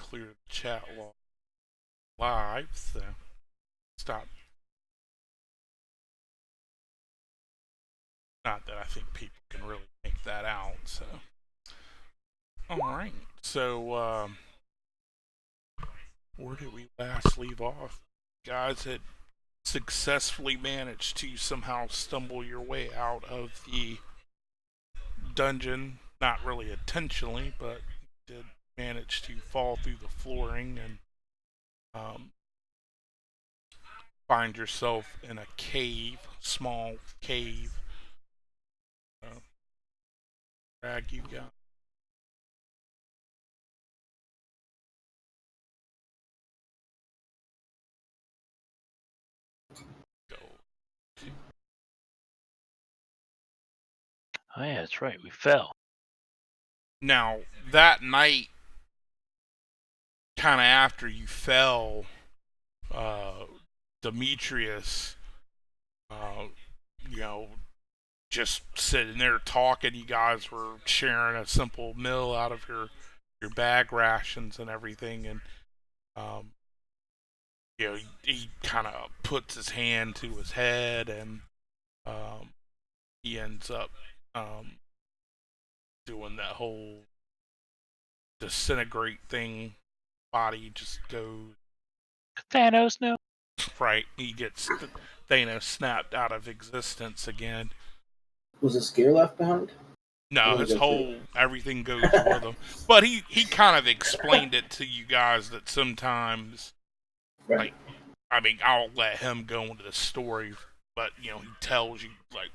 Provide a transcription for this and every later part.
clear the chat log live, so stop. Not that I think people can really make that out, so. Alright, so, where did we last leave off? Guys had successfully managed to somehow stumble your way out of the dungeon. Not really intentionally, but did manage to fall through the flooring and find yourself in a cave, small cave. Drag you guys. Go. Oh yeah, that's right. We fell. Now that night, kind of after you fell, Demetrius, you know, just sitting there talking. You guys were sharing a simple meal out of your bag rations and everything, and he kind of puts his hand to his head, and he ends up doing that whole disintegrate thing. Body just goes Thanos, no. right. He gets Thanos snapped out of existence again. Was the spear left behind? No, his whole everything goes with him. But he kind of explained it to you guys that sometimes, Right. like, I mean, I'll let him go into the story, but he tells you, like,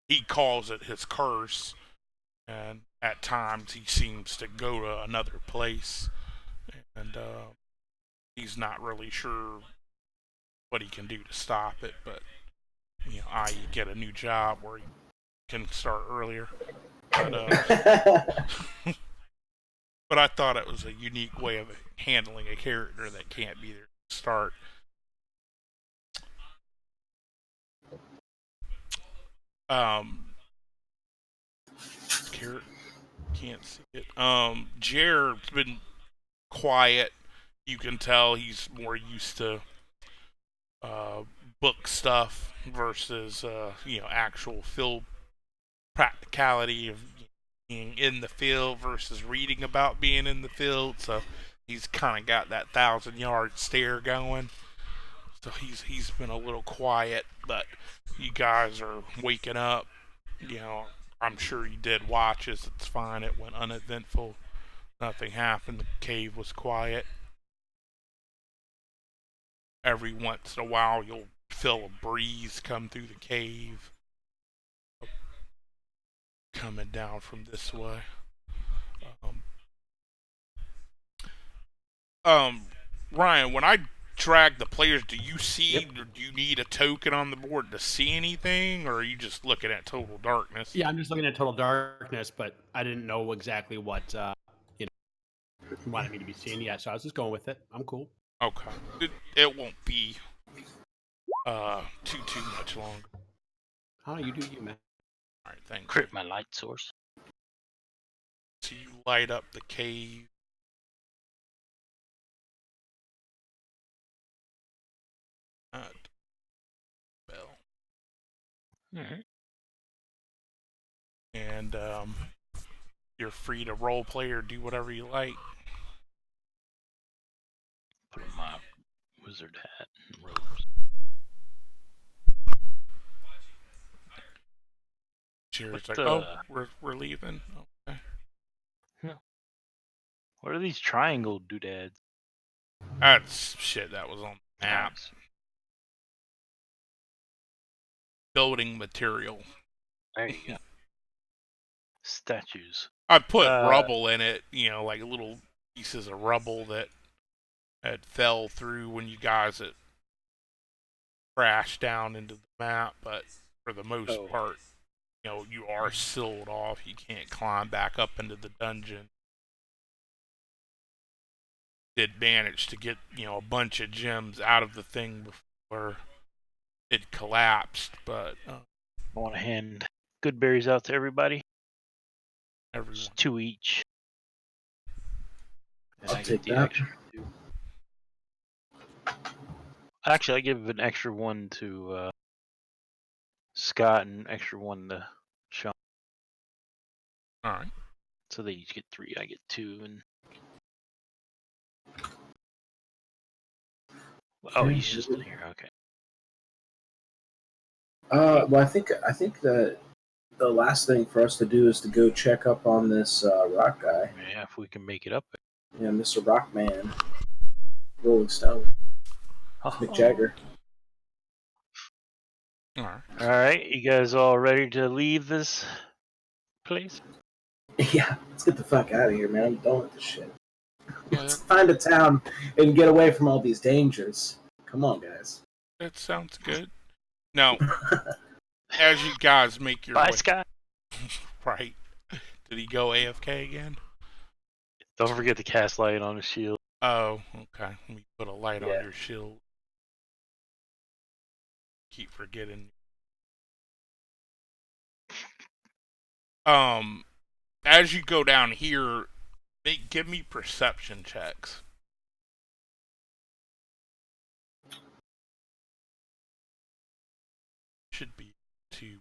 he calls it his curse, and at times he seems to go to another place, and he's not really sure what he can do to stop it, but i.e. get a new job where he can start earlier. But, but I thought it was a unique way of handling a character that can't be there to start. Can't see it. Jared's been quiet. You can tell he's more used to book stuff versus actual field practicality of being in the field versus reading about being in the field. So he's kind of got that 1,000-yard stare going. So he's been a little quiet, but you guys are waking up. I'm sure you did watches. It's fine. It went uneventful. Nothing happened. The cave was quiet. Every once in a while, you'll feel a breeze come through the cave, coming down from this way. Ryan, when I drag the players, do you see, or do you need a token on the board to see anything, or are you just looking at total darkness? Yeah, I'm just looking at total darkness, but I didn't know exactly what you wanted me to be seeing yet, so I was just going with it. I'm cool. Okay, it won't be too much longer. Oh, you do you, man. All right, thanks. Crit my light source. So you light up the cave. Bell. Alright. And you're free to role play or do whatever you like. Put on my wizard hat and robes. Jared's like, oh, we're leaving. Okay. What are these triangle doodads? That's shit that was on the map. Nice. Building material. There you go. Statues. I put rubble in it, like little pieces of rubble that had fell through when you guys had crashed down into the map, but for the most part, you are sealed off. You can't climb back up into the dungeon. Did manage to get, a bunch of gems out of the thing before it collapsed, but I want to hand good berries out to everybody. Everyone. Just 2 each. I'll take the that. extra 2. Actually, I give an extra 1 to Scott and extra 1 to Sean. All right. So they each get 3. I get 2, and oh, he's just in here. Okay. Well, I think that the last thing for us to do is to go check up on this rock guy. Yeah, if we can make it up. Yeah, Mr. Rockman, Rolling Stone, Mick Jagger. All right. All right, you guys all ready to leave this place? Yeah, let's get the fuck out of here, man. I'm done with this shit. Yeah, Let's find a town and get away from all these dangers. Come on, guys. that sounds good. Now, as you guys make your Bye, way, Scott. right? Did he go AFK again? Don't forget to cast light on his shield. Oh, okay. Let me put a light on Yeah. your shield. Keep forgetting. As you go down here, give me perception checks. Should be to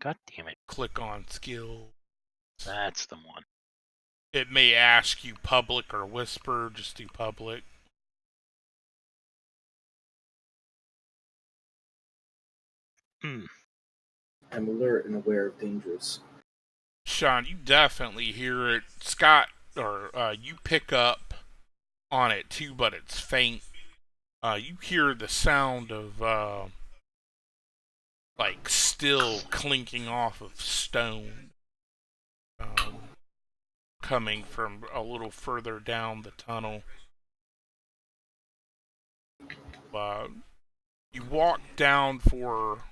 God damn it. click on skill. That's the one. It may ask you public or whisper. Just do public. I'm alert and aware of dangers. Sean, you definitely hear it. Scott, or you pick up on it too, but it's faint. You hear the sound of like steel clinking off of stone, coming from a little further down the tunnel. You walk down for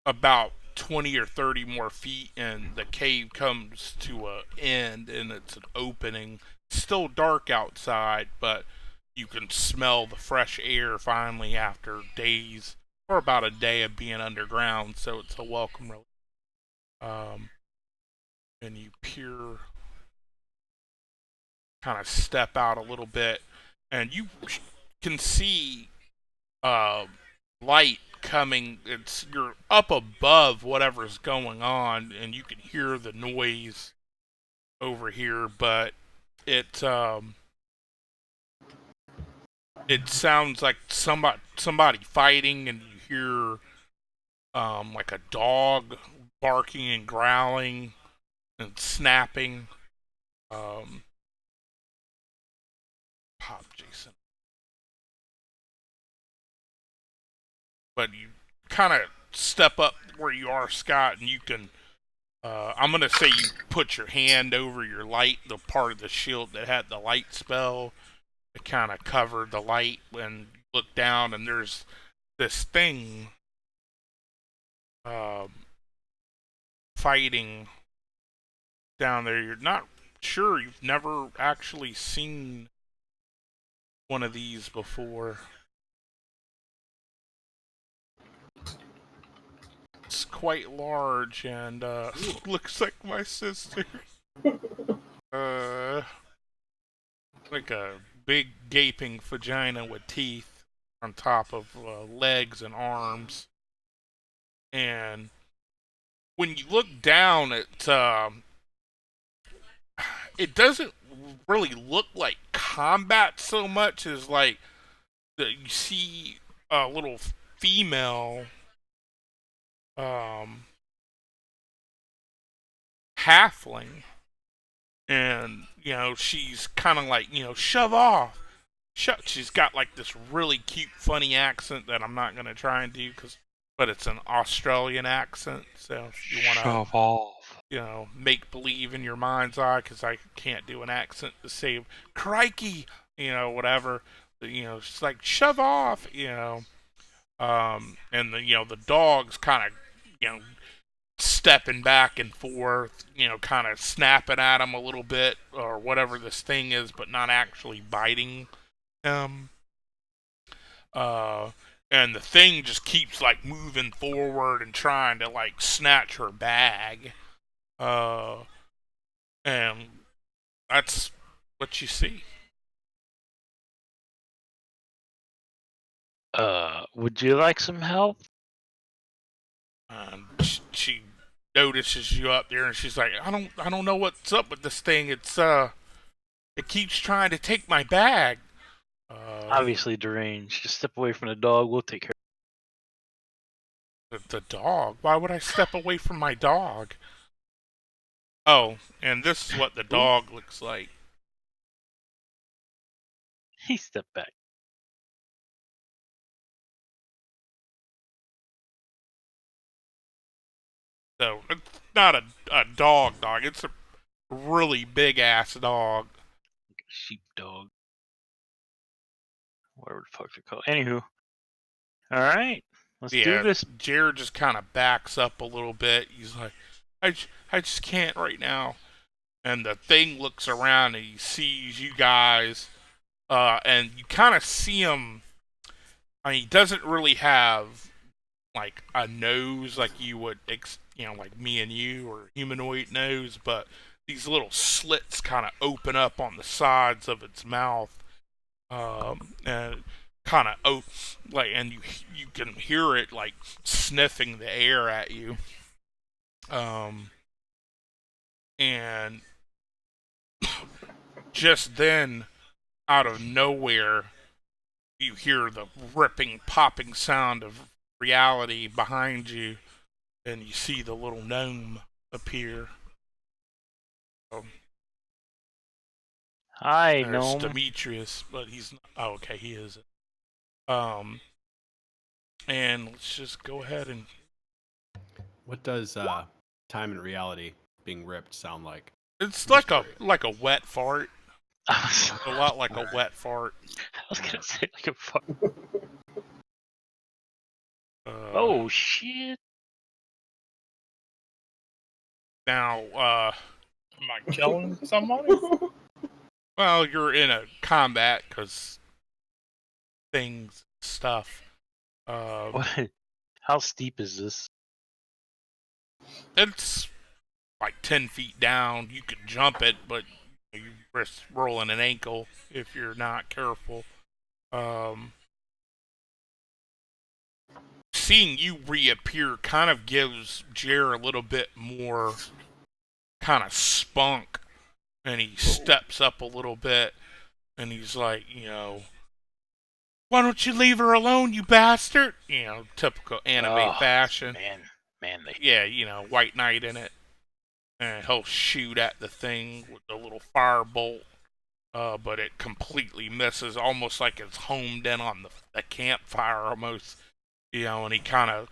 about 20 or 30 more feet, and the cave comes to an end, and it's an opening. Still dark outside, but you can smell the fresh air finally after days, or about a day of being underground, so it's a welcome relief. And you peer, kind of step out a little bit, and you can see light coming. You're up above whatever's going on, and you can hear the noise over here, but it sounds like somebody fighting, and you hear like a dog barking and growling and snapping. Pop Jason. But you kind of step up where you are, Scott, and you can. I'm gonna say you put your hand over your light, the part of the shield that had the light spell. It kind of covered the light when you look down, and there's this thing fighting down there. You're not sure. You've never actually seen one of these before. It's quite large and looks like my sister. Like a big gaping vagina with teeth on top of legs and arms. And when you look down, it doesn't really look like combat so much as like you see a little female halfling, and she's kind of like, shove off. She's got like this really cute, funny accent that I'm not gonna try and do but it's an Australian accent. So if you wanna Shove off. make believe in your mind's eye, because I can't do an accent to save crikey, whatever. She's like, shove off, and the dog's kind of, stepping back and forth, kind of snapping at him a little bit or whatever this thing is, but not actually biting him. And the thing just keeps like moving forward and trying to like snatch her bag. And that's what you see. Would you like some help? She notices you up there, and she's like, I don't know what's up with this thing. It keeps trying to take my bag. Obviously deranged. Just step away from the dog. We'll take care. The dog? Why would I step away from my dog? Oh, and this is what the dog looks like. He stepped back. So it's not a dog. It's a really big ass dog. Like a sheepdog. Whatever the fuck they call it. Anywho. Alright. Let's do this. Jared just kind of backs up a little bit. He's like, I just can't right now. And the thing looks around and he sees you guys. And you kind of see him. I mean, he doesn't really have like a nose like you would, like me and you, or humanoid nose, but these little slits kind of open up on the sides of its mouth, and kind of and you can hear it like sniffing the air at you, and just then, out of nowhere, you hear the ripping, popping sound of reality behind you, and you see the little gnome appear. Hi, There's gnome. Demetrius, but he's not. Oh, okay, he isn't. And let's just go ahead and. What does time and reality being ripped sound like? It's I'm like just a wet fart. I A lot like a wet fart. was gonna say like a fuck. Oh Shit. Now, Am I killing somebody? well, you're in a combat because stuff. What? How steep is this? It's like 10 feet down. You could jump it, but you risk rolling an ankle if you're not careful. Seeing you reappear kind of gives Jer a little bit more kind of spunk, and he steps up a little bit, and he's like, why don't you leave her alone, you bastard? Typical anime fashion. Man, Yeah, White Knight in it. And he'll shoot at the thing with a little fire bolt, but it completely misses, almost like it's homed in on the campfire almost. And he kind of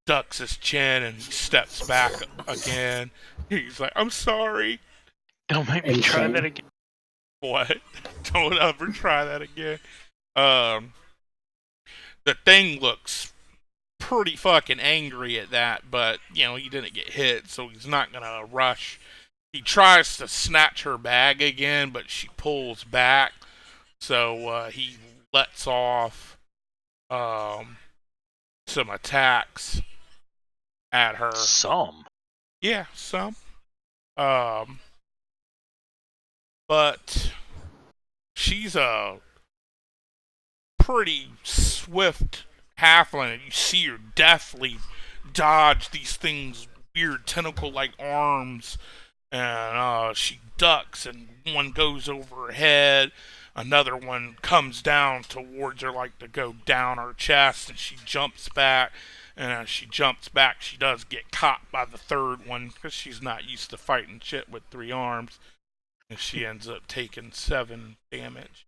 ducks his chin and he steps back again. He's like, I'm sorry. don't make me try that again. What? Don't ever try that again. The thing looks pretty fucking angry at that, but, he didn't get hit, so he's not gonna rush. He tries to snatch her bag again, but she pulls back, so he lets off some attacks at her. Some. Yeah, some. But she's a pretty swift halfling, and you see her deftly dodge these things, weird tentacle-like arms, and she ducks, and one goes over her head. Another one comes down towards her, like to go down her chest, and she jumps back. And as she jumps back, she does get caught by the third one because she's not used to fighting shit with 3 arms. And she ends up taking 7 damage.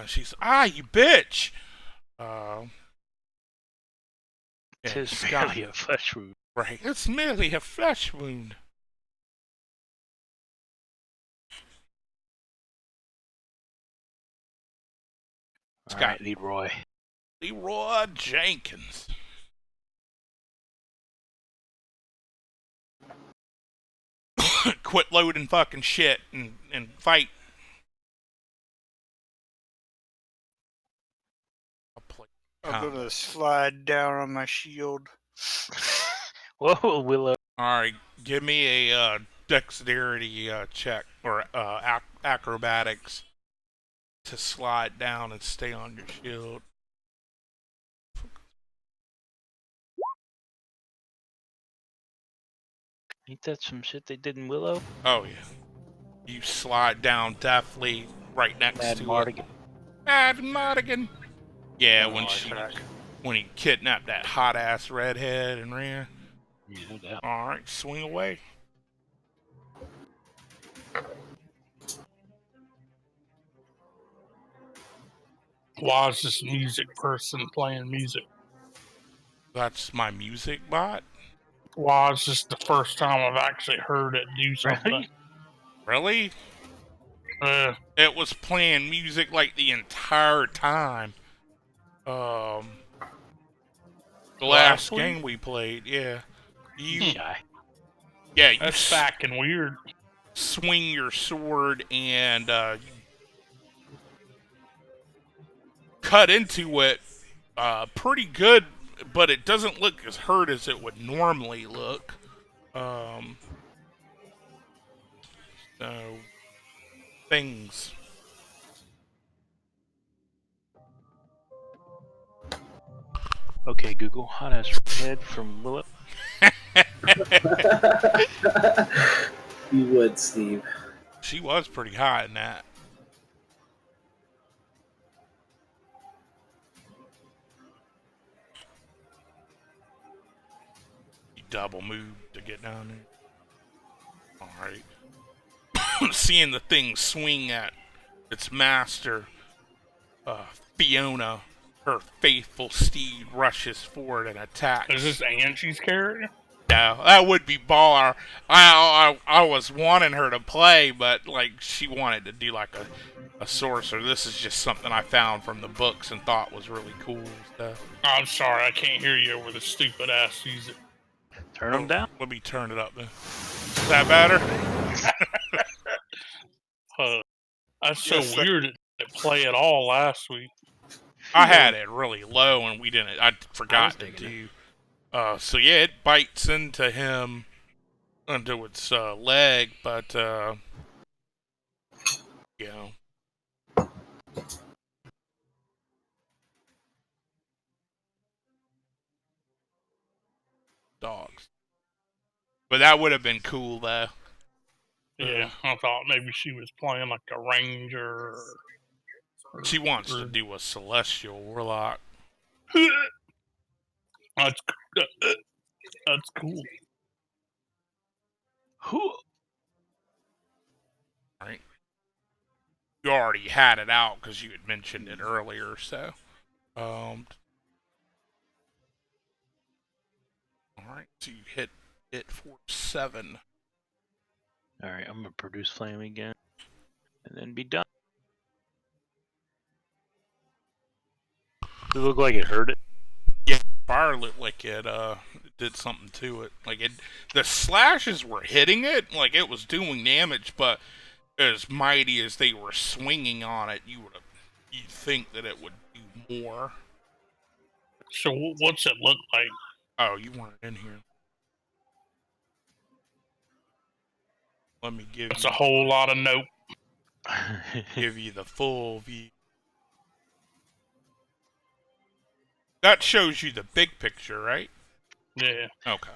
She's, you bitch! Tis merely a flesh wound. Right, it's merely a flesh wound. Alright, Leroy. Leroy Jenkins. Quit loading fucking shit and fight. I'm gonna slide down on my shield. Whoa, Willow. Alright, give me a dexterity check or acrobatics to slide down and stay on your shield. Ain't that some shit they did in Willow? Oh yeah, you slide down deftly right next Mad to Mardigan. it. Mad Mardigan. Yeah, Oh, when he kidnapped that hot ass redhead and ran. Yeah, no doubt. All right, swing away. Why is this music person playing music? That's my music bot. Why is this the first time I've actually heard it do something? Really? Uh, It was playing music like the entire time. The last week? game we played, yeah. You Guy. That's fucking weird. swing your sword and cut into it pretty good, but it doesn't look as hurt as it would normally look. So things. Okay, Google, hot ass redhead from Willow. You would, Steve. She was pretty hot in that. You double move to get down there. Alright. Seeing the thing swing at its master, Fiona, her faithful steed, rushes forward and attacks. Is this Angie's character? No, that would be baller. I was wanting her to play, but like she wanted to do like a sorcerer. This is just something I found from the books and thought was really cool stuff. I'm sorry, I can't hear you over the stupid ass music. Turn them down. Let me turn it up then. Is that better? That's so weird. It didn't play at all last week. I had it really low and we didn't. I forgot to do. So yeah, it bites into him, into its leg, but you know. Dogs. But that would have been cool though. Yeah, I thought maybe she was playing like a ranger. She wants to do a celestial warlock. That's cool. Right. You already had it out because you had mentioned it earlier, so. Alright, so you hit it for 7. Alright, I'm gonna produce flame again. And then be done. Does it look like it hurt it? Yeah, fire looked like it did something to it. Like the slashes were hitting it, like it was doing damage, but as mighty as they were swinging on it, you'd think that it would do more. So what's it look like? Oh, you weren't in here. Let me give It's you. a whole lot of nope. Give you the full view. That shows you the big picture, right? Yeah. Okay.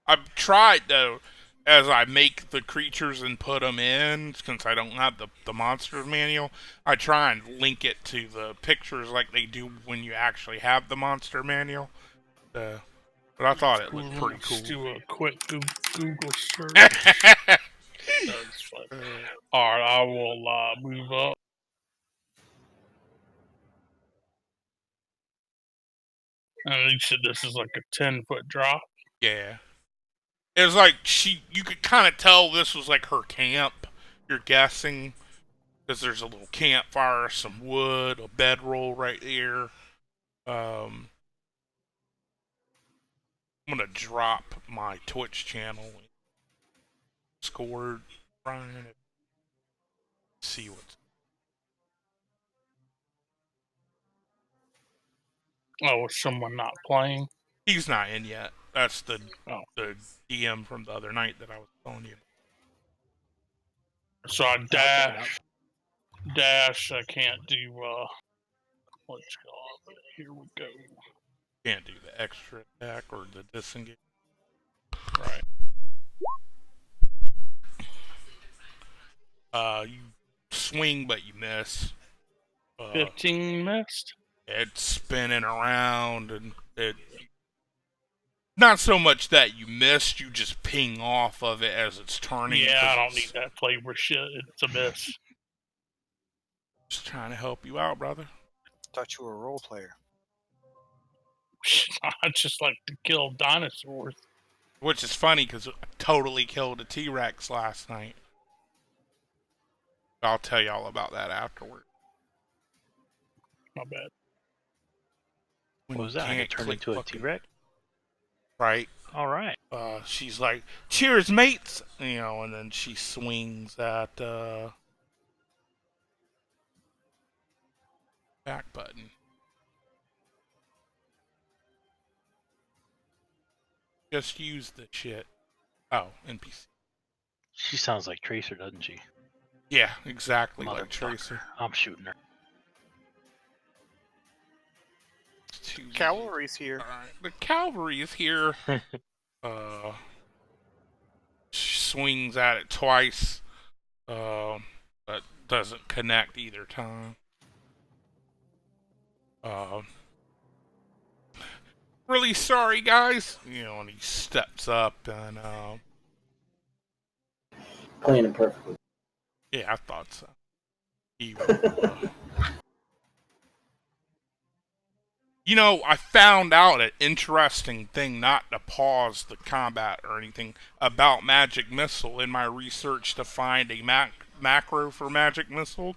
I've tried though, as I make the creatures and put them in, since I don't have the monsters manual, I try and link it to the pictures like they do when you actually have the monster manual. But I thought it looked pretty cool. Let's do a quick Google search. That's fun. Alright, I will move up. And you said this is like a 10-foot drop. Yeah. It was like you could kind of tell this was like her camp, you're guessing. Because there's a little campfire, some wood, a bedroll right there. I'm going to drop my Twitch channel. Discord, Brian. See what's. Oh, is someone not playing? He's not in yet. That's the Oh. the DM from the other night that I was telling you. So I I'll check it out. dash. I can't do what's called. Here we go. Can't do the extra attack or the disengage. Right. You swing, but you miss. 15 missed. It's spinning around, and it. Not so much that you missed, you just ping off of it as it's turning. Yeah, I don't it's- need that flavor shit. It's a miss. Just trying to help you out, brother. Thought you were a role player. I just like to kill dinosaurs. Which is funny because I totally killed a T-Rex last night. I'll tell you all about that afterward. My bad. When What was you that? I can't get turned click into a fucking- T-Rex? Right. All right. She's like, "Cheers, mates!" You know, and then she swings at back button. Just use the shit. Oh, NPC. She sounds like Tracer, doesn't she? Yeah, exactly like Motherfucker. Tracer. I'm shooting her. Cavalry's here. Alright, the cavalry is here. She swings at it twice, but doesn't connect either time. Really sorry, guys. You know, and he steps up and Playing it perfectly. yeah, I thought so. He will, you know, I found out an interesting thing, not to pause the combat or anything, about Magic Missile in my research to find a macro for Magic Missile.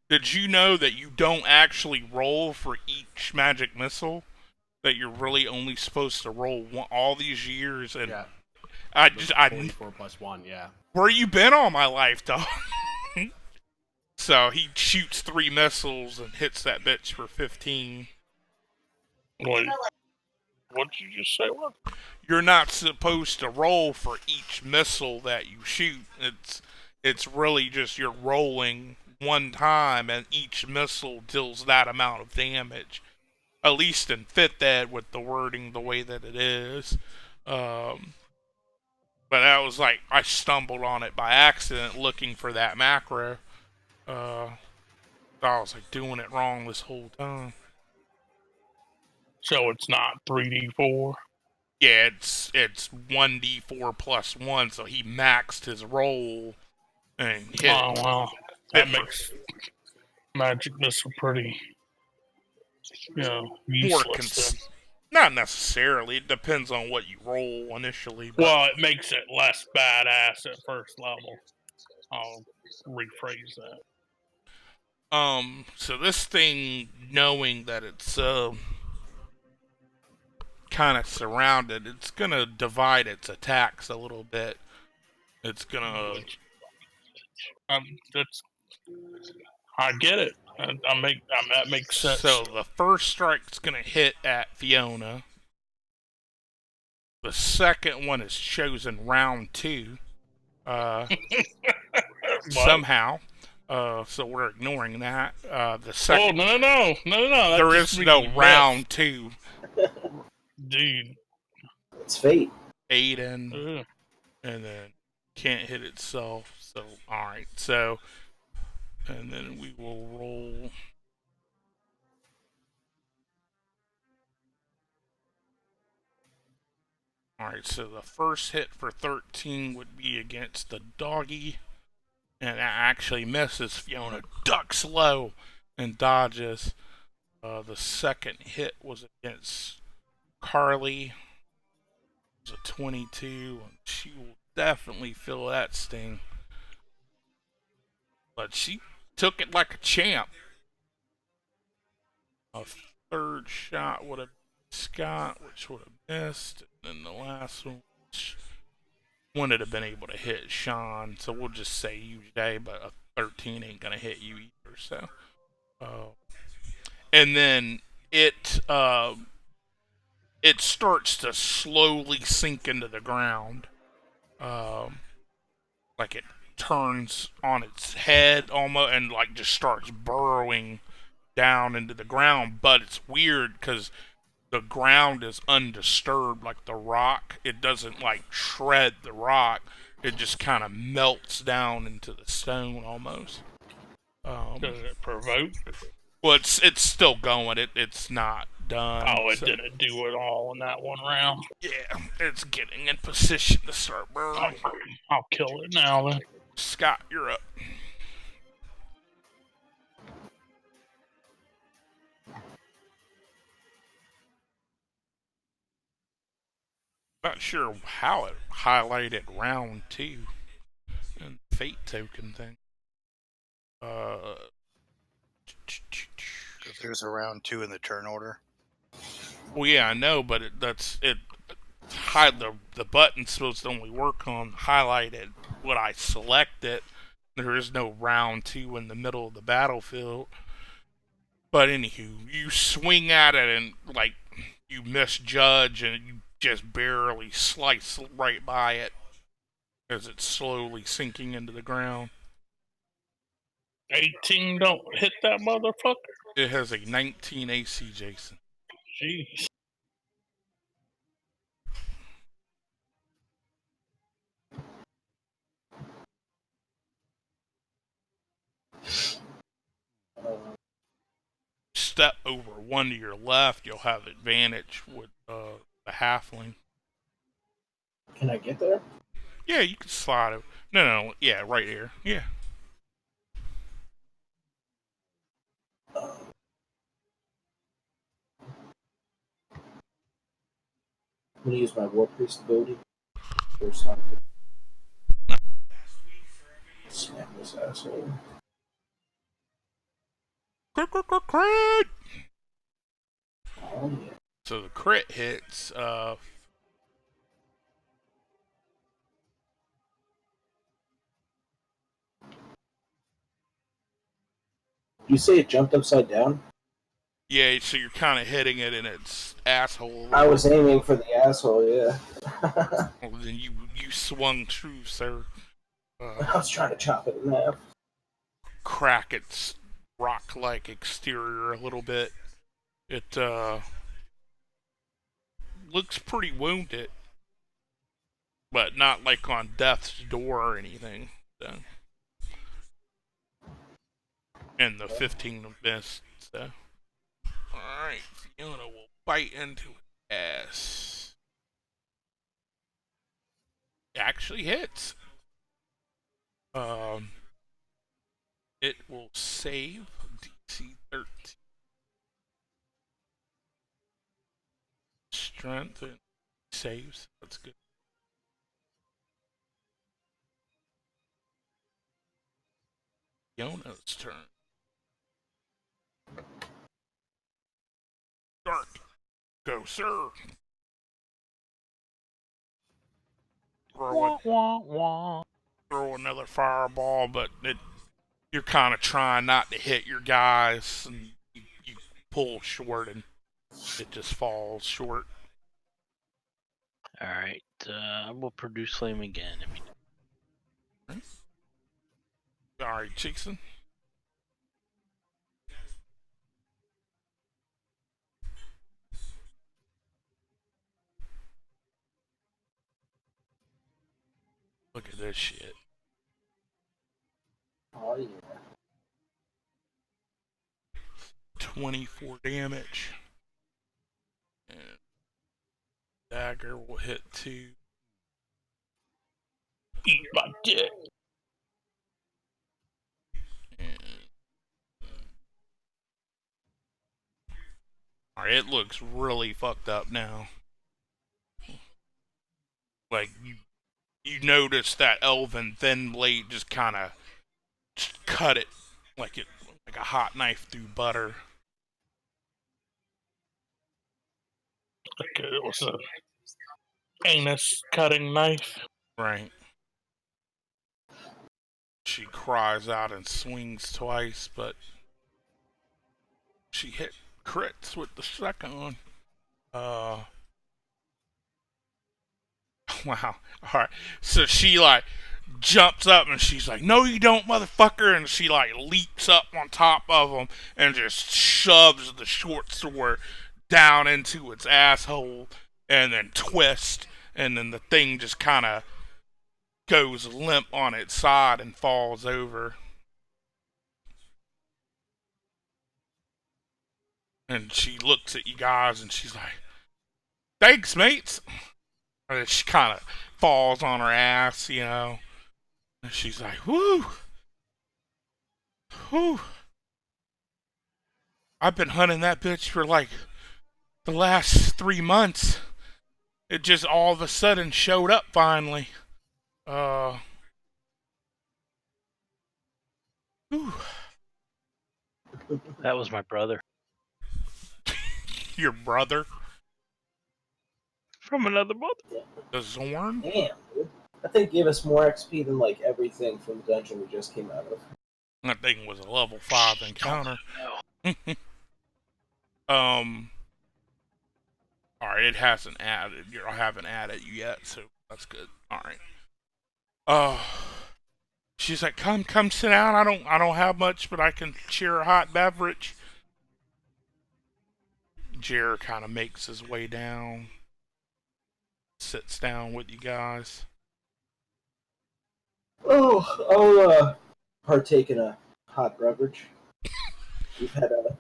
Did you know that you don't actually roll for each Magic Missile? That you're really only supposed to roll one, all these years? And Yeah. I 44 plus 1, yeah. where you been all my life, dog? So he shoots 3 missiles and hits that bitch for 15. Wait, what did you just say? What? You're not supposed to roll for each missile that you shoot. It's really just you're rolling one time, and each missile deals that amount of damage. At least in Fit Ed with the wording the way that it is. But that was like I stumbled on it by accident looking for that macro. I was like doing it wrong this whole time. So it's not 3d4. Yeah, it's 1d4 plus 1, so he maxed his roll and hit. Oh well, that makes Magic Missile pretty, more useless. not necessarily. It depends on what you roll initially. But Well, it makes it less badass at first level. I'll rephrase that. So this thing, knowing that it's kind of surrounded, it's gonna divide its attacks a little bit. It's gonna. That's. I get it. That makes sense. So the first strike's gonna hit at Fiona. The second one is chosen round 2. Somehow. So we're ignoring that. The second. Oh no! That There just is means no you round 2. missed. Dude. It's fate. Aiden, Ugh. and then can't hit itself. So alright, so and then we will roll. Alright, so the first hit for 13 would be against the doggy. And that actually misses. Fiona ducks low and dodges. The second hit was against Carly. It was a 22. And she will definitely feel that sting. But she took it like a champ. A third shot would have been Scott, which would have missed. And then the last one, which wouldn't have been able to hit Sean. So we'll just say you today, but a 13 ain't going to hit you either. So, and then it it starts to slowly sink into the ground. Like it turns on its head almost and like just starts burrowing down into the ground. But it's weird because the ground is undisturbed, like the rock. It doesn't like shred the rock. It just kind of melts down into the stone almost. Does it provoke? Well, it's still going. It's not done. Oh, it so- didn't do it all in that one round. Yeah, it's getting in position to start burrowing. I'll kill it now then. Scott, you're up. Not sure how it highlighted round 2 and fate token thing. Because there's a round 2 in the turn order. Well, yeah, I know, but it. The button's supposed to only work on highlighted when I select it. There is no round 2 in the middle of the battlefield. But anywho, you swing at it and like you misjudge and you just barely slice right by it as it's slowly sinking into the ground. 18 don't hit that motherfucker. It has a 19 AC, Jason. Jeez. Step over one to your left, you'll have advantage with the halfling. Can I get there? Yeah, you can slide it. No, yeah, right here. Yeah. I'm gonna use my War Priest ability. First time. Smack this asshole. Crit! Oh yeah. So the crit hits. You say it jumped upside down? Yeah, so you're kind of hitting it in its asshole. I was aiming for the asshole, yeah. Well, then you swung true, sir. I was trying to chop it in half. Crack its rock-like exterior a little bit. It looks pretty wounded, but not like on death's door or anything. So. And the 15 missed. So. Alright, Fiona will bite into its ass. It actually hits. It will save DC 13. Strength and saves. That's good. Fiona's turn. Dark. Go, sir. Throw another fireball, but you're kind of trying not to hit your guys, and you pull short, and it just falls short. Alright, we'll produce flame again. Alright, Cheekson. Look at this shit. Oh yeah. 24 damage. And dagger will hit 2. Eat my dick. Alright, it looks really fucked up now. Like, you notice that elven thin blade just kind of cut it like a hot knife through butter. Like it was a anus cutting knife. Right. She cries out and swings twice, but she hit crits with the second one. Wow. All right. So she like jumps up and she's like, "No, you don't, motherfucker!" And she like leaps up on top of him and just shoves the short sword down into its asshole and then twists, and then the thing just kind of goes limp on its side and falls over. And she looks at you guys and she's like, "Thanks, mates." And she kind of falls on her ass, you know. And she's like, "Whoo, whoo. I've been hunting that bitch for like the last 3 months. It just all of a sudden showed up finally. Uh, whew. That was my brother. Your brother, From another mother. the Zorn." Damn, dude. That thing gave us more XP than like everything from the dungeon we just came out of. That thing was a level 5 encounter. Alright, it hasn't added. I haven't added you yet, so that's good. Alright. She's like, come sit down. I don't have much, but I can share a hot beverage. Jer kind of makes his way down, sits down with you guys. Oh, I'll partake in a hot beverage. We've had a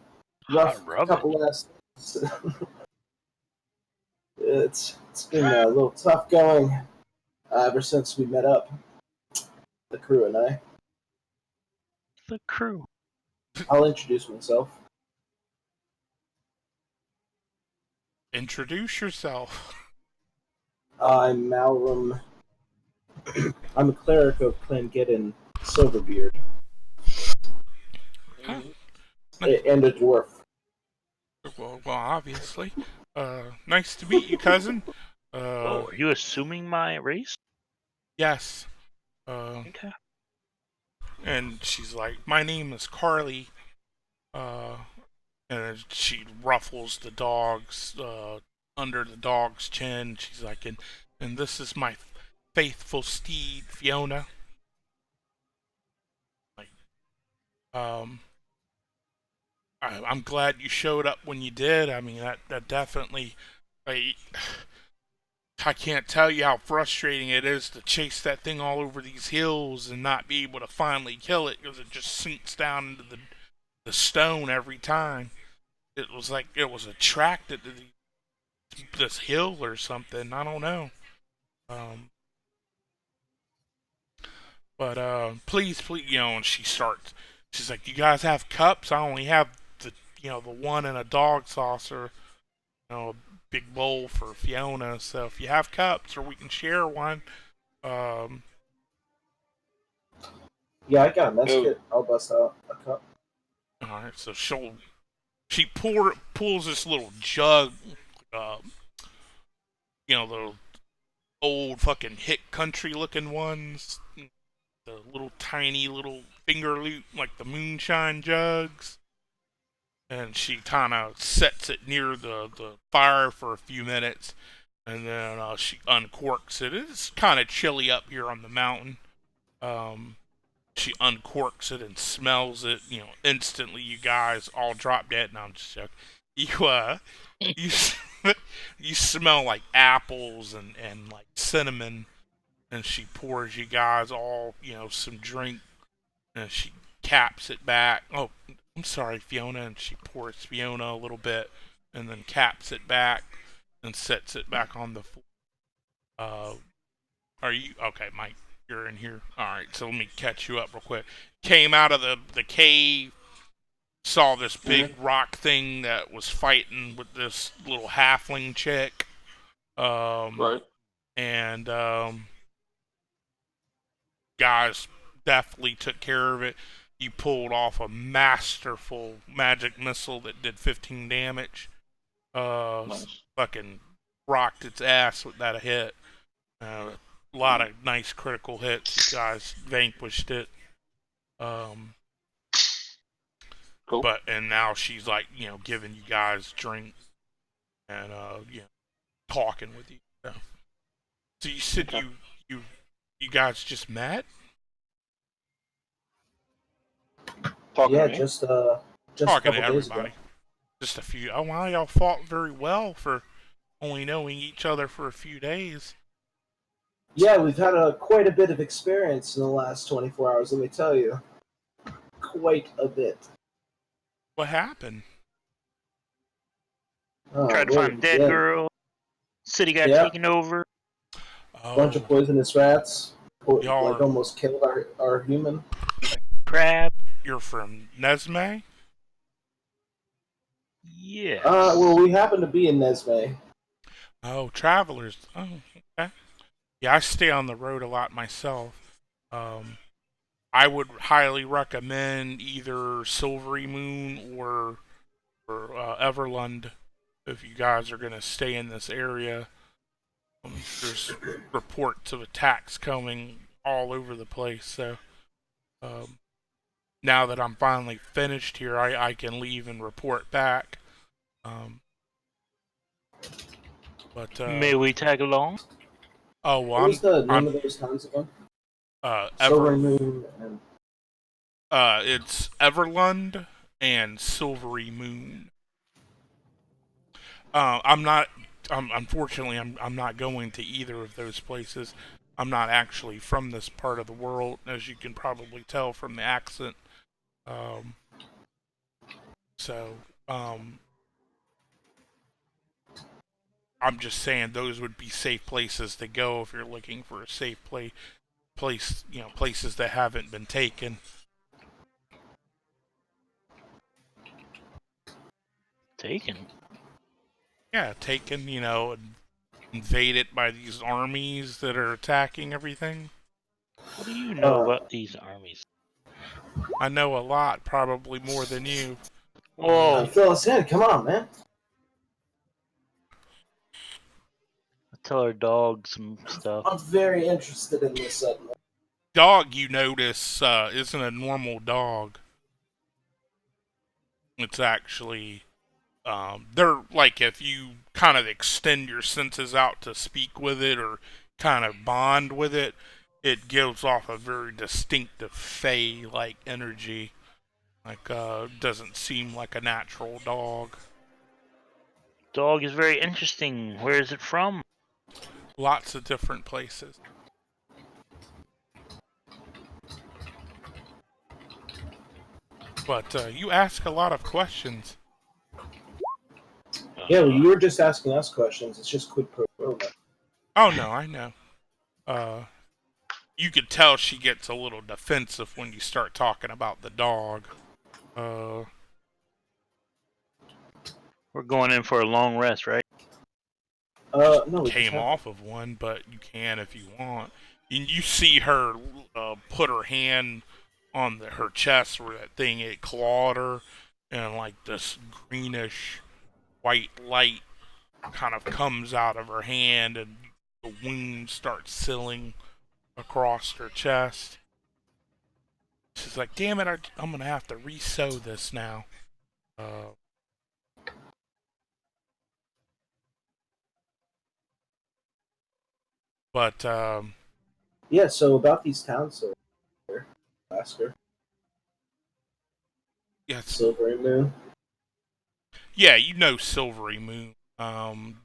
rough couple last. It's been a little tough going ever since we met up, the crew and I. The crew. I'll introduce myself. Introduce yourself. I'm Malrum. I'm a cleric of Clangeddon Silverbeard. Huh? And a dwarf. Well, obviously. Nice to meet you, cousin. Are you assuming my race? Yes. Okay. And she's like, "My name is Carly." And she ruffles the dog's under the dog's chin. She's like, and this is my faithful steed, Fiona. Like, I'm glad you showed up when you did. I mean, that definitely, I can't tell you how frustrating it is to chase that thing all over these hills and not be able to finally kill it because it just sinks down into the stone every time. It was like it was attracted to this hill or something. I don't know. But please, you know, and she starts. She's like, "You guys have cups? I only have the one in a dog saucer. A big bowl for Fiona. So if you have cups, or we can share one." Yeah, I got a mess kit. I'll bust out a cup. All right, so she pulls this little jug, uh, the old fucking hick country looking ones, the little tiny little finger loop like the moonshine jugs, and she kind of sets it near the fire for a few minutes, and then she uncorks it. It's kind of chilly up here on the mountain. She uncorks it and smells it. Instantly you guys all drop dead. No, I'm just joking. You you smell like apples and like cinnamon, and she pours you guys all some drink, and she caps it back. Oh, I'm sorry, Fiona, and she pours Fiona a little bit, and then caps it back and sets it back on the floor. Are you okay, Mike? You're in here. All right, so let me catch you up real quick. Came out of the cave, saw this big rock thing that was fighting with this little halfling chick. Right. And guys definitely took care of it. You pulled off a masterful magic missile that did 15 damage. Nice. Fucking rocked its ass with that hit. A lot of nice critical hits. You guys vanquished it. Cool. And now she's like, giving you guys drinks and talking with you. So. So you said Okay. you guys just met? Talking Yeah, to me? just a Talking to couple days ago. everybody. Just a few. Oh wow, y'all fought very well for only knowing each other for a few days. Yeah, we've had quite a bit of experience in the last 24 hours. Let me tell you, quite a bit. What happened? Tried to Where find to a dead begin? girl. City got Yeah, taken over. bunch of Oh, poisonous rats, y'all like are. almost killed our human. Crab. You're from Nesme? Yes. Well, we happen to be in Nesme. Oh, travelers. Oh, okay. Yeah, I stay on the road a lot myself. Um, I would highly recommend either Silvery Moon or Everlund if you guys are gonna stay in this area. There's reports of attacks coming all over the place, so um, now that I'm finally finished here, I can leave and report back. Um, but May we tag along? oh, well, What was the name I'm of those towns again? Ever Silver Moon and it's Everlund and Silvery Moon. I'm not. Unfortunately, I'm not going to either of those places. I'm not actually from this part of the world, as you can probably tell from the accent. Um, so, um, I'm just saying those would be safe places to go if you're looking for a safe place, places that haven't been taken. Taken. Yeah, taken, and invaded by these armies that are attacking everything. What do you know about these armies? I know a lot, probably more than you. Whoa. fill us in. Come on, man. Tell our dog some stuff. I'm very interested in this settlement. Dog, you notice, isn't a normal dog. It's actually, they're like if you kind of extend your senses out to speak with it or kind of bond with it, it gives off a very distinctive fey-like energy. Like, doesn't seem like a natural dog. Dog is very interesting. Where is it from? Lots of different places. But you ask a lot of questions. Yeah, well, you were just asking us questions. It's just quid pro quo. Oh no, I know. Uh, you could tell she gets a little defensive when you start talking about the dog. Uh, We're going in for a long rest, right? No, we just came have off of one, but you can if you want. And you see her put her hand on her chest where that thing it clawed her, and like this greenish white light kind of comes out of her hand, and the wound starts sealing across her chest. She's like, "Damn it! I'm gonna have to re-sew this now." Uh, but Yeah, so about these towns, so Alaska, yes, Silver Moon. yeah, you know Silvery Moon.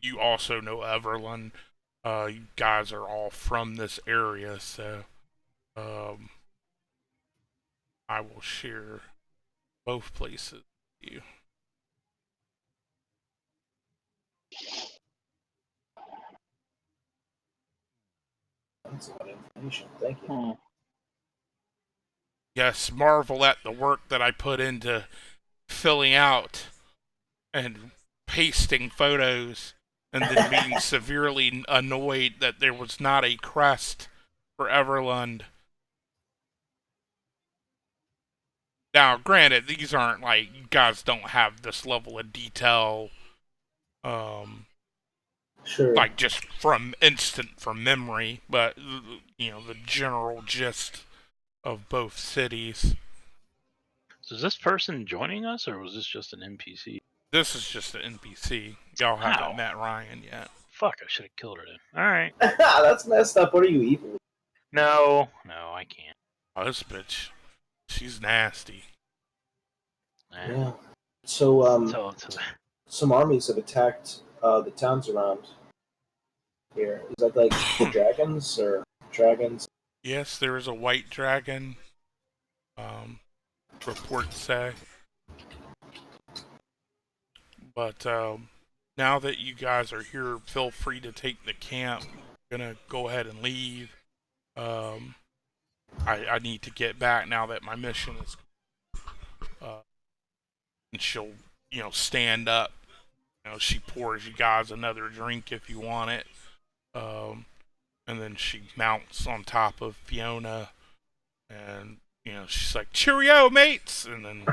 You also know Everland. You guys are all from this area, so um, I will share both places with you. That's a lot of information. Thank you. Hmm. Yes, marvel at the work that I put into filling out and pasting photos, and then being severely annoyed that there was not a crest for Everlund. Now, granted, these aren't like you guys don't have this level of detail, um, Sure. like just from memory, but the general gist of both cities. So is this person joining us, or was this just an NPC? This is just an NPC. Y'all haven't How? met Ryan yet. fuck! I should have killed her then. All right. That's messed up. What are you, evil? No, I can't. Oh, this bitch. She's nasty. Yeah. So, So some armies have attacked the towns around here. Is that like the dragons or dragons? Yes, there is a white dragon. Reports say. But now that you guys are here, feel free to take the camp. I'm gonna go ahead and leave. I need to get back now that my mission is. And she'll, stand up. She pours you guys another drink if you want it. And then she mounts on top of Fiona, and she's like, "Cheerio, mates!" And then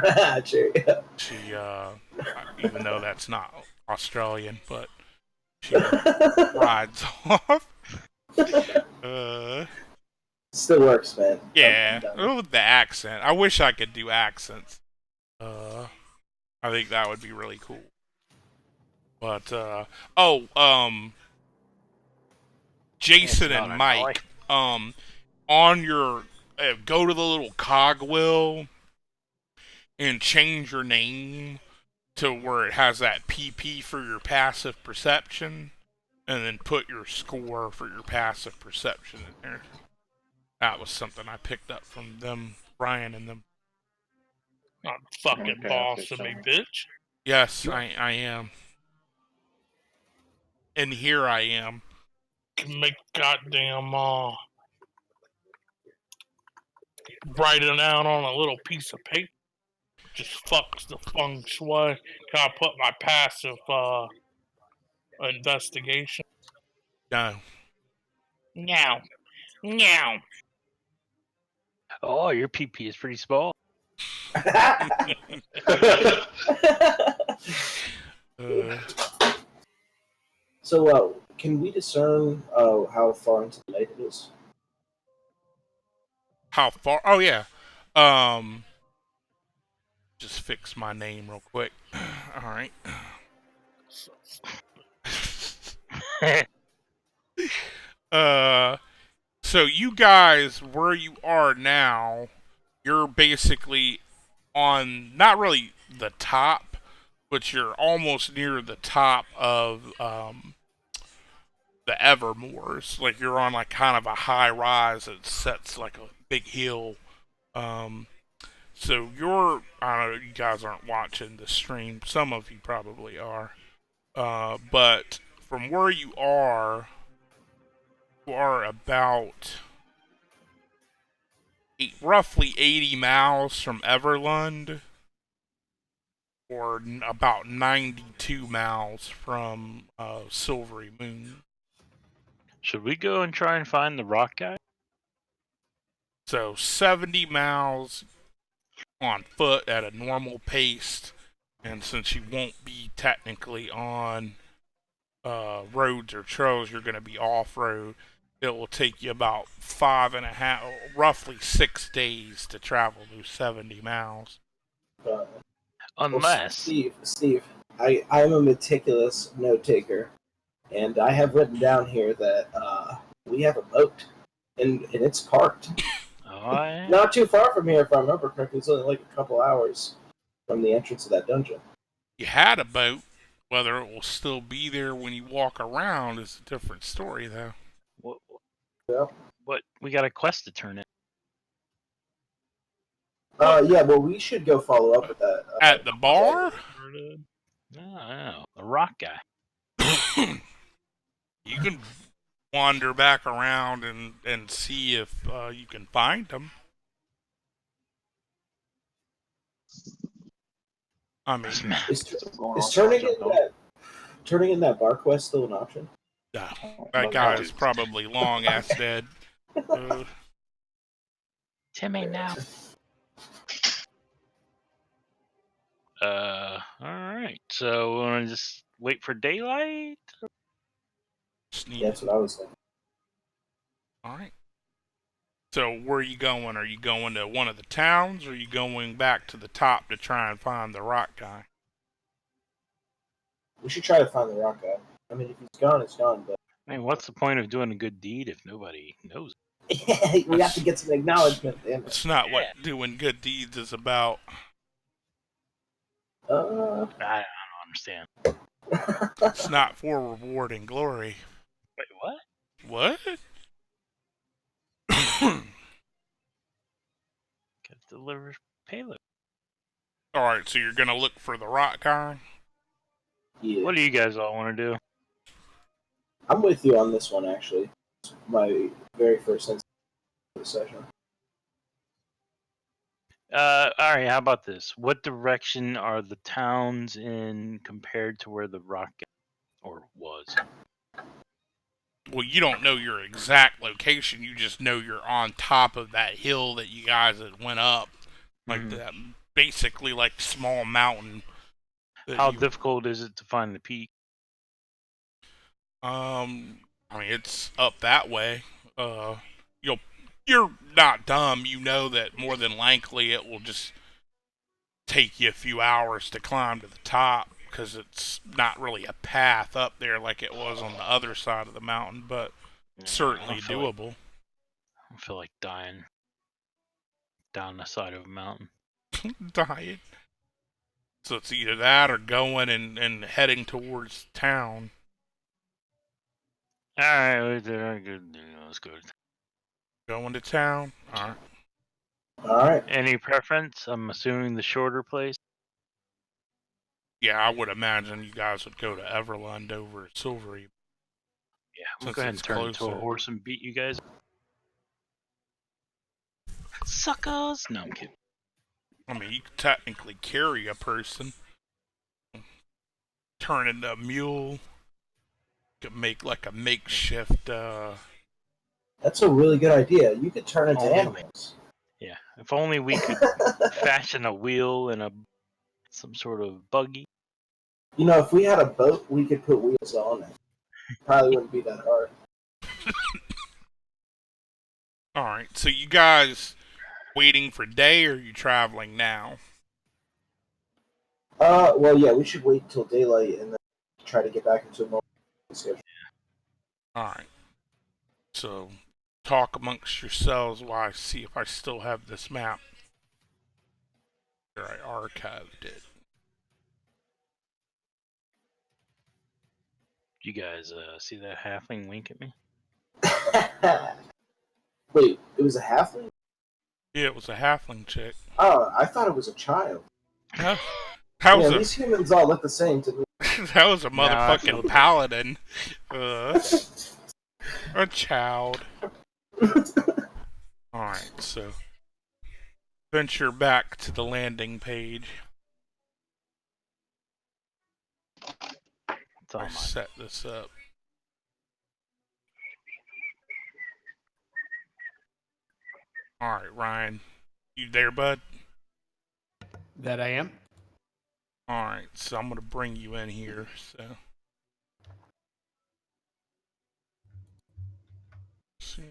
Cheerio. she, even though that's not Australian, but she rides off. Still works, man. Yeah, with the accent. I wish I could do accents. I think that would be really cool. But Jason and Mike, on your go to the little cogwheel and change your name to where it has that PP for your passive perception, and then put your score for your passive perception in there. That was something I picked up from them, Brian and them. Not fucking boss of me, bitch. Yes, I am. And here I am. Can make goddamn write it out on a little piece of paper. Just fucks the feng shui. Can I put my passive investigation? No. No. Oh, your PP is pretty small. So, can we discern how far into the night it is? How far? Oh yeah. Just fix my name real quick. All right. So you guys, where you are now, you're basically on not really the top, but you're almost near the top of the Evermoors. Like you're on like kind of a high rise that sets like a big hill. So I don't know, you guys aren't watching the stream. Some of you probably are. But from where you are about roughly 80 miles from Everlund, or about 92 miles from Silvery Moon. Should we go and try and find the rock guy? So 70 miles on foot at a normal pace, and since you won't be technically on roads or trails, you're going to be off-road. It will take you about 5.5, roughly 6 days to travel those 70 miles. Unless... Well, Steve, I'm a meticulous note taker, and I have written down here that we have a boat, and it's parked. Oh, yeah. Not too far from here, if I remember correctly. It's only like a couple hours from the entrance of that dungeon. You had a boat. Whether it will still be there when you walk around is a different story, though. What? We got a quest to turn in. Yeah, well, we should go follow up with that. At the bar? No, the rock guy. You can wander back around and see if you can find him. I mean, is turning in that bar quest still an option? Yeah, that guy is probably long ass dead. Timmy now. Alright. So we wanna just wait for daylight? Yeah, that's what I was thinking. Alright. So where are you going? Are you going to one of the towns, or are you going back to the top to try and find the rock guy? We should try to find the rock guy. I mean, if he's gone, it's gone. But I mean, what's the point of doing a good deed if nobody knows? we have to get some acknowledgement. Damn it. It's not what doing good deeds is about. I don't understand. It's not for reward and glory. Wait, what? What? Get deliver payload. Alright, so you're gonna look for the rock guy? Yeah. What do you guys all want to do? I'm with you on this one, actually. It's my very first instance of the session. All right. How about this? What direction are the towns in compared to where the rock or was? Well, you don't know your exact location. You just know you're on top of that hill that you guys had went up, like that, basically like small mountain. How difficult is it to find the peak? I mean, it's up that way. You're not dumb. You know that more than likely it will just take you a few hours to climb to the top because it's not really a path up there like it was on the other side of the mountain, but certainly doable. I feel like dying down the side of a mountain. Dying. So it's either that or going and heading towards town. Alright, let's go. Going to town? Alright. Alright. Any preference? I'm assuming the shorter place. Yeah, I would imagine you guys would go to Everlund over Silvery. Yeah, I'm gonna go ahead and turn into a horse and beat you guys. Suckers! No, I'm kidding. I mean, you could technically carry a person. Turn into a mule. You could make like a makeshift, That's a really good idea. You could turn into animals. Yeah, if only we could fashion a wheel and some sort of buggy. You know, if we had a boat, we could put wheels on it. Probably wouldn't be that hard. Alright, so you guys waiting for day or are you traveling now? Well, yeah, we should wait until daylight and then try to get back into a normal schedule. Alright. So, talk amongst yourselves while I see if I still have this map. Here, I archived it. You guys see that halfling wink at me? Wait, it was a halfling? Yeah, it was a halfling chick. Oh, I thought it was a child. That Yeah, was these humans all look the same to me. that was a motherfucking paladin. A child. Alright, so venture back to the landing page. I set this up. Alright, Ryan. You there, bud? That I am. Alright, so I'm gonna bring you in here, so. See.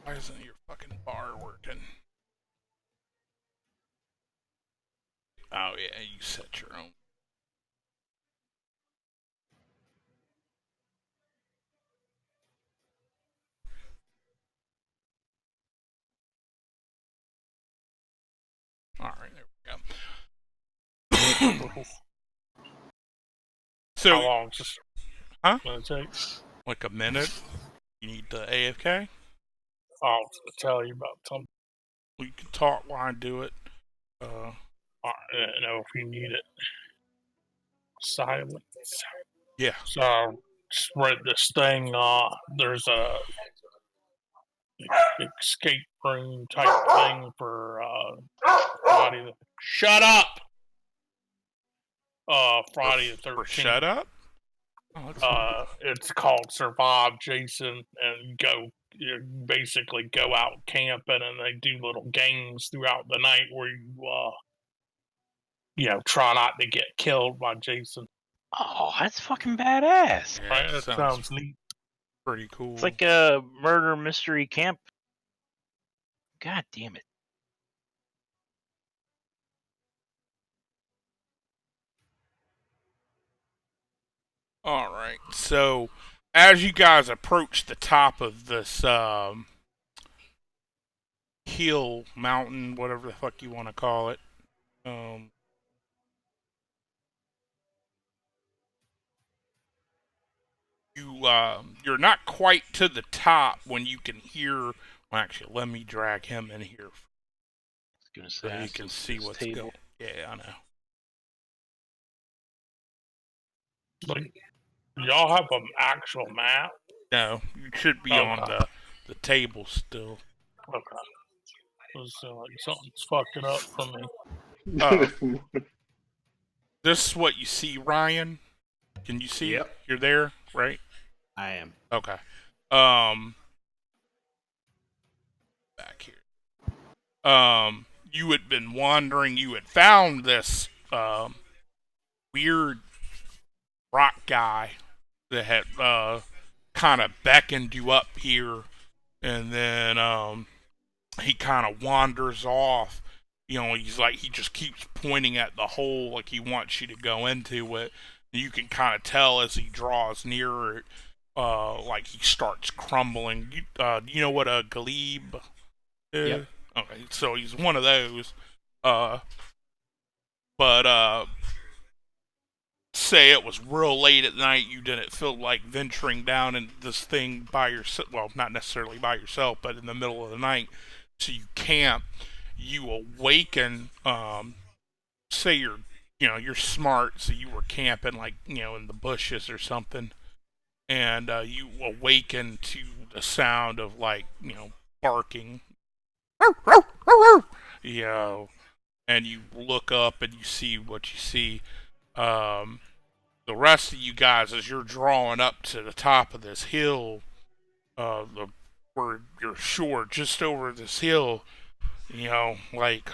Why isn't your fucking bar working? Oh yeah, you set your own. Alright, there we go. So, how long is this? Huh? Gonna take? Like a minute? You need the AFK? I'll tell you about something. We can talk while I do it. You know, if you need it. Silence. Yeah. So, just read this thing. There's a escape room type thing for Friday. Shut up! Friday the 13th. For shut up? It's called Survive Jason, and you basically go out camping, and they do little games throughout the night where try not to get killed by Jason. Oh, that's fucking badass. Yeah, Right? That sounds neat. pretty cool. It's like a murder mystery camp. God damn it. All right. So, as you guys approach the top of this hill, mountain, whatever the fuck you want to call it, you're not quite to the top when you can hear. Well, actually, let me drag him in here so you can see what's going. Yeah, I know. Like, y'all have an actual map? No, you should be on the table still. Okay. Like something's fucking up for me. This is what you see, Ryan. Can you see? Yep. You're there, right? I am. Okay. Back here. You had been wandering. You had found this weird rock guy that had kind of beckoned you up here, and then he kind of wanders off. He just keeps pointing at the hole like he wants you to go into it. You can kind of tell as he draws nearer it, like he starts crumbling. Do you know what a glebe is? Yep. Okay, so he's one of those. But say it was real late at night, you didn't feel like venturing down in this thing by yourself. Well, not necessarily by yourself, but in the middle of the night. So you camp. You awaken. Say you're smart, so you were camping like in the bushes or something, and you awaken to the sound of like barking. And you look up and you see what you see. The rest of you guys, as you're drawing up to the top of this hill, where you're sure just over this hill, like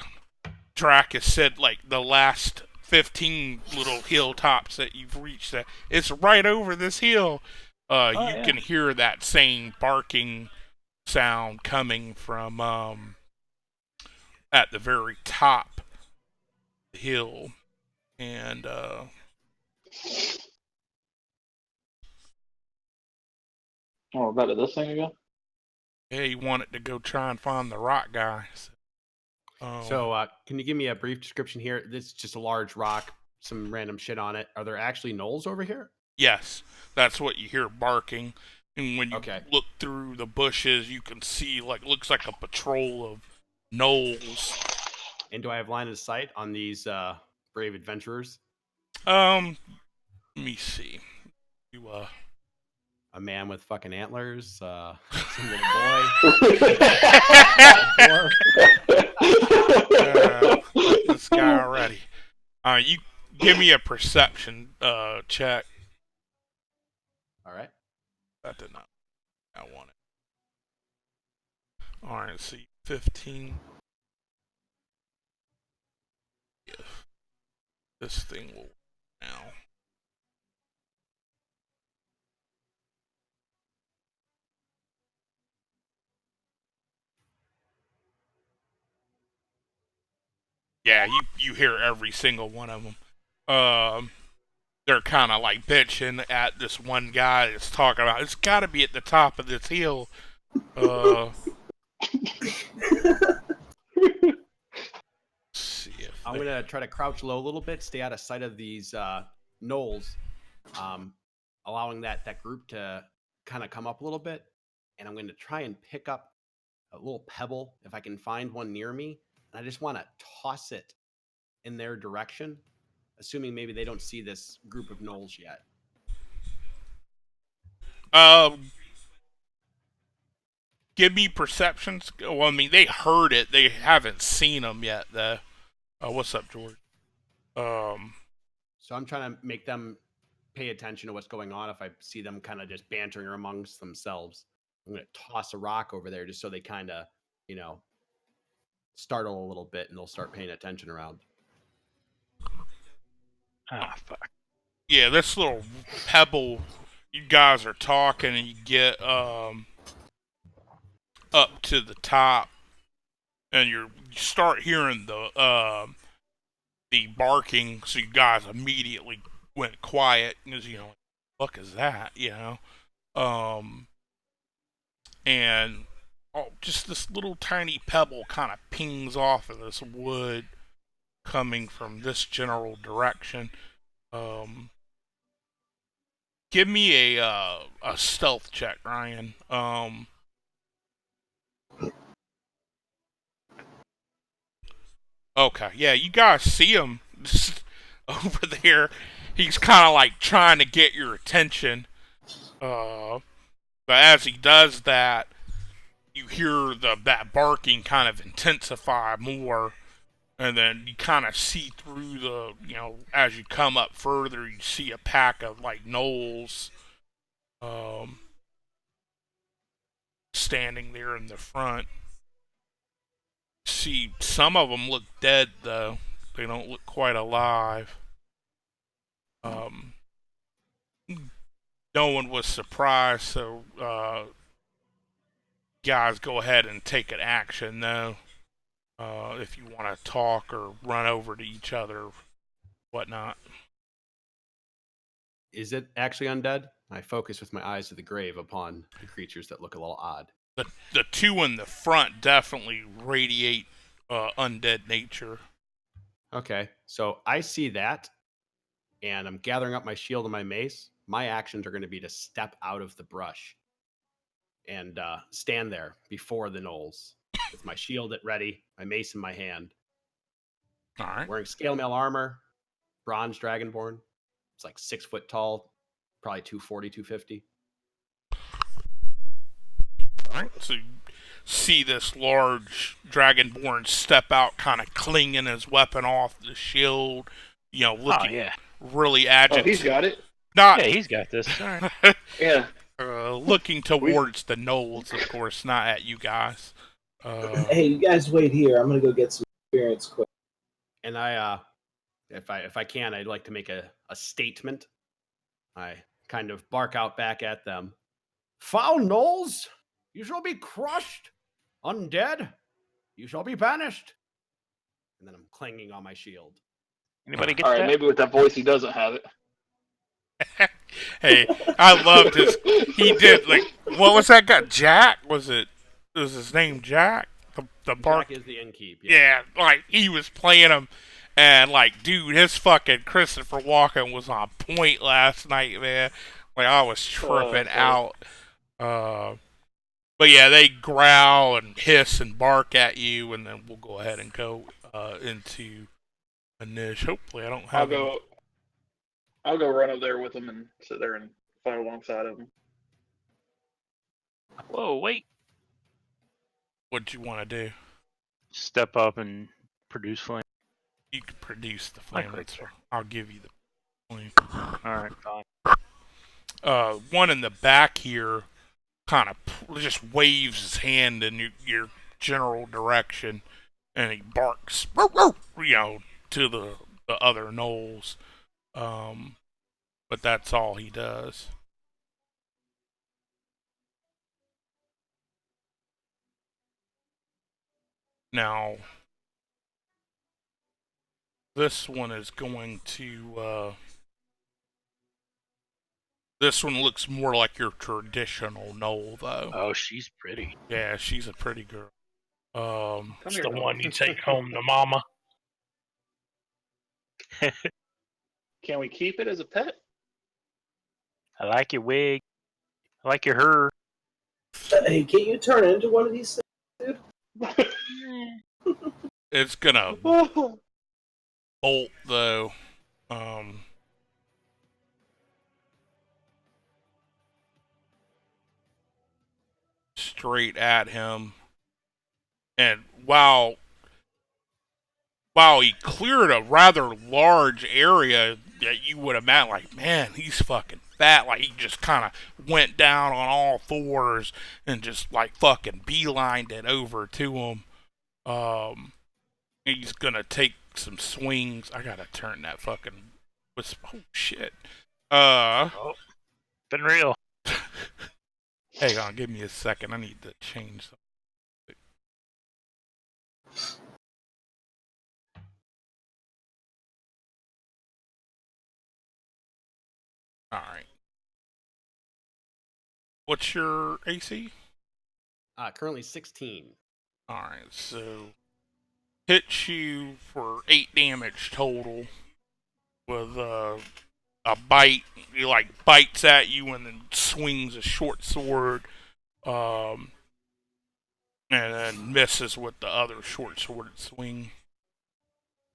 Drac has said, like the last 15 little hilltops that you've reached, that it's right over this hill. You can hear that same barking sound coming from at the very top of the hill, and Oh, back to this thing again? yeah, you wanted to go try and find the rock guy. So, can you give me a brief description here? This is just a large rock, some random shit on it. Are there actually gnolls over here? Yes, that's what you hear barking. And when you Okay. look through the bushes, you can see looks like a patrol of gnolls. And do I have line of sight on these brave adventurers? Let me see. You A man with fucking antlers, some little boy. this guy already. You give me a perception check. All right. That did not. I want it. All right. Let's see. 15. If this thing will now. Yeah, you hear every single one of them. They're kind of like bitching at this one guy that's talking about it's got to be at the top of this hill. See if I'm gonna try to crouch low a little bit, stay out of sight of these gnolls, allowing that group to kind of come up a little bit, and I'm going to try and pick up a little pebble if I can find one near me, and I just want to toss it in their direction, assuming maybe they don't see this group of gnolls yet. Give me perceptions. Well, I mean, they heard it. They haven't seen them yet, though. What's up, George? So I'm trying to make them pay attention to what's going on. If I see them kind of just bantering amongst themselves, I'm going to toss a rock over there just so they kind of, startle a little bit and they'll start paying attention around. Ah, fuck. Yeah, this little pebble, you guys are talking and you get up to the top and you start hearing the barking, so you guys immediately went quiet because what the fuck is that, and just this little tiny pebble kind of pings off of this wood coming from this general direction. Give me a stealth check, Ryan. Okay, yeah, you guys see him just over there. He's kind of like trying to get your attention. But as he does that, you hear that barking kind of intensify more, and then you kind of see through as you come up further, you see a pack of like gnolls standing there in the front. See, some of them look dead though. They don't look quite alive. No one was surprised, so guys, go ahead and take an action though. If you want to talk or run over to each other, whatnot. Is it actually undead? I focus with my eyes to the grave upon the creatures that look a little odd. The two in the front definitely radiate undead nature. Okay, so I see that, and I'm gathering up my shield and my mace. My actions are going to be to step out of the brush and stand there before the gnolls with my shield at ready, my mace in my hand. All right. Wearing scale mail armor, bronze dragonborn. It's like 6 foot tall, probably 240, 250. All right. So you see this large dragonborn step out, kind of clinging his weapon off the shield, looking really agitated. Oh, he's got it. Not, Yeah, he's got this. All right. Yeah. Looking towards the gnolls, of course, not at you guys. Hey, you guys wait here. I'm gonna go get some experience quick. And I, if I can, I'd like to make a statement. I kind of bark out back at them. Foul gnolls, you shall be crushed. Undead, you shall be banished. And then I'm clanging on my shield. Anybody get All right, that? maybe with that voice, he doesn't have it. Hey, I loved his. He did what was that guy? Jack? Was his name Jack? The bark. Jack is the innkeep. Yeah, he was playing him, and dude, his fucking Christopher Walken was on point last night, man. I was tripping out. But yeah, they growl and hiss and bark at you, and then we'll go ahead and go into Anish. Hopefully, I don't have. I'll go run up there with him and sit there and fight alongside of him. Whoa, wait. What you want to do? Step up and produce flame. You can produce the flame. I'll give you the flame. All right, fine. One in the back here kind of just waves his hand in your general direction, and he barks, to the other gnolls. But that's all he does. Now, this one is going to, this one looks more like your traditional gnoll, though. Oh, she's pretty. Yeah, she's a pretty girl. It's the one you take home to mama. Can we keep it as a pet? I like your wig. I like your hair. Hey, can't you turn into one of these things, dude? It's gonna bolt, though. Straight at him. And while he cleared a rather large area, that you would imagine, like, man, he's fucking fat. Like, he just kind of went down on all fours and just, like, fucking beelined it over to him. He's gonna take some swings. I gotta turn that fucking... Oh, shit. Oh, been real. Hang on, give me a second. I need to change something. Alright. What's your AC? Currently 16. Alright, so hits you for 8 damage total with a bite. He like bites at you and then swings a short sword, and then misses with the other short sword swing.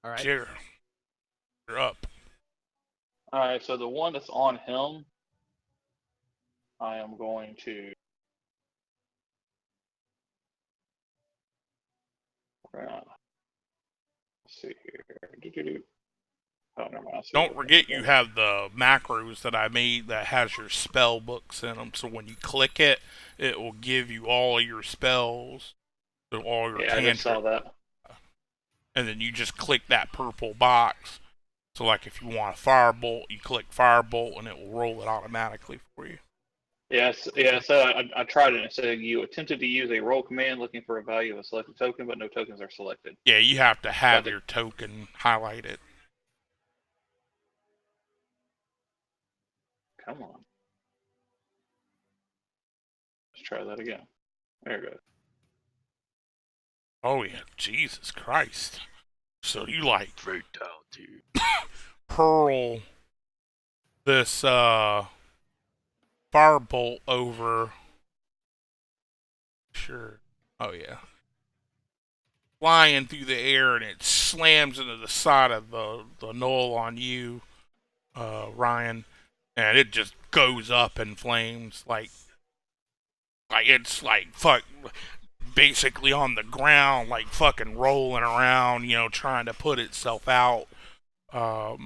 All right. You're up. All right, so the one that's on him, I am going to. Let's see here. Oh, never mind. Don't forget you have the macros that I made that has your spell books in them. So when you click it, it will give you all your spells, so all your Yeah, I just saw cantrips. that. And then you just click that purple box. So like if you want a firebolt, you click firebolt and it will roll it automatically for you. Yes, yeah. So I tried it and it said you attempted to use a roll command looking for a value of a selected token, but no tokens are selected. Yeah, you have to have Got it. your token highlighted. Come on. Let's try that again. There it goes. Oh yeah, Jesus Christ. So you like Brutality. hurl this firebolt over. Sure. Oh yeah. Flying through the air and it slams into the side of the knoll on you, Ryan, and it just goes up in flames like it's like fuck basically on the ground, like fucking rolling around, you know, trying to put itself out. Feel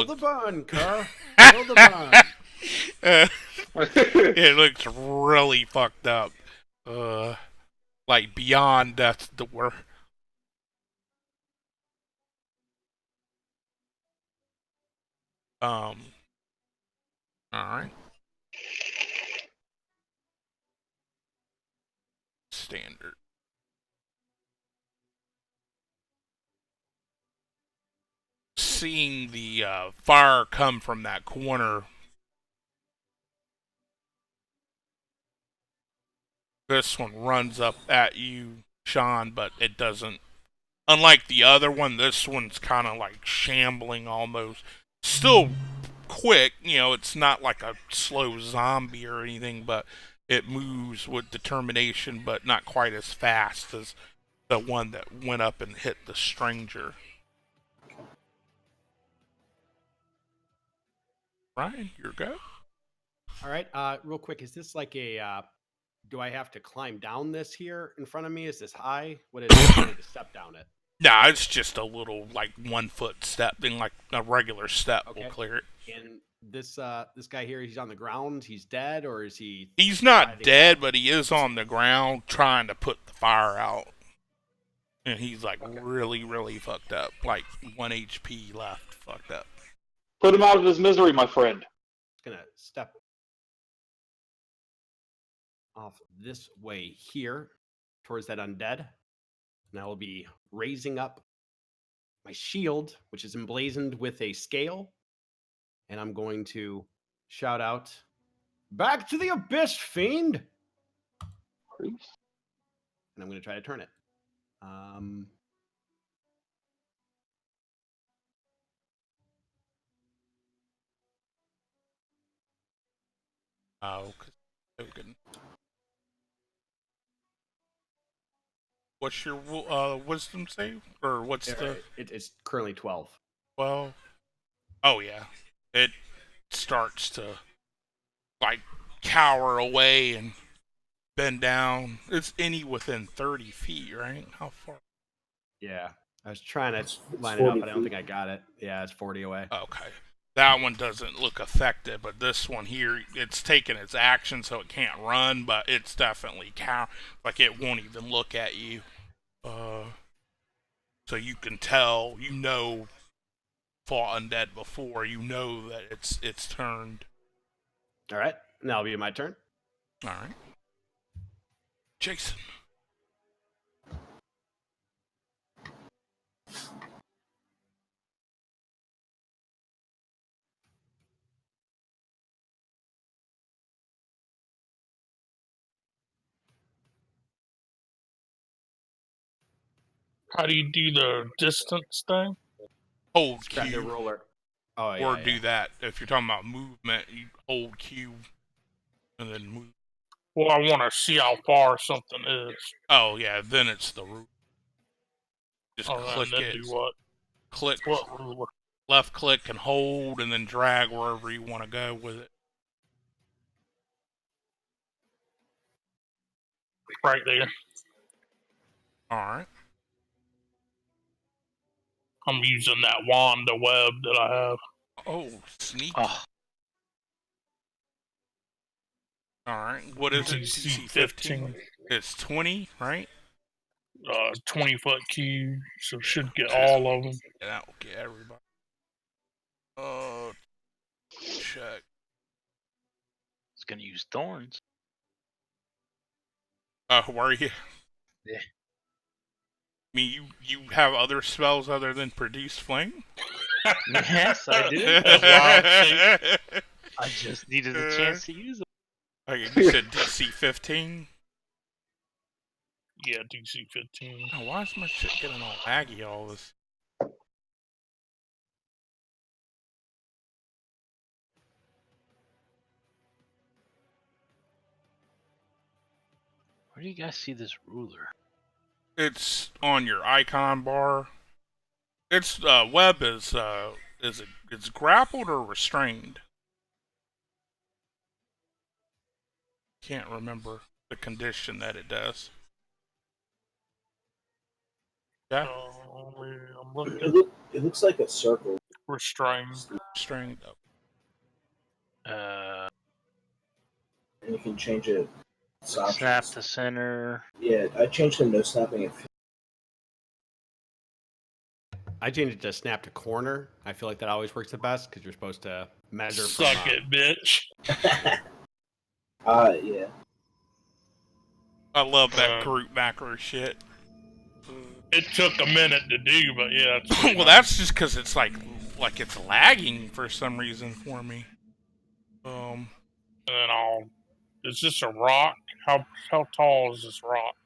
the burn, Kerr. Feel the burn. It looks really fucked up. Like beyond death's door. Alright. Standard. Seeing the fire come from that corner, this one runs up at you, Sean, but it doesn't. Unlike the other one, this one's kind of like shambling almost. Still quick, you know, it's not like a slow zombie or anything, but it moves with determination, but not quite as fast as the one that went up and hit the stranger. Ryan, your go. All right. Real quick, is this like a? Do I have to climb down this here in front of me? Is this high? What is it? I need to step down it. Nah, it's just a little like 1 foot step thing, like a regular step will clear it. And this guy here, he's on the ground. He's dead, or is he? He's not dead, but he is on the ground trying to put the fire out. And he's like really, really fucked up. Like 1 HP left, fucked up. Put him out of his misery, my friend. Gonna step off this way here towards that undead. And I will be raising up my shield, which is emblazoned with a scale. And I'm going to shout out, "Back to the abyss, fiend!" And I'm going to try to turn it. Oh, token. What's your wisdom save? Or what's It's currently 12. 12? Oh, yeah. It starts to, like, cower away and bend down. It's any within 30 feet, right? How far? Yeah. I was trying to It's line it up, 40 but I don't feet. think I got it. Yeah, it's 40 away. Okay. That one doesn't look effective, but this one here, it's taking its action, so it can't run, but it's definitely like it won't even look at you. So you can tell, fought undead before, that it's turned. All right, now it'll be my turn. All right. Jason. How do you do the distance thing? Hold Grab the Q. roller. Oh, Or yeah. do that. If you're talking about movement, you hold Q and then move. Well, I want to see how far something is. Oh, yeah, then it's the root. Just Oh, click and then it. do what? Click, What ruler? left click and hold, and then drag wherever you want to go with it. Right there. Alright. I'm using that wand, the web that I have. Oh, sneak. Oh, Alright, what is it? DC DC 15? 15. It's 20, right? 20-foot cube, so should get all of them. That will get everybody. Check. it's gonna use thorns. Were you? Yeah. I mean, you have other spells other than produce flame? Yes, I do. That's wild I just needed a chance to use them. Okay, you said DC 15? Yeah, DC 15. Oh, why is my shit getting all laggy all this? Where do you guys see this ruler? It's on your icon bar. Its web is it's grappled or restrained. Can't remember the condition that it does. Yeah, I'm looking. It looks like a circle. Restrained. restrained. Uh, And you can change it. snap to center. Yeah, I changed the no snapping. I changed it to snap to corner. I feel like that always works the best because you're supposed to measure from. Suck it, bitch. Yeah. I love that group macro shit. It took a minute to do, but yeah. Well, that's just because it's like it's lagging for some reason for me. And then is this a rock? How tall is this rock?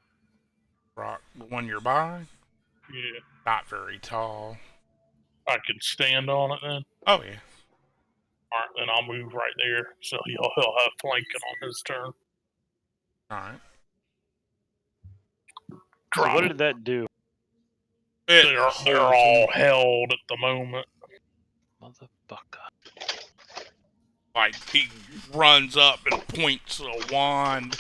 Rock, the one you're by? Yeah. Not very tall. I can stand on it then? Oh, yeah. Alright, then I'll move right there, so he'll have flanking on his turn. Alright. So what did that do? They're all held at the moment. Motherfucker. Like, he runs up and points a wand,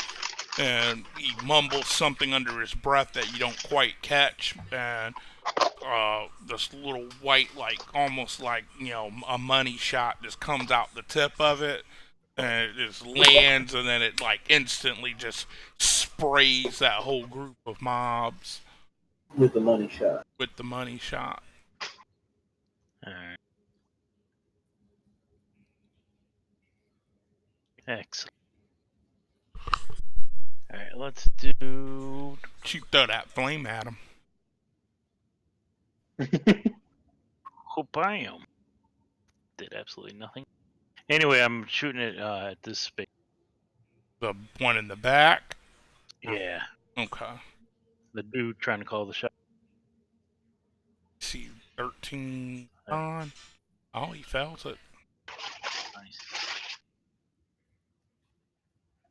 and he mumbles something under his breath that you don't quite catch, and this little white, almost like, a money shot just comes out the tip of it, and it just lands, and then it, instantly just sprays that whole group of mobs. With the money shot. With the money shot. Alright. Excellent. Alright, let's do... You throw that flame at him. Oh, bam. Did absolutely nothing. Anyway, I'm shooting it at this space. The one in the back? Yeah. Okay. The dude trying to call the shot. See, 13 on. Oh, he fails it. Nice.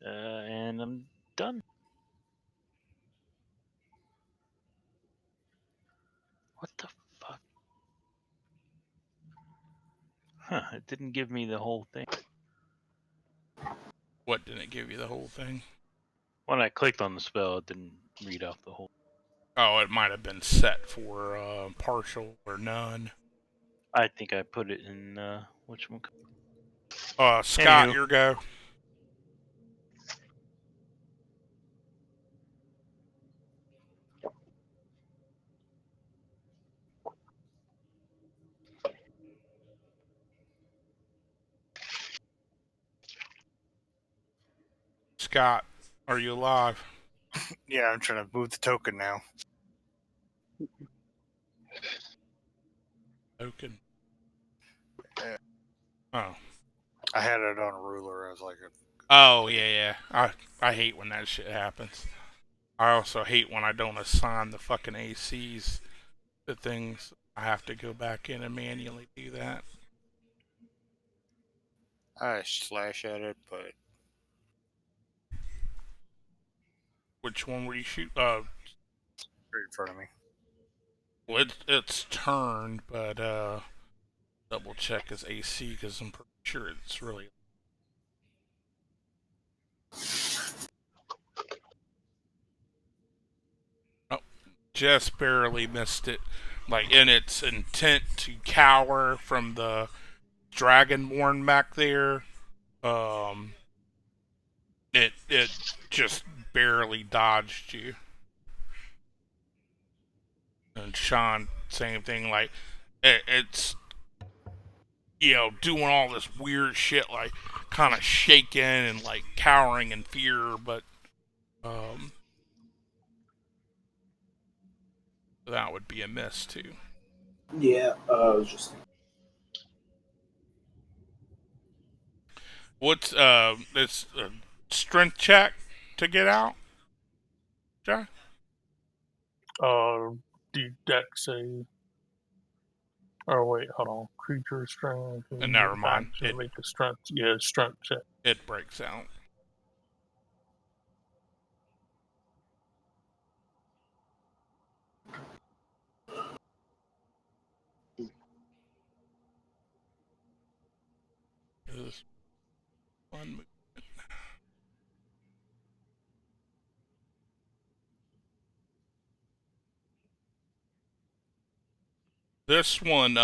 And I'm done. What the fuck? Huh, it didn't give me the whole thing. What, didn't it give you the whole thing? When I clicked on the spell, it didn't read off the whole. Oh, it might have been set for partial or none. I think I put it in whatchamacallit. Scott, Anywho. your go. Scott, are you alive? Yeah, I'm trying to move the token now. Token. Yeah. Oh. I had it on a ruler. I was like, Oh, yeah. I hate when that shit happens. I also hate when I don't assign the fucking ACs to things. I have to go back in and manually do that. I slash at it, but Which one were you shoot? right in front of me. Well, it's turned, but double check his AC because I'm pretty sure it's really. Oh, just barely missed it. Like in its intent to cower from the Dragonborn back there, it just barely dodged you. And Sean, same thing. Like it's doing all this weird shit, like kind of shaking and like cowering in fear, but that would be a miss too. Yeah, I was just. What's this strength check to get out, Jay? Do dex save. Oh wait, hold on. Creature strength. Never mind. Action, make a strength. Yeah, strength check. It breaks out. Is one move. This one,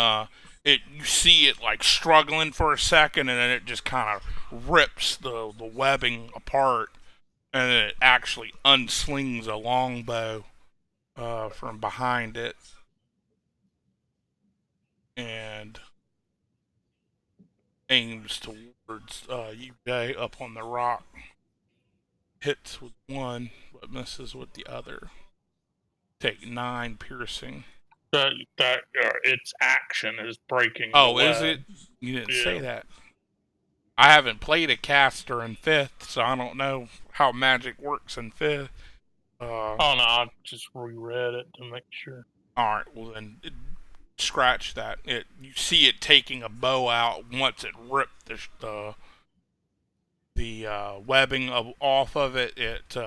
you see it like struggling for a second, and then it just kind of rips the webbing apart, and then it actually unslings a longbow from behind it, and aims towards you, Jay, up on the rock. Hits with one, but misses with the other. Take 9 piercing. That its action is breaking. Oh, the is web. it? You didn't say that. I haven't played a caster in 5th, so I don't know how magic works in 5th. Oh no, I just reread it to make sure. Alright, well then, scratch that. You see it taking a bow out once it ripped the webbing off of it. It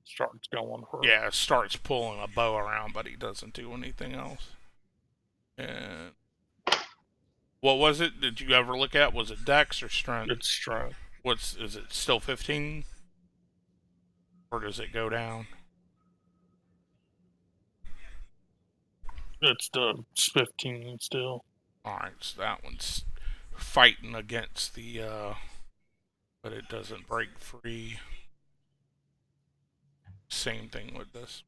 starts going for it. Yeah, it starts pulling a bow around, but he doesn't do anything else. And what was it? Did you ever look at? Was it dex or strength? It's strength. Is it still 15? Or does it go down? It's the 15 still. Alright, so that one's fighting against the but it doesn't break free. Same thing with this.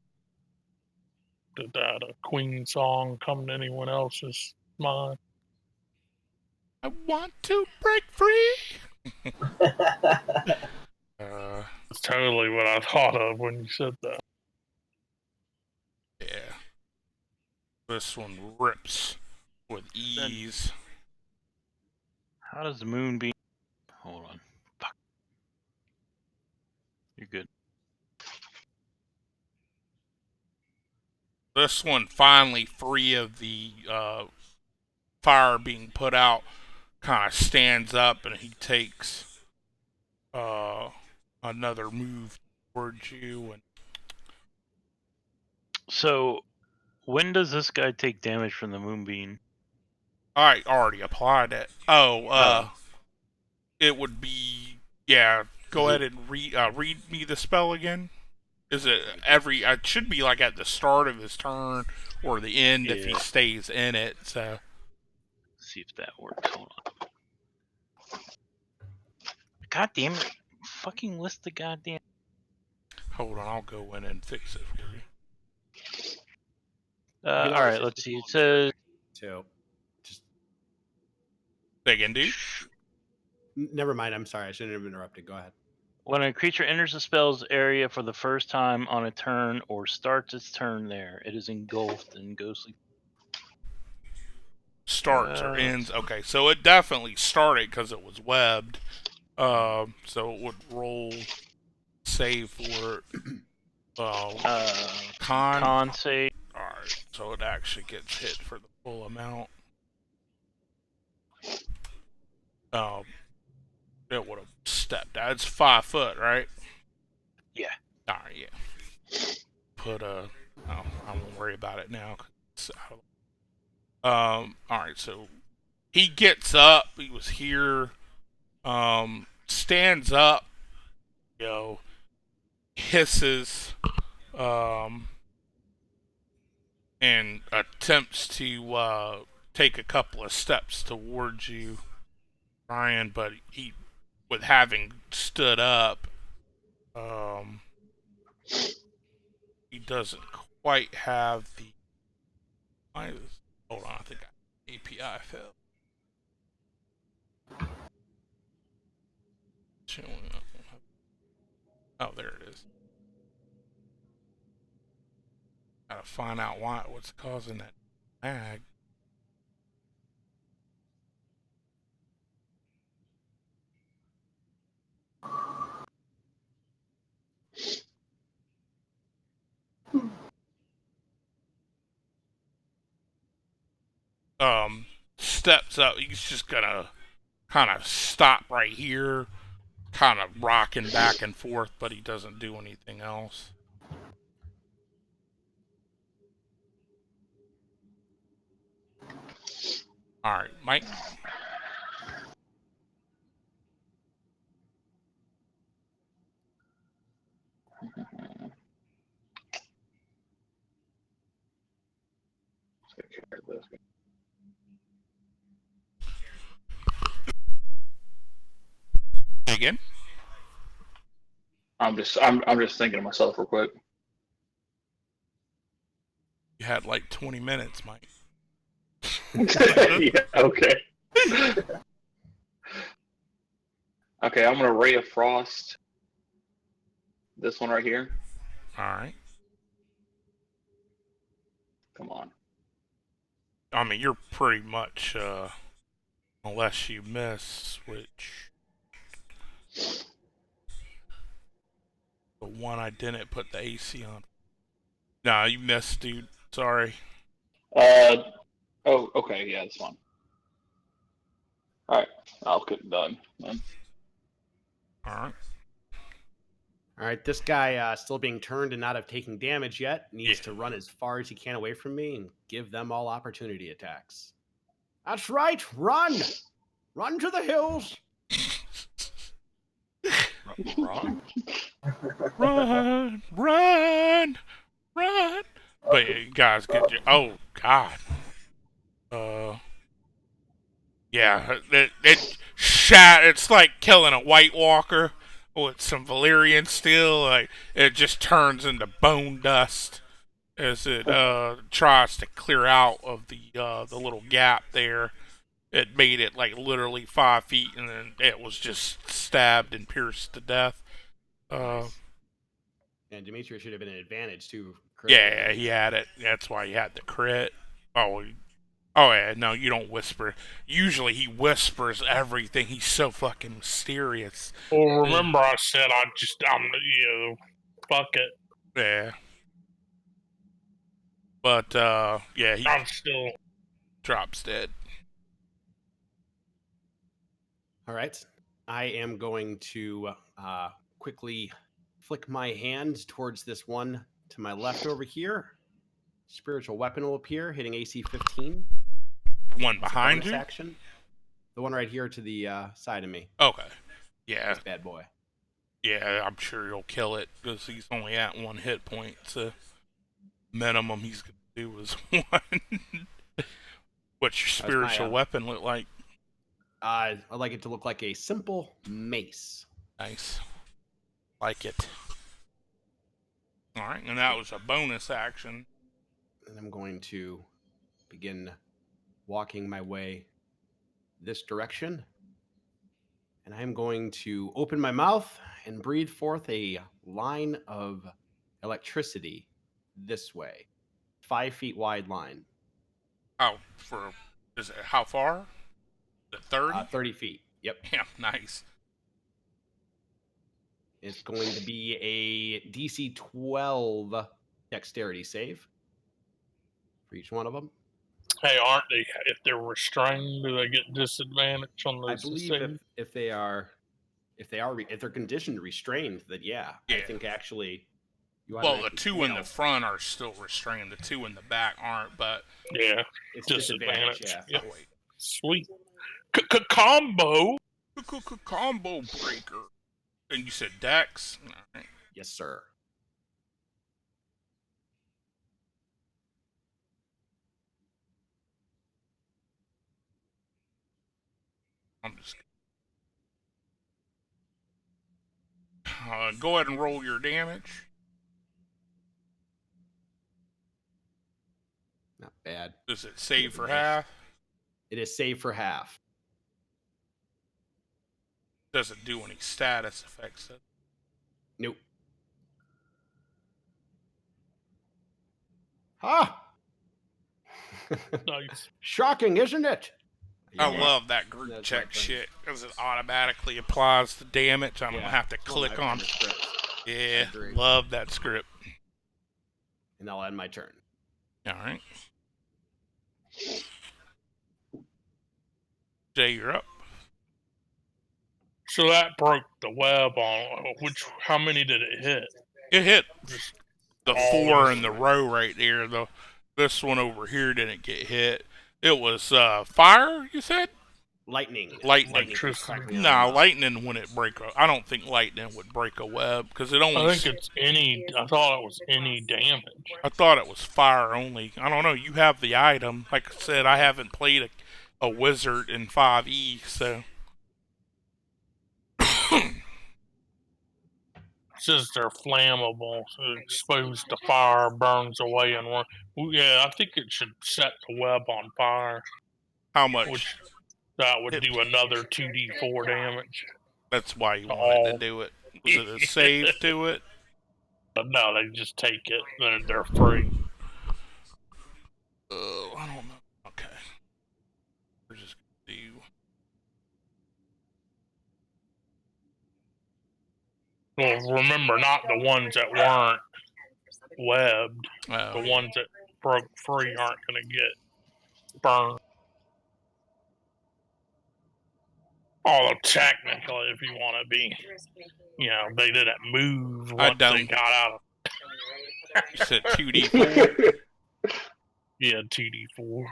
Did that a Queen song come to anyone else's mind? I want to break free. That's totally what I thought of when you said that. Yeah. This one rips with ease. How does the moonbeam? Hold on. Fuck. You're good. This one finally free of the fire being put out, kind of stands up and he takes another move towards you. And so, when does this guy take damage from the moonbeam? I already applied it. It would be, yeah. Go ahead and read me the spell again. Is it every? It should be like at the start of his turn or the end if he Yeah. stays in it. So See if that works. Hold on. God damn it! Fucking list the goddamn. hold on, I'll go in and fix it for you. You can All always right, just let's do see. It says too. Just Say again, dude. never mind. I'm sorry. I shouldn't have interrupted. Go ahead. when a creature enters the spell's area for the first time on a turn or starts its turn there, it is engulfed in ghostly. Starts or ends. Okay, so it definitely started because it was webbed. So it would roll save for con. Con save. Alright, so it actually gets hit for the full amount. It would have stepped out. It's 5 foot, right? Yeah. Alright, yeah. Put a. Oh, I won't worry about it now. Alright, so he gets up. He was here. Stands up. Hisses. And attempts to take a couple of steps towards you, Ryan, but he, with having stood up, he doesn't quite have the. Hold on, I think API failed. Oh, there it is. Gotta find out what's causing that lag. Steps up. He's just gonna kind of stop right here, kind of rocking back and forth, but he doesn't do anything else. All right, Mike. Again. I'm just thinking to myself real quick. You had like 20 minutes, Mike. Yeah, okay. Okay, I'm gonna Ray of Frost. This one right here. All right. Come on. I mean, you're pretty much, unless you miss, which the one I didn't put the AC on. Nah, you missed, dude. Sorry. Oh, okay, yeah, that's fine. All right, I'll get it done. Then. All right. All right, this guy still being turned and not have taken damage yet needs Yeah. to run as far as he can away from me and give them all opportunity attacks. That's right, run! Run to the hills! Wrong. Run, run, run. But you guys get your. Oh, God. Yeah, it's like killing a White Walker with some Valyrian steel. Like, it just turns into bone dust as it tries to clear out of the little gap there. It made it like literally 5 feet, and then it was just stabbed and pierced to death. Nice. And Demetrius should have been an advantage too. Yeah, he had it. That's why he had the crit. Oh yeah, no, you don't whisper. Usually he whispers everything. He's so fucking mysterious. Well, remember I said fuck it. Yeah. But yeah, he I'm still. drops dead. All right. I am going to quickly flick my hand towards this one to my left over here. Spiritual weapon will appear, hitting AC 15. One behind you? Action. The one right here to the side of me. Okay. Yeah. This bad boy. Yeah, I'm sure he'll kill it because he's only at 1 hit point. So minimum he's gonna do is 1. What's your That's my, spiritual weapon look like? I'd like it to look like a simple mace. Nice, like it. All right, and that was a bonus action. And I'm going to begin walking my way this direction. And I'm going to open my mouth and breathe forth a line of electricity this way. 5 feet wide line. Oh, is it how far? The 30? 30 feet. Yep. Yeah, nice. It's going to be a DC 12 dexterity save for each one of them. Hey, aren't they? If they're restrained, do they get disadvantage on I those? believe if they're conditioned restrained, then yeah. I think actually you Well, the 2 in the front are still restrained. The 2 in the back aren't, but yeah, it's disadvantage. Yeah. Yep. oh, wait. Sweet. Combo. Combo breaker. And you said Dex? All right. Yes, sir. I'm just. Go ahead and roll your damage. Not bad. Does it save for half? It is save for half. Doesn't do any status effects. Nope. Ah! Nice. Shocking, isn't it? I love that group That's check my turn. shit because it automatically applies the damage. I don't Yeah. have to It's one of click my on. favorite scripts. Yeah, agree. love that script. And I'll end my turn. All right. Jay, you're up. So that broke the web on how many did it hit? It hit Just the all 4 of in the row right there. This one over here didn't get hit. It was fire, you said? Lightning. Lightning. keeps cracking No, on, lightning wouldn't break I don't think lightning would break a web because it only. I think it's any. I thought it was any damage. I thought it was fire only. I don't know. You have the item. Like I said, I haven't played a wizard in 5e, so. It says they're flammable, so exposed to fire burns away in one. Yeah, I think it should set the web on fire. How much? Which that would do another 2d4 damage. That's why you wanted to do it. Was it a save to it? But no, they just take it. They're free. Oh, I don't know. Okay. We're just gonna do. Well, remember, not the ones that weren't webbed. Oh, The ones that broke free aren't going to get burned. Although technically, if you want to be, they didn't move once they got out of. You said 2d4? Yeah, 2d4.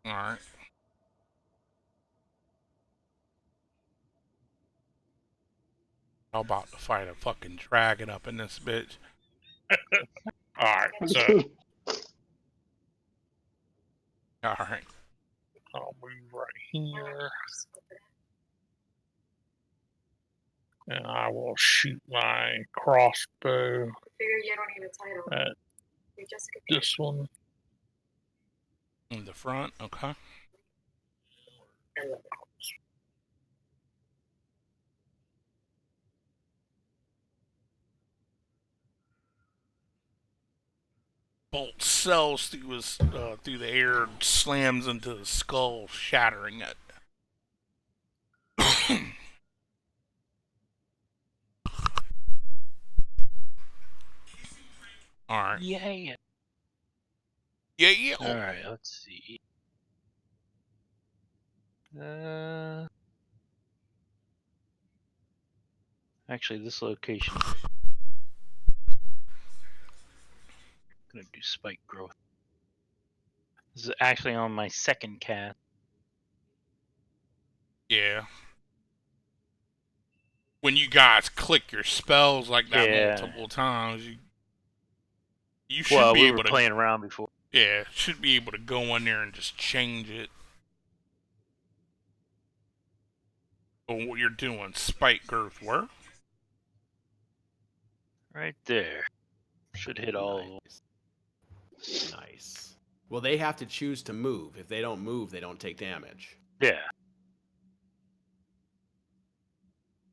Alright. I'm about to fight a fucking dragon up in this bitch. Alright, so. Alright. I'll move right here. And I will shoot my crossbow at this one. In the front, okay. Bolt sails through the air and slams into the skull, shattering it. Alright. Yeah. Yeah. Alright, let's see. Actually, this location. I'm gonna do spike growth. This is actually on my second cast. Yeah. when you guys click your spells like that Yeah. multiple times, you should Well, be we able were to. playing around before. Yeah, should be able to go in there and just change it. But what you're doing, spike girth where? Right there. Should hit all of them. Nice. Well, they have to choose to move. If they don't move, they don't take damage. Yeah.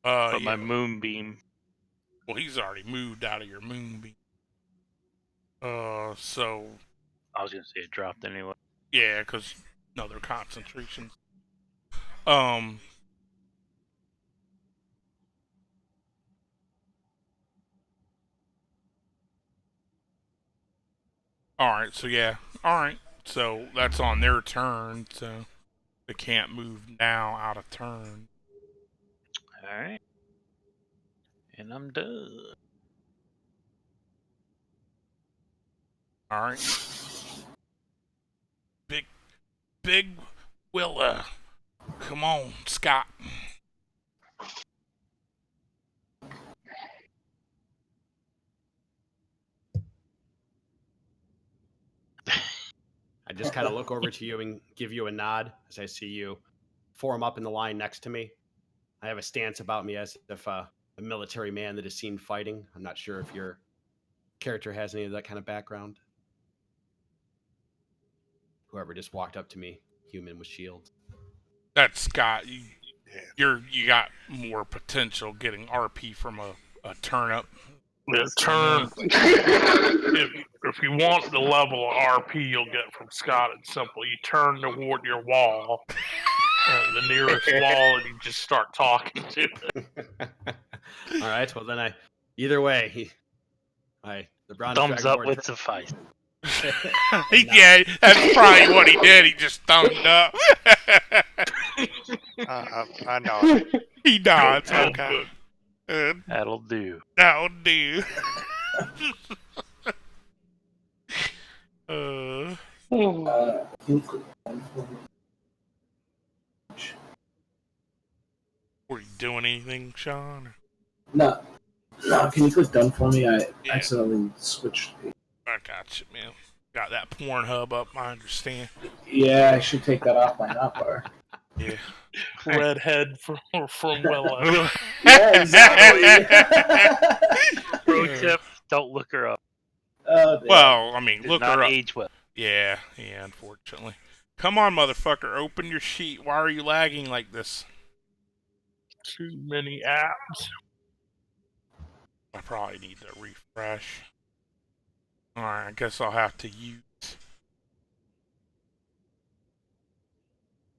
But Yeah. my moonbeam. Well, he's already moved out of your moonbeam. So I was gonna say it dropped anyway. yeah, because no, they're concentrations. Alright, so yeah. Alright. So that's on their turn, so they can't move now out of turn. Alright. And I'm done. Alright. Big Willa. Come on, Scott. I just kind of look over to you and give you a nod as I see you form up in the line next to me. I have a stance about me as if a military man that has seen fighting. I'm not sure if your character has any of that kind of background. Whoever just walked up to me, human with shield. That's Scott. You got more potential getting RP from a turnip. Yeah, turn. If you want the level of RP you'll get from Scott, it's simple. You turn toward your wall, the nearest wall, and you just start talking to it. All right. Well, then either way, the brown Thumbs up dragonborn would suffice. Yeah, that's probably what he did. He just thumbed up. I know. He nods. Good, Okay. good. That'll do. That'll do. Were you doing anything, Sean? No, can you click done for me? I Yeah. accidentally switched. I got you, man. Got that Pornhub up, I understand. Yeah, I should take that off my hotbar. Yeah. Redhead from Willow. Yeah, exactly. Pro tip: don't look her up. Oh, damn. Well, I mean, Did look not her up. age well. Yeah, unfortunately. Come on, motherfucker, open your sheet. Why are you lagging like this? Too many apps. I probably need to refresh. Alright, I guess I'll have to use...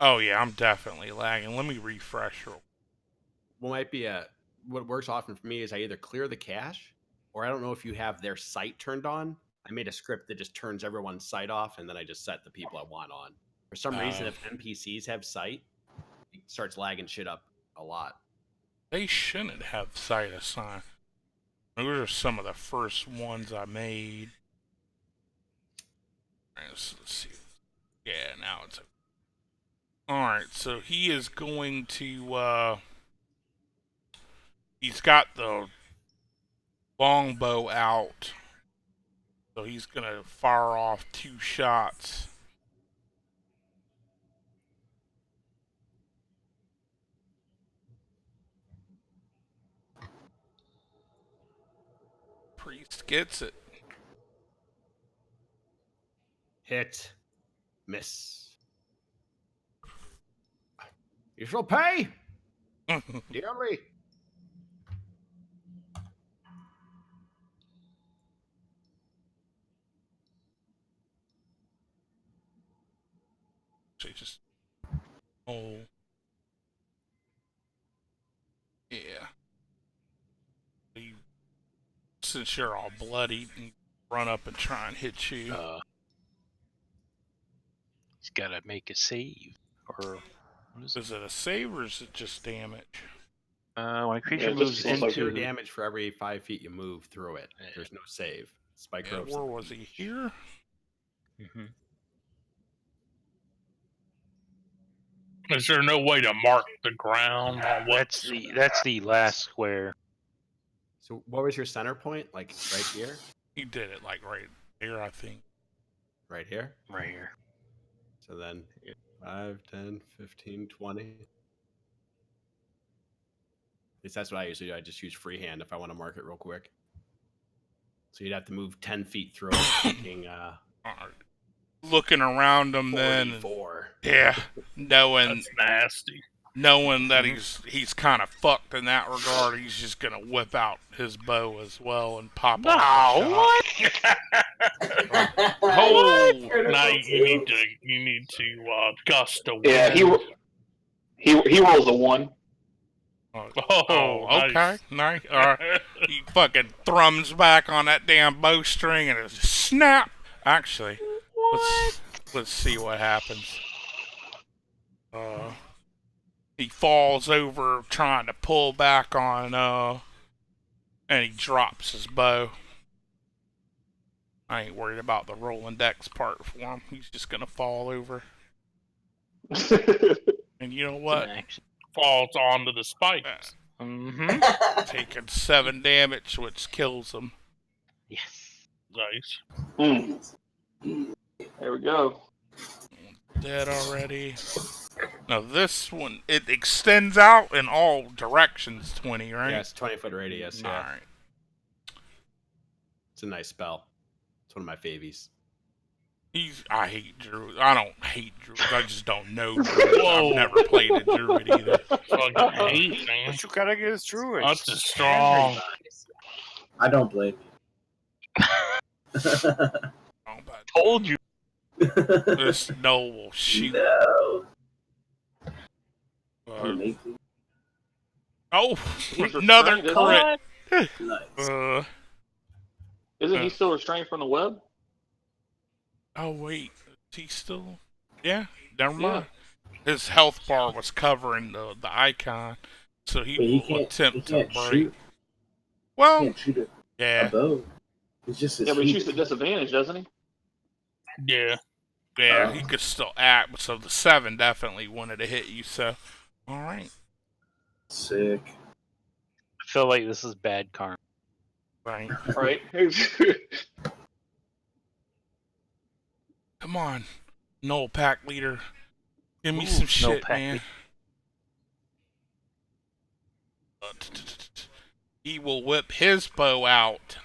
Oh yeah, I'm definitely lagging. Let me refresh. What might be what works often for me is I either clear the cache, or I don't know if you have their sight turned on. I made a script that just turns everyone's sight off, and then I just set the people I want on. For some reason, if NPCs have sight, it starts lagging shit up a lot. They shouldn't have sight assigned. Those are some of the first ones I made. Let's see. Yeah, now it's... Alright, so he is going to, he's got the longbow out. So he's gonna fire off 2 shots. Priest gets it. Hit. Miss. You shall pay dearly. So just... Oh. Yeah. You, since you're all bloody, you run up and try and hit you. He's gotta make a save. Or what Is it a save or is it just damage? when a creature Yeah, moves just like Your into damage for every 5 feet you move through it. There's no save. Spike Yeah, ropes. where was he? Here? Is there no way to mark the ground on what? That's the last square. So what was your center point? Like right here? He did it like right here, I think. Right here? Right here. So then 5, 10, 15, 20. At least that's what I usually do. I just use freehand if I want to mark it real quick. So you'd have to move 10 feet through it, taking Looking around him then, and, 44. yeah, knowing That's nasty. that he's kind of fucked in that regard, he's just gonna whip out his bow as well and pop off a shot. Oh, Now you need to gust a wind. Yeah, he rolls a 1. Oh, okay, nice. All right. He fucking thrums back on that damn bowstring and it's snap. Actually, let's see what happens. He falls over trying to pull back on and he drops his bow. I ain't worried about the rolling dex part for him. He's just gonna fall over. And you know what? falls onto the spikes. Taking 7 damage, which kills him. Yes. Nice. There we go. Dead already. Now this one, it extends out in all directions, 20, right? Yeah, it's 20-foot radius. Yeah. Alright. It's a nice spell. It's one of my favies. I hate druids. I don't hate druids. I just don't know druids. I've never played a druid either. Fucking hate, man. What you gotta get is druids. That's a strong. I don't blame you. Oh, but Told you. this Noel will shoot. No. Oh, He's another restrained, crit. Nice. Isn't he still restrained from the web? Oh wait, is he still? Yeah, never mind. His health bar was covering the icon, so But he will attempt to break. shoot. Well, He can't shoot a yeah, bow. It's just his Yeah, but he feet. shoots at disadvantage, doesn't he? Yeah. yeah, he could still act. So the 7 definitely wanted to hit you. So, all right, Sick. I feel like this is bad karma. right. Right. Come on, Noel pack leader, give me Ooh, some Noel shit, pack man. He will whip his bow out.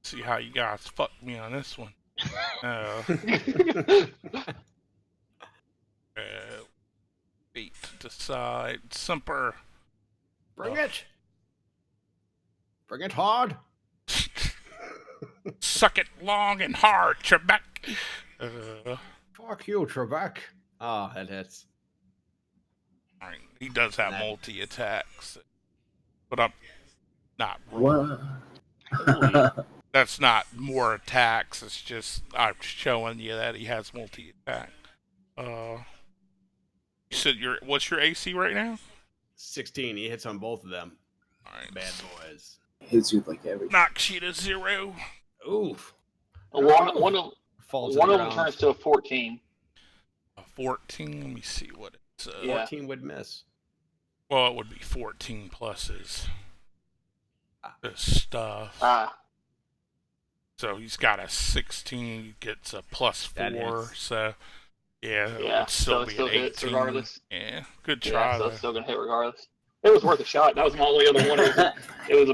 See how you guys fucked me on this one. Feet to side. Simper. Bring it. Bring it hard. Suck it long and hard, Trebek. Fuck you, Trebek. Oh, that hits. Alright, he does have multi attacks, but I'm not. What? That's not more attacks. It's just I'm showing you that he has multi attack. You said what's your AC right now? 16. He hits on both of them. Alright. Bad boys. Hits you like every. Knocks you to 0. Oof. One of Falls to one the of them ground. turns to a 14. A 14. Let me see what it's. Yeah. 14 would miss. Well, it would be 14 pluses. The stuff. So he's got a 16. He gets a plus That 4. hits. So yeah, it Yeah, would still so it be still an hits 18. regardless. Yeah, good Yeah, try. so though. it's still gonna hit regardless. It was worth a shot. That was my only other one. It was a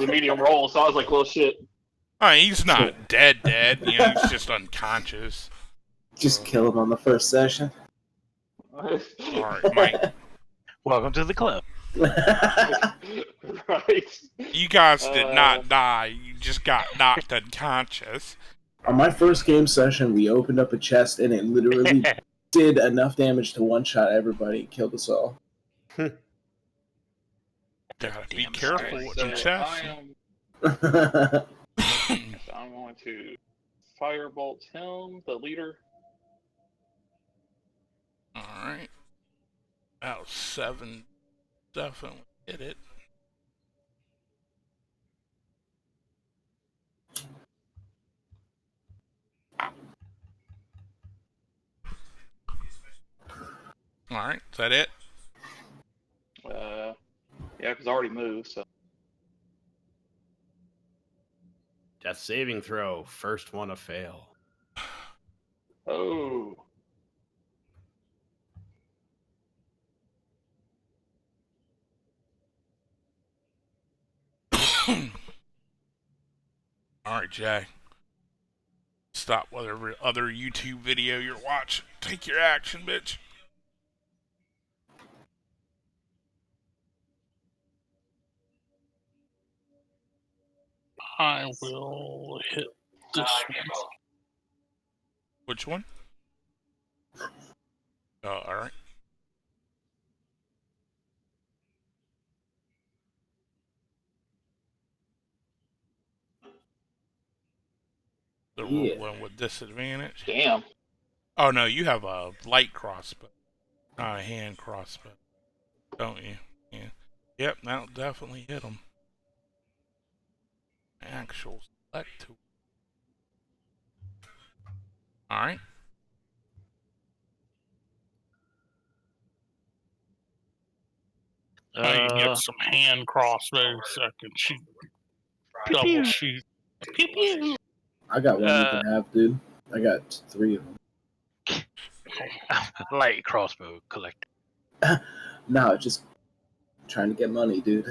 medium roll. So I was like, well, shit. He's not dead. You know, he's just unconscious. Just kill him on the first session. All right, Mike. Welcome to the club. Right. You guys did not die. You just got knocked unconscious. On my first game session, we opened up a chest and it literally did enough damage to one-shot everybody and killed us all. Gotta be Damn careful sorry. with So them chests. I'm going to firebolt him, the leader. All right. That was 7. Definitely hit it. Alright, is that it? Yeah, because I already moved. So Death saving throw. First one to fail. oh, Alright, Jay. Stop whatever other YouTube video you're watching. Take your action, bitch. I will hit this one. Which one? Oh, alright. The Yeah. rolling with disadvantage. damn. Oh no, you have a light crossbow, not a hand crossbow, don't you? Yeah. Yep, that'll definitely hit him. Actual select tool. Alright. I need to get some hand crossbows so I can shoot double pew. shoot. Pew pew. I got one you can have, dude. I got 3 of them. Light crossbow collector. No, just trying to get money, dude.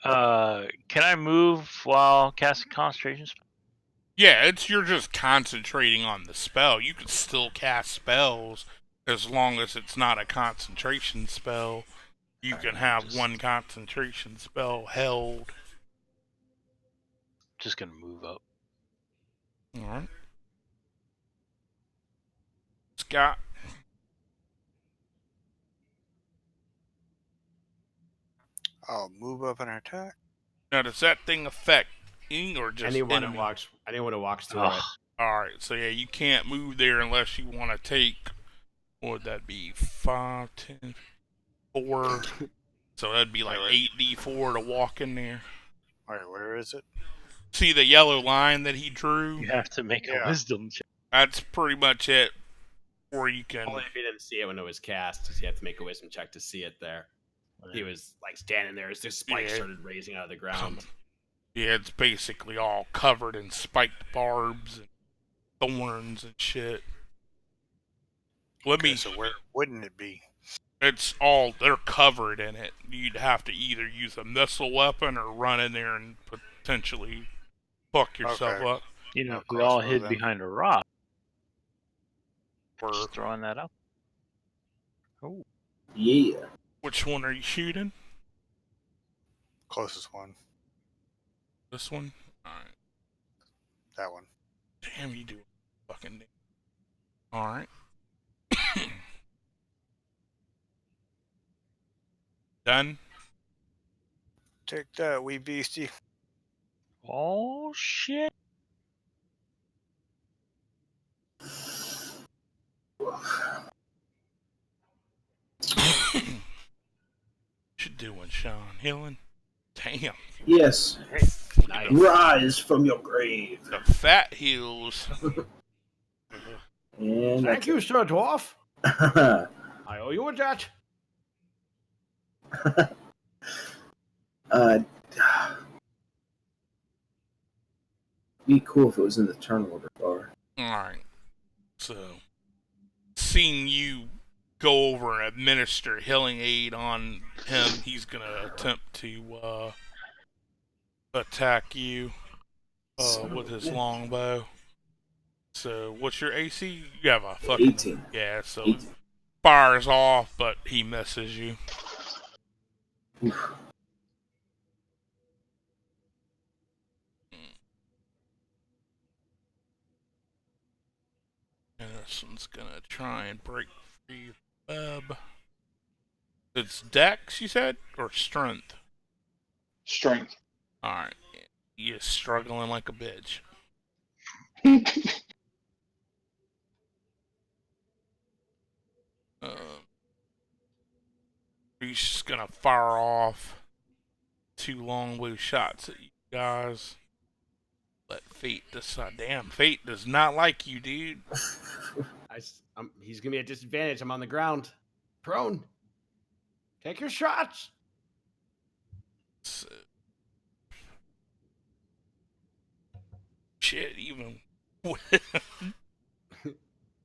Can I move while casting concentration spell? Yeah, you're just concentrating on the spell. You can still cast spells as long as it's not a concentration spell. You can have one concentration spell held. Just gonna move up. Alright. Scott. I'll move up and attack. Now, does that thing affect or just Anyone enemy? who walks through Ugh. it. Alright, so yeah, you can't move there unless you want to take, what would that be, 5, 10, 4. So that'd be like 8d4 to walk in there. Alright, where is it? See the yellow line that he drew? You have to make a Yeah. wisdom check. That's pretty much it. Or you can... Only if you didn't see it when it was cast, because you have to make a wisdom check to see it there. He was like standing there as the spikes Yeah. started raising out of the ground. Yeah, it's basically all covered in spiked barbs and thorns and shit. Let Okay, me... so where wouldn't it be? It's all... They're covered in it. You'd have to either use a missile weapon or run in there and potentially fuck yourself Okay. up. You know, No if we all crossbow hid then. behind a rock. Or Just throwing that up. Oh, Yeah. which one are you shooting? Closest one. This one? Alright. That one. Damn, you do fucking damn. Alright. Done? Take that, wee beastie. oh shit! What you doing, Sean? Healing? Damn. Yes. Nice. Rise from your grave. The fat heals. And Thank you, Sir Dwarf. you. I owe you a debt. Be cool if it was in the turn order bar. Alright. So, seeing you go over and administer healing aid on him, he's gonna attempt to attack you with his longbow. So, what's your AC? You have a fucking 18. Yeah. So 18. fires off, but he misses you. Oof. And this one's gonna try and break free of the web. It's Dex, you said, or Strength? Strength. Alright. He is struggling like a bitch. He's just gonna fire off 2 longbow shots at you guys. Let fate decide. Damn, fate does not like you, dude. He's gonna be at disadvantage. I'm on the ground, prone. Take your shots. So, shit, even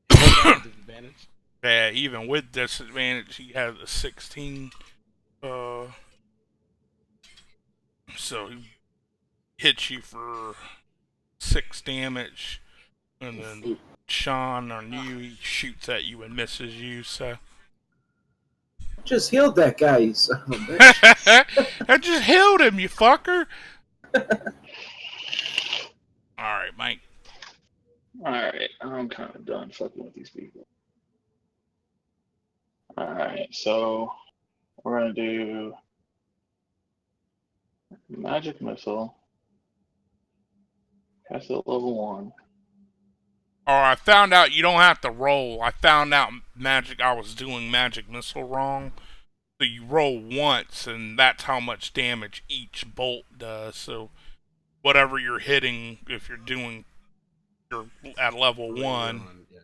Disadvantage. yeah, even with disadvantage, he has a 16. So he hits you for 6 damage, and then Sean on you, he shoots at you and misses you. So Just healed that guy, you son of a bitch. I just healed him, you fucker. All right, Mike. Alright, I'm kind of done fucking with these people. Alright, so we're gonna do magic missile. Cast it at level 1. Oh, I found out you don't have to roll. I found out I was doing magic missile wrong. So you roll once, and that's how much damage each bolt does. So whatever you're hitting, if you're at level 1, Yeah.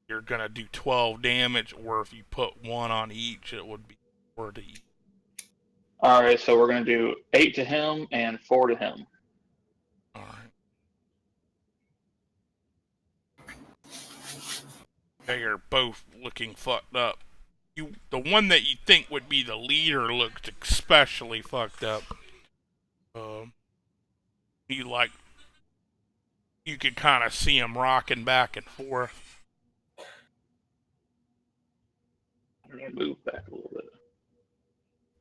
you're gonna do 12 damage. Or if you put 1 on each, it would be 4 to each. Alright, so we're gonna do 8 to him and 4 to him. All right. They are both looking fucked up. The one that you think would be the leader looked especially fucked up. He you could kind of see him rocking back and forth. I'm gonna move back a little bit.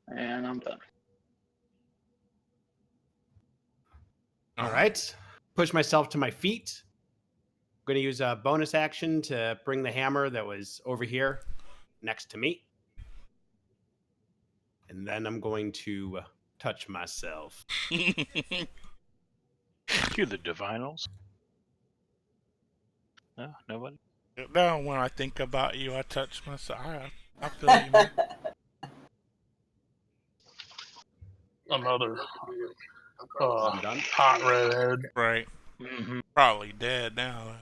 And I'm done. All right. Push myself to my feet. I'm going to use a bonus action to bring the hammer that was over here next to me. And then I'm going to touch myself. Cue the divinals. No, nobody. Now, when I think about you, I touch myself. I feel you, man. Another I'm done. hot redhead. Right. Mm-hmm. Probably dead now.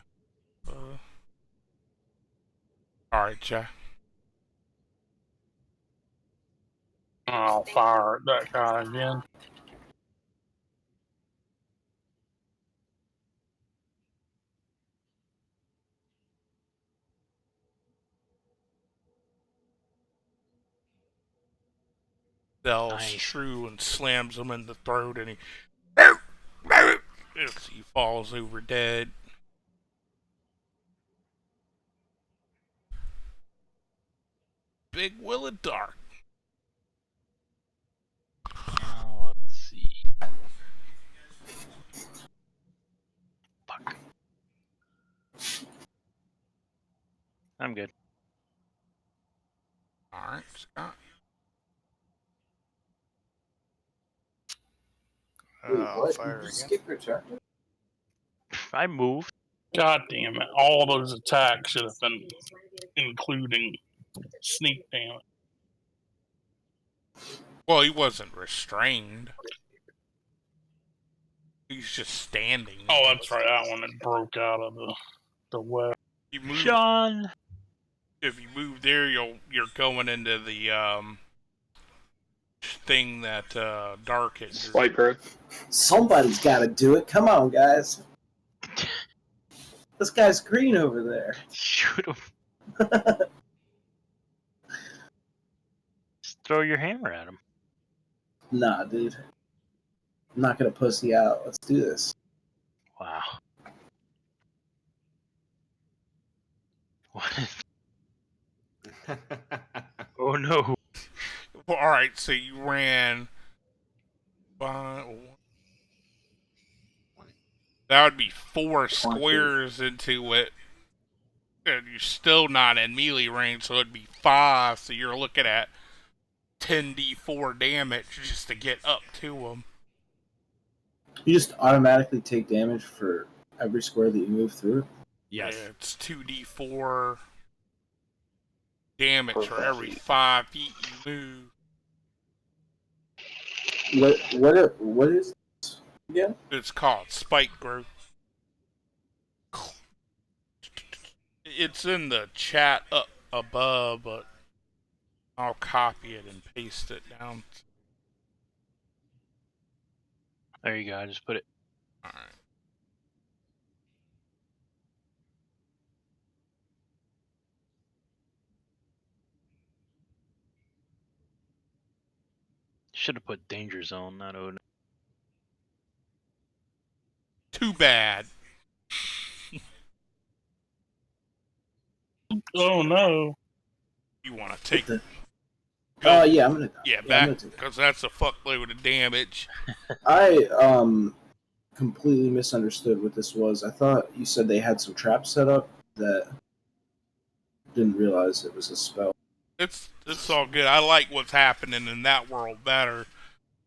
Alright, Jack. I'll fire at that guy again. Sells Nice. true and slams him in the throat, and he falls over dead. Big Will of Dark. Now, let's see. Fuck. I'm good. Alright, Scott. Wait, I'll what? fire You just again. skip your turn? I moved. God damn it. All those attacks should have been including sneak damage. Well, he wasn't restrained. He's just standing. Oh, that's right. That one that broke out of the web. You move. Sean. If you move there, you're going into the thing that Dark had. Spike growth. Somebody's got to do it. Come on, guys. This guy's green over there. Shoot him. Just throw your hammer at him. Nah, dude. I'm not going to pussy out. Let's do this. Wow. What? Oh no. Well, all right, so you ran. That would be 4 squares into it, and you're still not in melee range, so it'd be 5. So you're looking at 10d4 damage just to get up to him. You just automatically take damage for every square that you move through. Yes. Yeah, it's 2d4 damage for Perfect. every 5 feet you move. What is this again? It's called spike growth. It's in the chat up above, but I'll copy it and paste it down. There you go. I just put it. All right. Should have put danger zone, not Odin. Too bad. Oh no. You want to take? The- Go. yeah, I'm gonna. Yeah, I'm back gonna take it. because that's a fuckload of damage. I completely misunderstood what this was. I thought you said they had some traps set up that didn't realize it was a spell. It's all good. I like what's happening in that world better.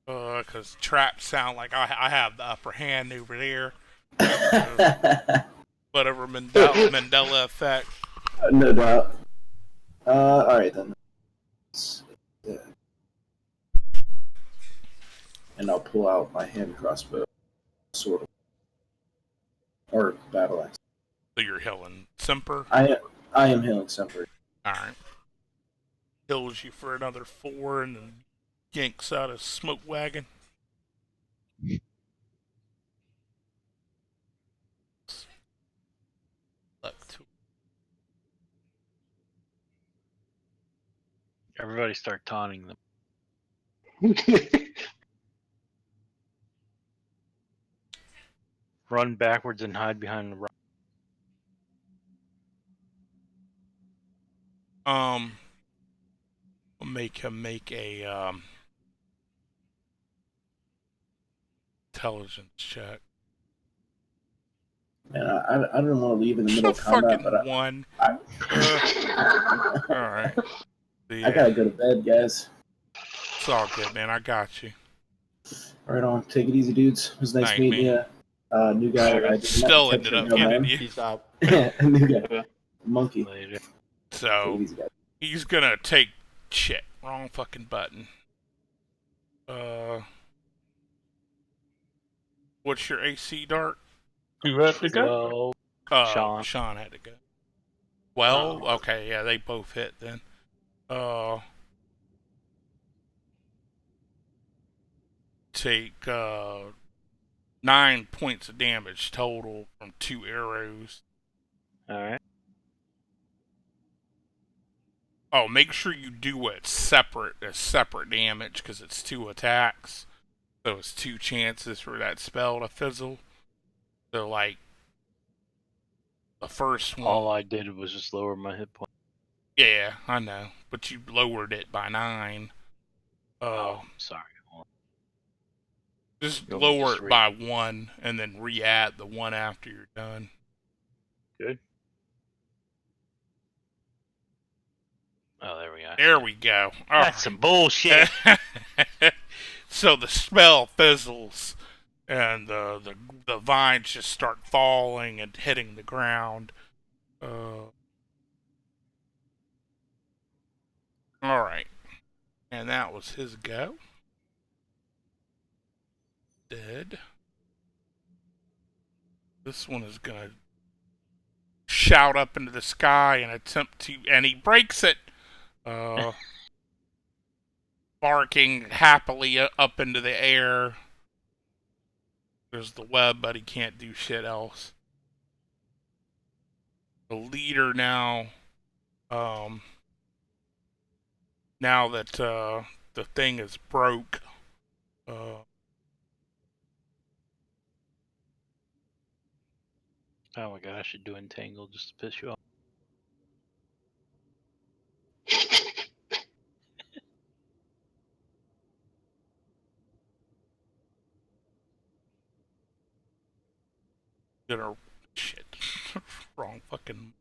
Because traps sound like I have the upper hand over there. Whatever Mandela effect. No doubt. All right then. Yeah. And I'll pull out my hand crossbow, sword, or battle axe. So you're healing Semper. I am healing Semper. Alright. Heals you for another 4 and then yanks out a smoke wagon. Everybody start taunting them. Run backwards and hide behind the rock. We'll make him make a intelligence check. Man, I don't want to leave in the middle of combat, but one. Alright. I gotta go to bed, guys. It's all good, man. I got you. Right on. Take it easy, dudes. It was nice Night, meeting you. New guy. I did Still not ended catch up your getting name. you. Peace out. New guy. Monkey. Later. Take So it easy, guys. he's gonna take shit. Wrong fucking button. What's your AC, Dart? You have to go. Well, Sean had to go. Well, okay, yeah, they both hit then. Take 9 points of damage total from 2 arrows. alright. Oh, make sure you do it separate damage because it's 2 attacks. So it's 2 chances for that spell to fizzle. So like the first one. All I did was just lower my hit point. Yeah, I know, but you lowered it by 9. Sorry. Just You want me to lower just it by 1 and then re-add the 1 after you're done. Good. Oh, there we are. There we go. All That's some bullshit. So the spell fizzles, and the vines just start falling and hitting the ground. All right, and that was his go. Dead. This one is gonna shout up into the sky and attempt to, and he breaks it. Barking happily up into the air. There's the web, but he can't do shit else. The leader now, now that the thing is broke, Oh my god, I should do entangle just to piss you off. gonna shit. Wrong fucking.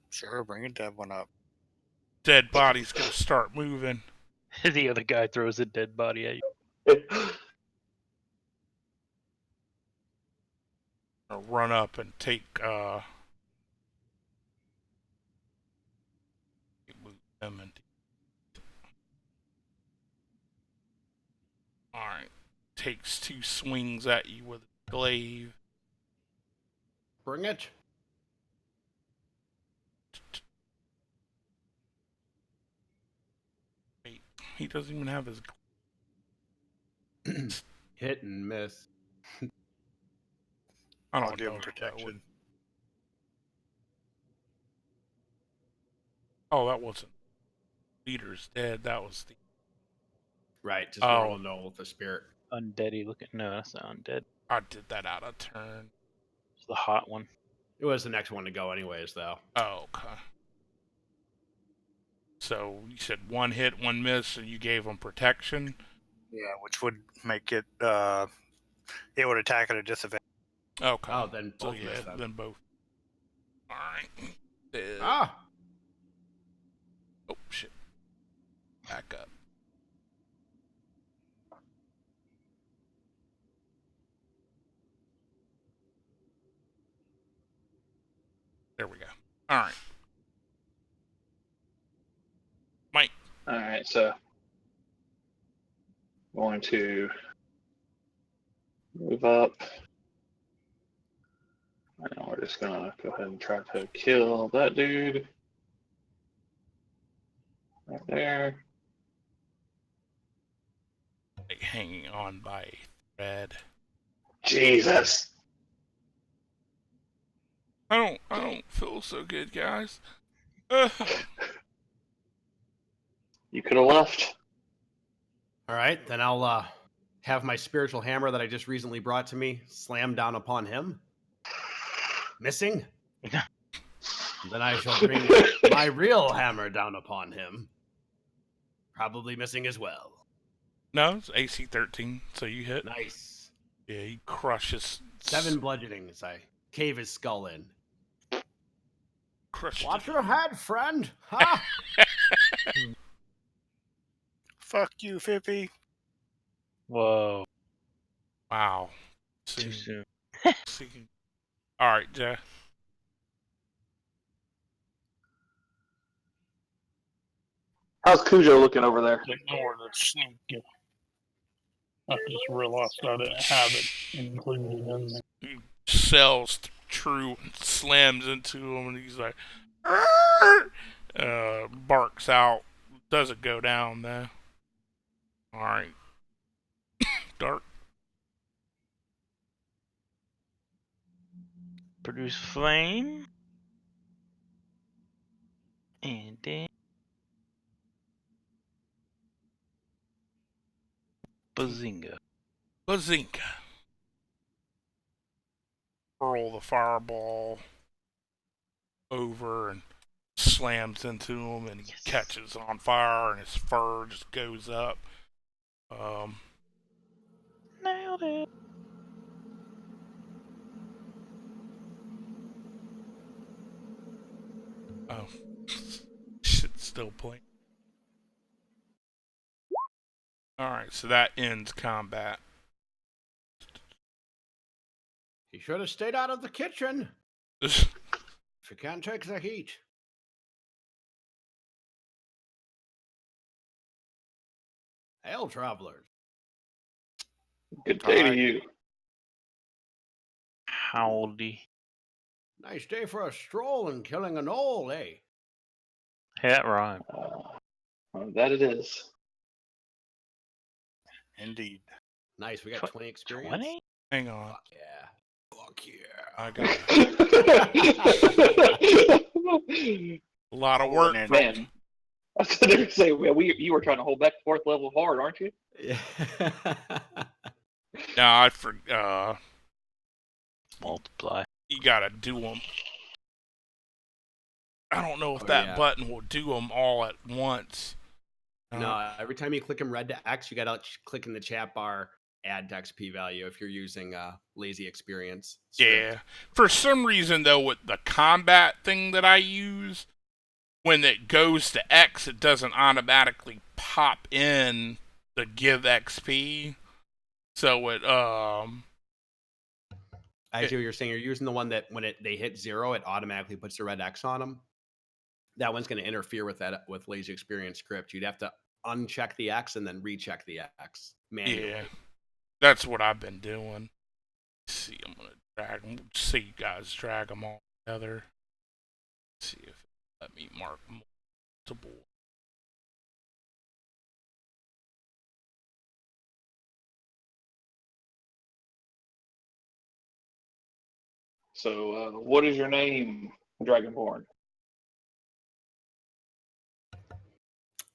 Sure, bring a dead one up. Dead body's gonna start moving. The other guy throws a dead body at you. Gonna run up and take move them and. All right, takes 2 swings at you with a glaive. Bring it. He doesn't even have his. Hit and miss. I I'll don't give know him if that protection. would. Oh, that wasn't. Leader's dead. That was the. Right, just Oh. normal knoll with the spirit. Undeady looking. No, that's not undead. I did that out of turn. It's the hot one. It was the next one to go, anyways, though. Oh, okay. So you said one hit, one miss, and you gave him protection. Yeah, which would make it it would attack at a disadvantage. Okay. Oh, then So both yeah, missed then. then both. All right. Ah! Oh shit. Back up. There we go. All right. Mike. All right, so going to move up. And we're just gonna go ahead and try to kill that dude right there. Like hanging on by a thread. Jesus, I don't feel so good, guys. you could have left. All right, then I'll have my spiritual hammer that I just recently brought to me slam down upon him. Missing? Then I shall bring my real hammer down upon him. Probably missing as well. No, it's AC 13, so you hit. Nice. Yeah, he crushes. 7 bludgeoning as I cave his skull in. Crushes. Watch your head, friend! Ha! Fuck you, Fippy. Whoa. Wow. Too soon. All right, Jeff. How's Cujo looking over there? Ignore the sneak. I just realized I didn't have it included in there. He sells true and slams into him, and he's like, "Arr!" Barks out. Doesn't go down though. All right. Dark. Produce flame. And then Bazinga. Bazinga. Hurl the fireball over and slams into him, and he Yes. catches on fire, and his fur just goes up. Nailed it. Oh, shit's still playing. All right, so that ends combat. He should have stayed out of the kitchen. This If you can't take the heat. Hail, travelers. Good day to Alright. you. Howdy. Nice day for a stroll and killing a knoll, eh? Hat rhyme. That it is. Indeed. Nice, we got 20 experience. 20? hang on, Fuck yeah. Fuck yeah. I got a lot of work. Man. Man, I was going to say, well, you were trying to hold back the 4th level hard, aren't you? Yeah. No, I forgot. Multiply. You gotta do them. I don't know if Oh, that yeah. button will do them all at once. No, every time you click them red to X, you gotta click in the chat bar, add to XP value if you're using lazy experience. script. Yeah. For some reason, though, with the combat thing that I use, when it goes to X, it doesn't automatically pop in the give XP. So it I see what you're saying. You're using the one that when they hit 0, it automatically puts the red X on them. That one's going to interfere with that with lazy experience script. You'd have to uncheck the X and then recheck the X manually. yeah, that's what I've been doing. Let's see, I'm gonna drag them. See you guys drag them all together. Let's see if it let me mark multiple. So, what is your name, Dragonborn?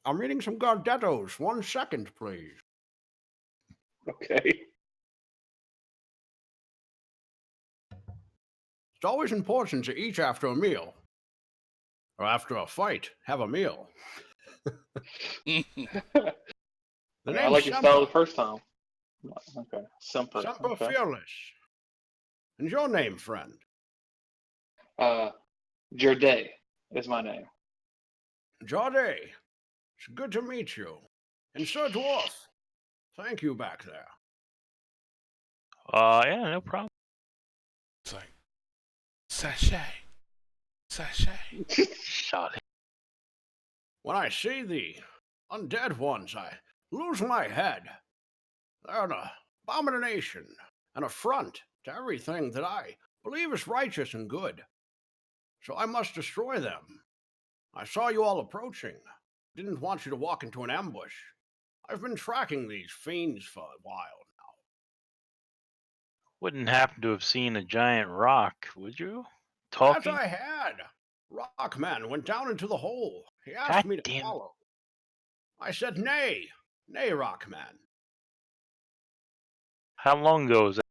I'm reading some Gardettos. 1 second, please. Okay. It's always important to eat after a meal. Or after a fight, have a meal. The I name's like your style the first time. Okay. Semper. Semper Okay. Fearless. And your name, friend? Jerde is my name. Jade. It's good to meet you. And Sir Dwarf, thank you back there. Yeah, no problem. It's like, sachet. Shot it. When I see the undead ones, I lose my head. They're an abomination, an affront to everything that I believe is righteous and good. So I must destroy them. I saw you all approaching. Didn't want you to walk into an ambush. I've been tracking these fiends for a while now. Wouldn't happen to have seen a giant rock, would you? As Talking? I had. Rockman went down into the hole. He asked God me to damn. follow. I said, nay, Rockman. How long ago was that?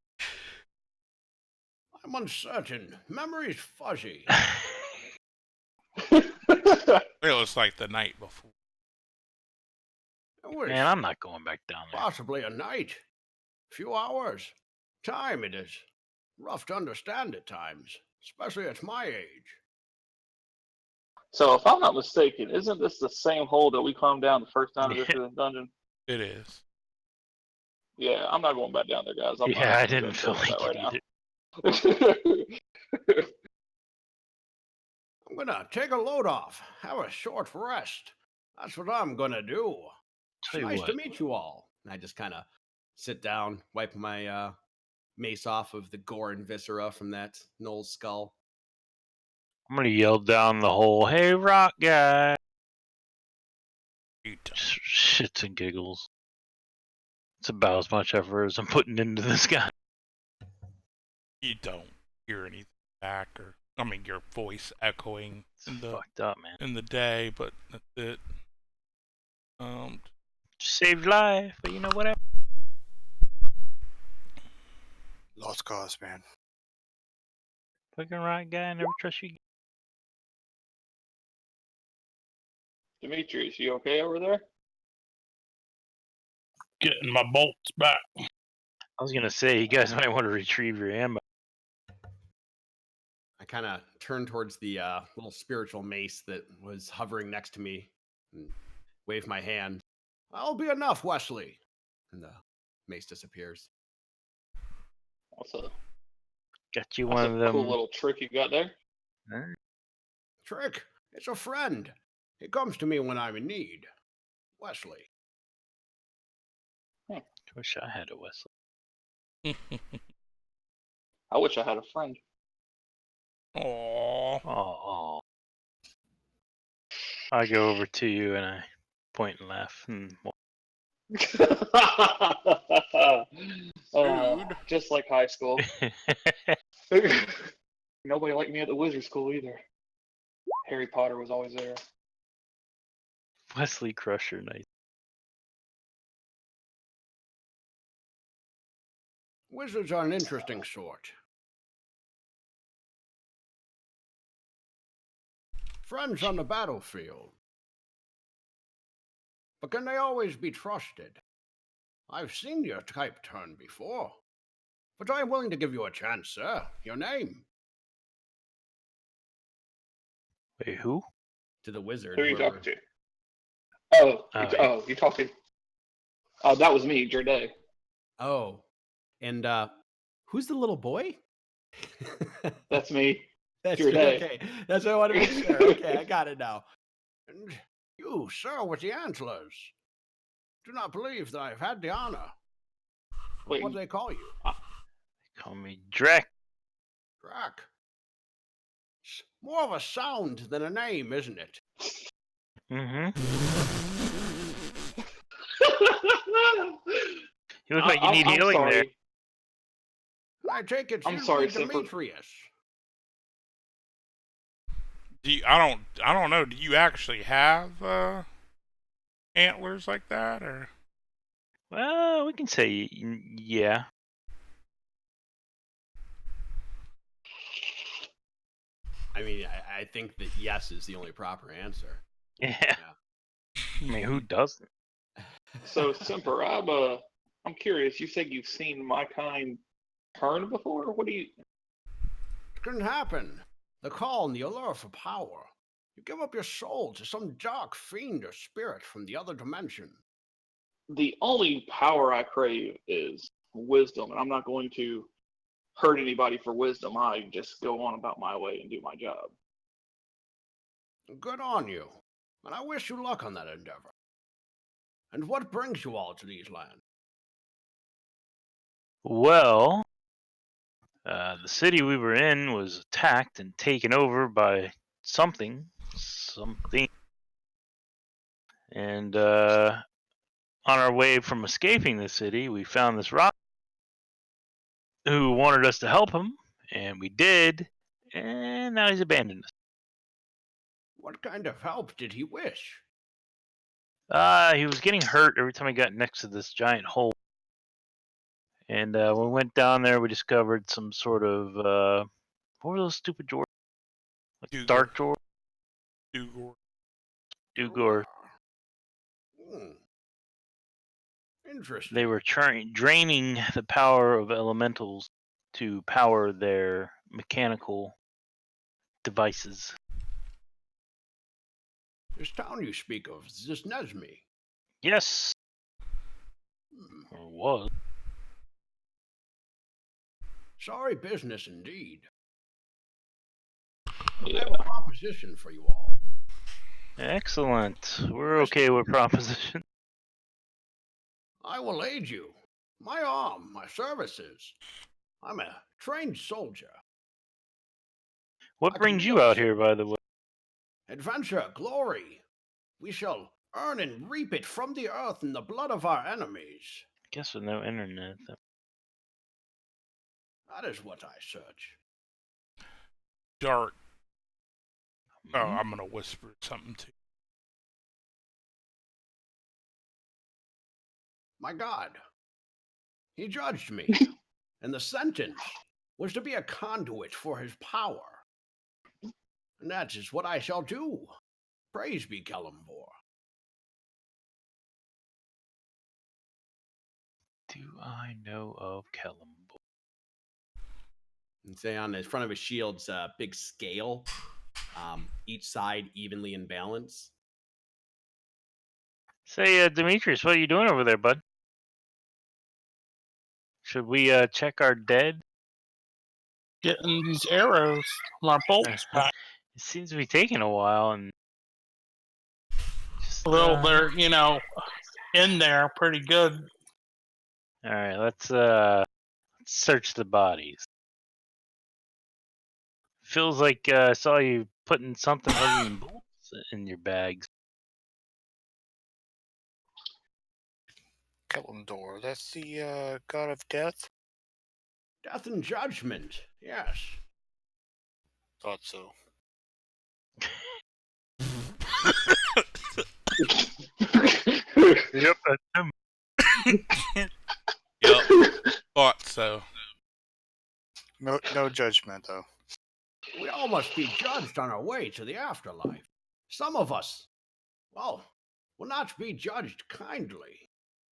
I'm uncertain. Memory's fuzzy. It was like the night before. It was Man, I'm not going back down there. possibly a night. Few hours. Time it is rough to understand at times, especially at my age. So, if I'm not mistaken, isn't this the same hole that we climbed down the first time we visited the dungeon? It is. Yeah, I'm not going back down there, guys. I'm Yeah, not I gonna didn't feel deal with like that it either. right I'm gonna take a load off, have a short rest. That's what I'm gonna do. It's Tell you nice to what. meet you all. And I just kind of sit down, wipe my mace off of the gore and viscera from that Knoll's skull. I'm gonna yell down the hole, "Hey, rock guy!" You don't. Just shits and giggles. It's about as much effort as I'm putting into this guy. You don't hear anything back, or I mean, your voice echoing It's in the fucked up, man. in the day, but that's it. Just saved life, but you know what? Lost cause, man. Fucking rock guy, I never trust you. Demetrius, you okay over there? Getting my bolts back. I was gonna say, you guys might want to retrieve your ammo. I kind of turn towards the little spiritual mace that was hovering next to me and wave my hand. I'll be enough, Wesley. And the mace disappears. Got you That's one a of them. cool little trick you got there. Trick, it's a friend. He comes to me when I'm in need. Wesley. Wish I had a Wesley. I wish I had a friend. Aww. Oh. I go over to you and I point and laugh. Just like high school. Nobody liked me at the wizard school either. Harry Potter was always there. Wesley Crusher, nice. Wizards are an interesting sort. Friends on the battlefield. But can they always be trusted? I've seen your type turn before. But I am willing to give you a chance, sir. Your name? Wait, who? To the wizard. Who are you whoever- talking to? Oh, You talking? Oh, that was me, Jerde. Oh. And who's the little boy? That's me. That's Your good. day. Okay. That's what I want to make sure. Okay, I got it now. And you, sir, with the antlers. Do not believe that I've had the honor. Wait, What do they call you? call me Drek. Drac. It's more of a sound than a name, isn't it? Mm-hmm. You look like you need I'm healing sorry. there. I take it I'm you sorry, be Simper. Demetrius. I don't know. Do you actually have antlers like that, or? Well, we can say yeah. I mean, I think that yes is the only proper answer. Yeah. I mean, who doesn't? So, Semper, I'm curious. You said you've seen my kind turn before. What do you? It couldn't happen. The call and the allure for power. You give up your soul to some dark fiend or spirit from the other dimension. The only power I crave is wisdom, and I'm not going to hurt anybody for wisdom. I just go on about my way and do my job. Good on you, and I wish you luck on that endeavor. And what brings you all to these lands? Well, the city we were in was attacked and taken over by something. And on our way from escaping the city, we found this rock who wanted us to help him, and we did, and now he's abandoned us. What kind of help did he wish? He was getting hurt every time he got next to this giant hole. And when we went down there, we discovered some sort of what were those stupid dwarves? Like Dugor. dark dwarves? Dugor. Interesting. They were draining the power of elementals to power their mechanical devices. This town you speak of, is this Nesme? Yes. Or was. Sorry business indeed. Yeah. I have a proposition for you all. Excellent. We're okay with proposition. I will aid you. My arm, my services. I'm a trained soldier. What I brings can you be out of here, by the way? Adventure, glory. We shall earn and reap it from the earth in the blood of our enemies. Guess with no internet. That is what I search. Dark. Oh, I'm gonna whisper something to you. My God. He judged me, and the sentence was to be a conduit for his power. And that is what I shall do. Praise be Calimbor. Do I know of Calimbor? And say on the front of his shield's a big scale, each side evenly in balance. Say, Demetrius, what are you doing over there, bud? Should we check our dead? Getting these arrows, my bolts back. It seems to be taking a while, and just, Well, they're in there pretty good. All right, let's search the bodies. Feels like I saw you putting something other than bolts in your bags. Kalimdor, that's the god of death? Death and judgment, yes. Thought so. Yep, that's him. Yep. Thought so. No judgment, though. We all must be judged on our way to the afterlife. Some of us, well, will not be judged kindly.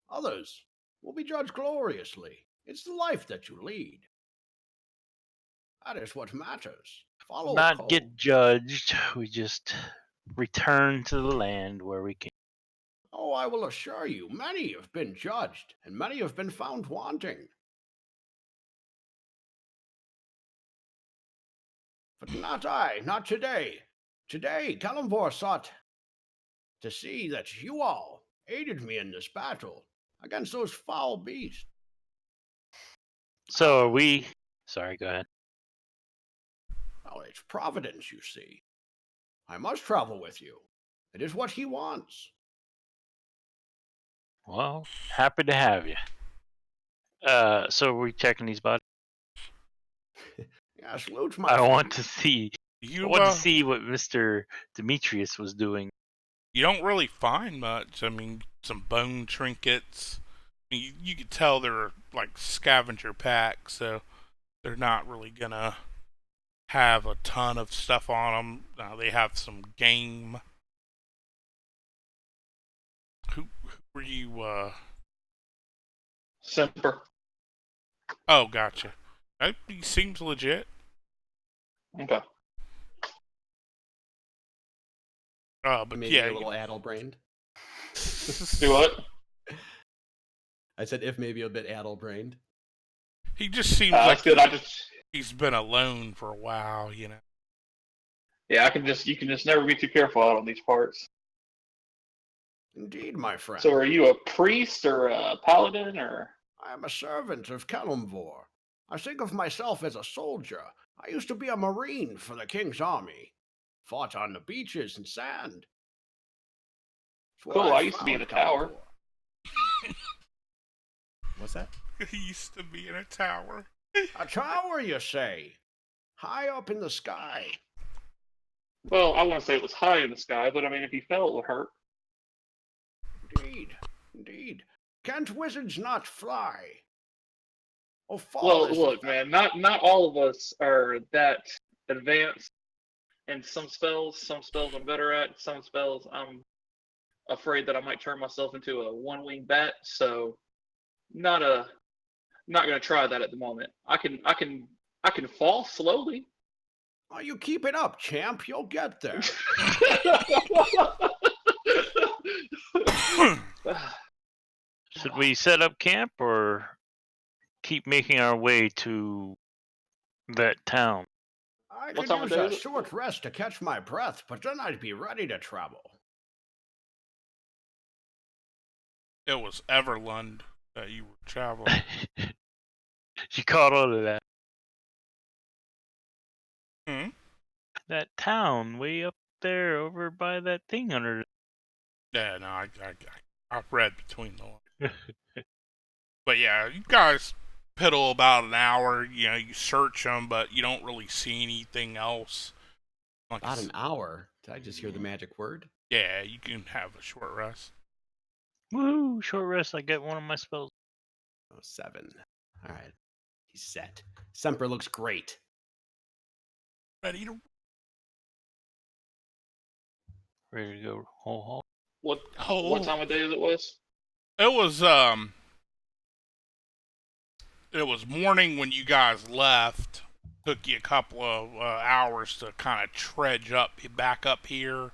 Others will be judged gloriously. It's the life that you lead. That is what matters. Follow Not code. get judged. We just return to the land where we came. Oh, I will assure you, many have been judged, and many have been found wanting. But not I, not today. Today, Calimbor sought to see that you all aided me in this battle against those foul beasts. So are we... Sorry, go ahead. Well, it's Providence, you see. I must travel with you. It is what he wants. Well, happy to have you. So are we checking these bodies? Yes, Luch, my I friend. want to see I You wanted to see what Mr. Demetrius was doing. you don't really find much. I mean, some bone trinkets. You could tell they're like scavenger packs, so they're not really gonna have a ton of stuff on them. They have some game. Who were you? Semper. Oh, gotcha. He seems legit. Okay. But Maybe yeah, a little addle-brained. Do what? I said if maybe a bit addle-brained. he just seems That's like good. he's been alone for a while. Yeah, you can just never be too careful out on these parts. Indeed, my friend. So are you a priest or a paladin or? I am a servant of Kalimvor. I think of myself as a soldier. I used to be a marine for the king's army. Fought on the beaches and sand. It's where Cool, I used to be in found a tower. Kalimvor. What's that? He used to be in a tower. A tower, you say? High up in the sky. Well, I wouldn't say it was high in the sky, but I mean, if you fell, it would hurt. Indeed, indeed. Can't wizards not fly? Oh, fall Well, is look, man, not all of us are that advanced in some spells. Some spells I'm better at. Some spells I'm afraid that I might turn myself into a one-winged bat. So, not gonna try that at the moment. I can fall slowly. Oh, you keep it up, champ. You'll get there. Should we set up camp or keep making our way to that town? I What could time of use day a is it? short rest to catch my breath, but then I'd be ready to travel. It was Everlund that you were traveling. She caught on to that. Hmm? That town way up there over by that thing under. Yeah, no, I've read between the lines. But yeah, you guys piddle about an hour. You search them, but you don't really see anything else. Like About an hour. Did I just hear the magic word? Yeah, you can have a short rest. Woo! Short rest. I get one of my spells. Oh, 7. All right. He's set. Semper looks great. Ready to Ready to go. Ho. What Oh. time of day it was? It was morning when you guys left. Took you a couple of hours to kind of trudge back up here.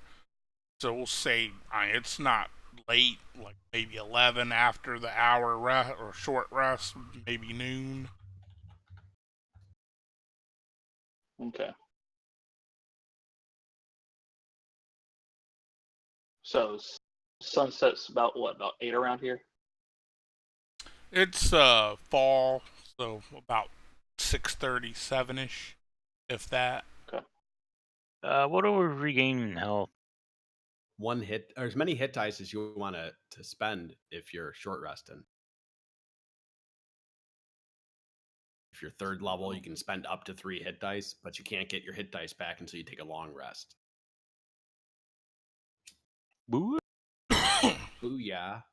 So we'll say it's not late, like maybe 11 after the hour rest or short rest, maybe noon. Okay. So sunset's about 8 around here. It's fall, so about 6:30, 7ish, if that. Okay. What are we regaining health? 1 hit, or as many hit dice as you want to spend if you're short resting. If you're 3rd level, you can spend up to 3 hit dice, but you can't get your hit dice back until you take a long rest. Boo! Booyah.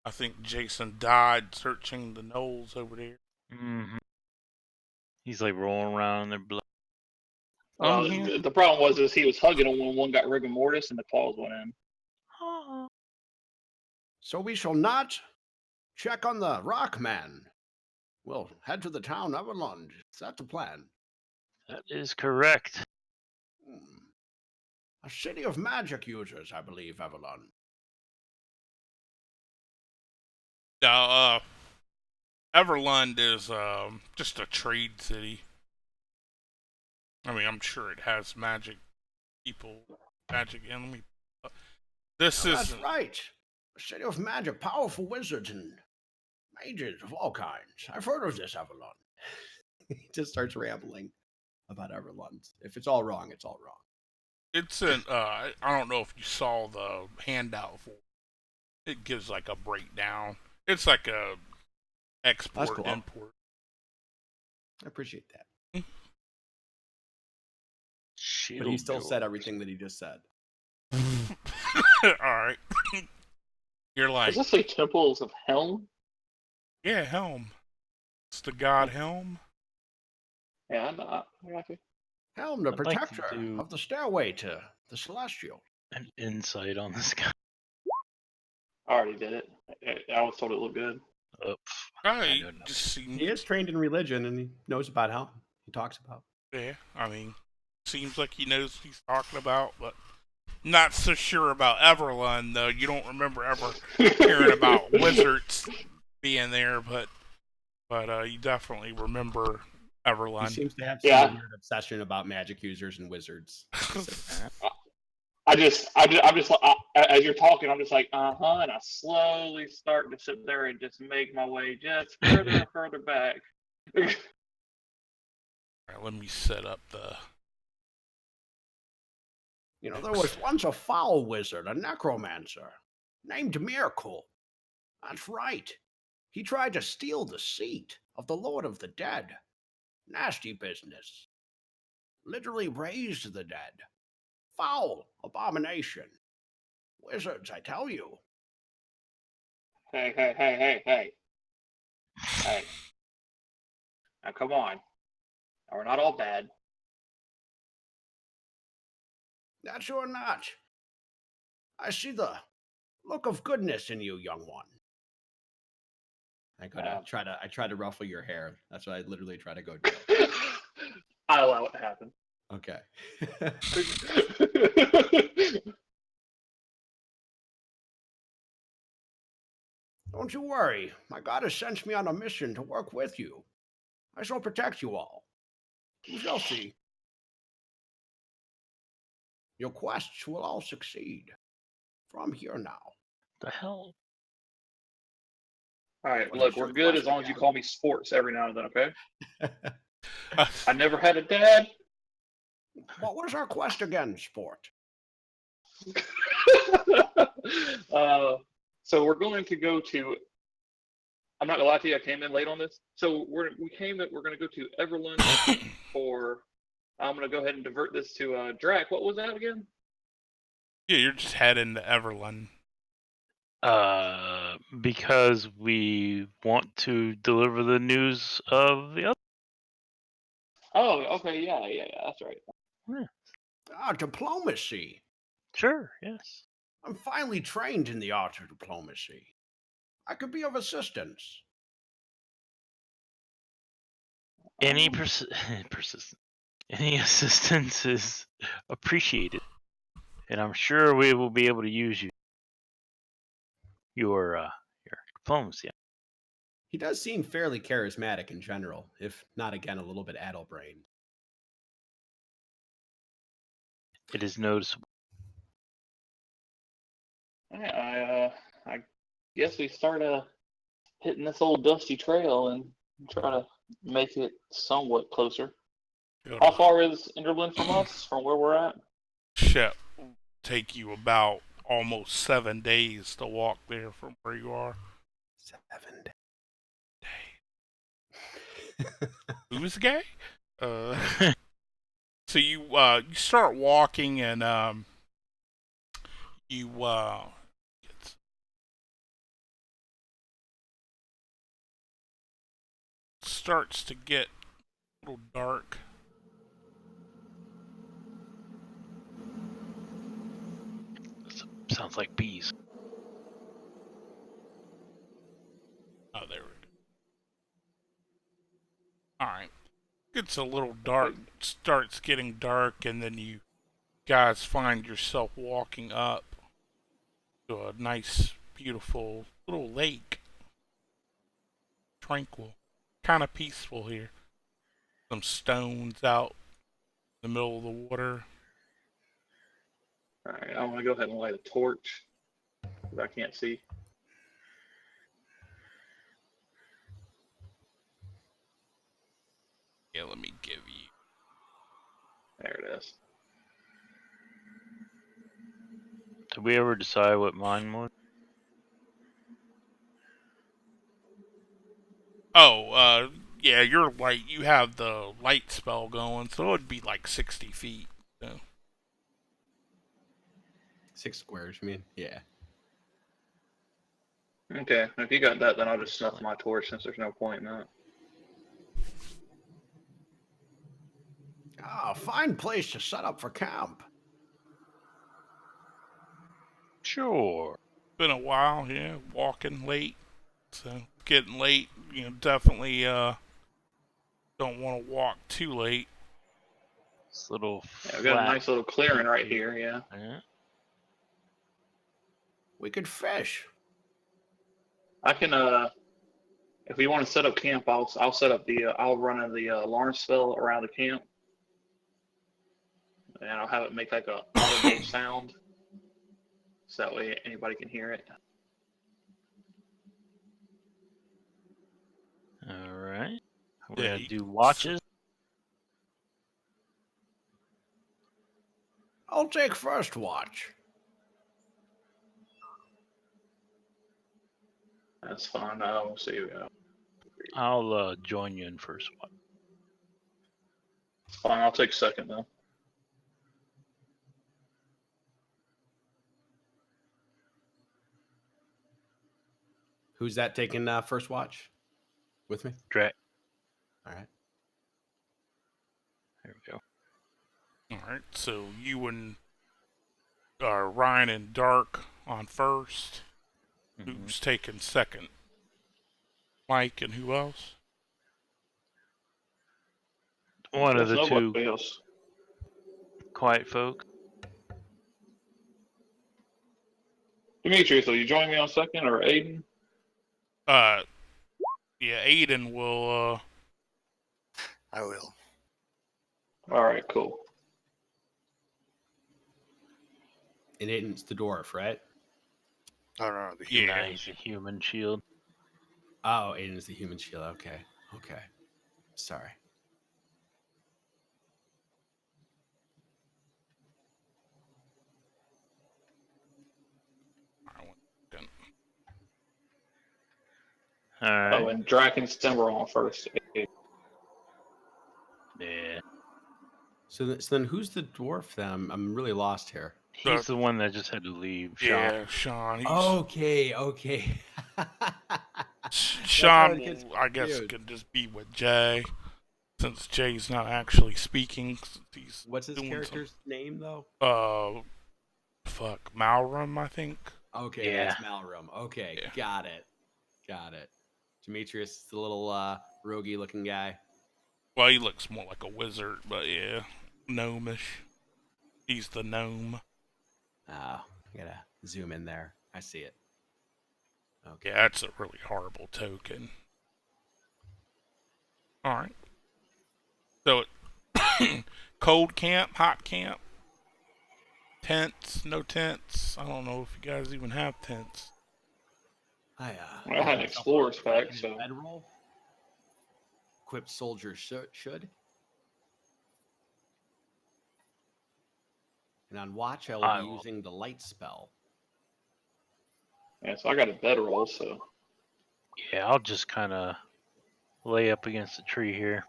I think Jason died searching the knolls over there. Mm-hmm. He's like rolling around in their blood. Well, the problem is he was hugging him when one got rigor mortis and the claws went in. So we shall not check on the Rockman. We'll head to the town Everlund. Is that the plan? That is correct. A city of magic users, I believe, Everlund. Now, Everlund is just a trade city. I mean, I'm sure it has magic people, magic enemy. This is That's right. A city of magic, powerful wizards and mages of all kinds. I've heard of this Everlund. He just starts rambling about Everlund. If it's all wrong, it's all wrong. It's an I don't know if you saw the handout for it. It gives like a breakdown. It's like a export cool. import. I appreciate that. Shield But he still jewel. said everything that he just said. Alright. You're like, Does this say Temples of Helm? yeah, Helm. It's the god Helm. Yeah, I got you. Helm, the I'd like to protector do- of the stairway to the celestial. An insight on this guy. I already did it. I was told it looked good. Oops. I don't know. just seems, He is trained in religion, and he knows about how he talks about. yeah, I mean, seems like he knows what he's talking about, but not so sure about Everlund, though. You don't remember ever hearing about wizards being there, but you definitely remember He Everlund. seems to have some Yeah. weird obsession about magic users and wizards. I'm just as you're talking, I'm just like, and I slowly start to sit there and just make my way just further and further back. Alright, let me set up the. You know, there was once a foul wizard, a necromancer, named Miracle. That's right. He tried to steal the seat of the Lord of the Dead. Nasty business. Literally raised the dead. Foul abomination. Wizards, I tell you. Hey. Now come on. Now, we're not all bad. That you're not. I see the look of goodness in you, young one. I try to ruffle your hair. That's what I literally try to go do. I allow it to happen. Okay. Don't you worry. My God has sent me on a mission to work with you. I shall protect you all. You shall see. Your quests will all succeed. From here now. The hell? All right, What look, is we're your good as quest long as you again? call me Sports every now and then, okay? I never had a dad. What was our quest again, sport? So we're going to go to. I'm not gonna lie to you. I came in late on this. So we're going to go to Everlund for. I'm gonna go ahead and divert this to Drac. What was that again? Yeah, you're just heading to Everlund. Because we want to deliver the news of the other. Oh, okay, yeah, that's right. Diplomacy. Sure, yes. I'm finally trained in the art of diplomacy. I could be of assistance. Any persistent, any assistance is appreciated, and I'm sure we will be able to use your diplomacy. He does seem fairly charismatic in general, if not again a little bit addle-brained. It is noticeable. I guess we start hitting this old dusty trail and try to make it somewhat closer. How far is Enderlin from us, from where we're at? Shit will take you about almost 7 days to walk there from where you are. 7 days. Who's gay? So you start walking and you it starts to get a little dark. Sounds like bees. Oh, there we go. All right. It's a little dark. Starts getting dark, and then you guys find yourself walking up to a nice, beautiful little lake. Tranquil, kind of peaceful here. Some stones out in the middle of the water. All right, I'm gonna go ahead and light a torch because I can't see. Yeah, let me give you. There it is. Did we ever decide what mine was? Oh, yeah, you're light. You have the light spell going, so it would be like 60 feet. So, 6 squares, you mean? Yeah. Okay, if you got that, then I'll just snuff my torch since there's no point in that. Ah, fine place to set up for camp. Sure. been a while, yeah. Walking late, so getting late. Definitely don't want to walk too late. This little Yeah, we got a flat. nice little clearing right here. Yeah. Yeah. We could fish. I can if we want to set up camp, I'll set up I'll run the alarm spell around the camp, and I'll have it make like a audible sound, so that way anybody can hear it. All right. We're Yeah, gonna you do can watches. I'll take first watch. That's fine. We'll see. I'll join you in first watch. Fine. I'll take second though. Who's that taking first watch with me? Dre. All right. There we go. All right, so you and Ryan and Dark on first. Who's taking second? Mike and who else? One of the There's two nobody else. quiet folk. Demetrius, will you join me on second or Aiden? Yeah, Aiden will. I will. All right, cool. And Aiden's the dwarf, right? Oh, no, the Yeah. human. Nah, he's a human shield. Oh, Aiden's the human shield. Okay. Okay. Sorry. All right. Oh, and Draken's Timber on first. Yeah. So then who's the dwarf then? I'm really lost here. He's the one that just had to leave. Sean. Yeah, Sean. He's, Okay. Okay. Sean, gets I guess, confused. could just be with Jay, since Jay's not actually speaking. He's What's his doing character's name though? Malrum, I think. Okay, Yeah. that's Malrum. Okay, Yeah. got it. Demetrius, the little roguey looking guy. Well, he looks more like a wizard, but yeah, gnomish. He's the gnome. Oh, I gotta zoom in there. I see it. Okay. Yeah, that's a really horrible token. Alright. So, cold camp, hot camp, tents, no tents. I don't know if you guys even have tents. I had an explorer's pack, so Bedroll. Equipped soldiers should. And on watch, I will be using the light spell. yeah. So I got a bedroll, so Yeah, I'll just kind of lay up against the tree here.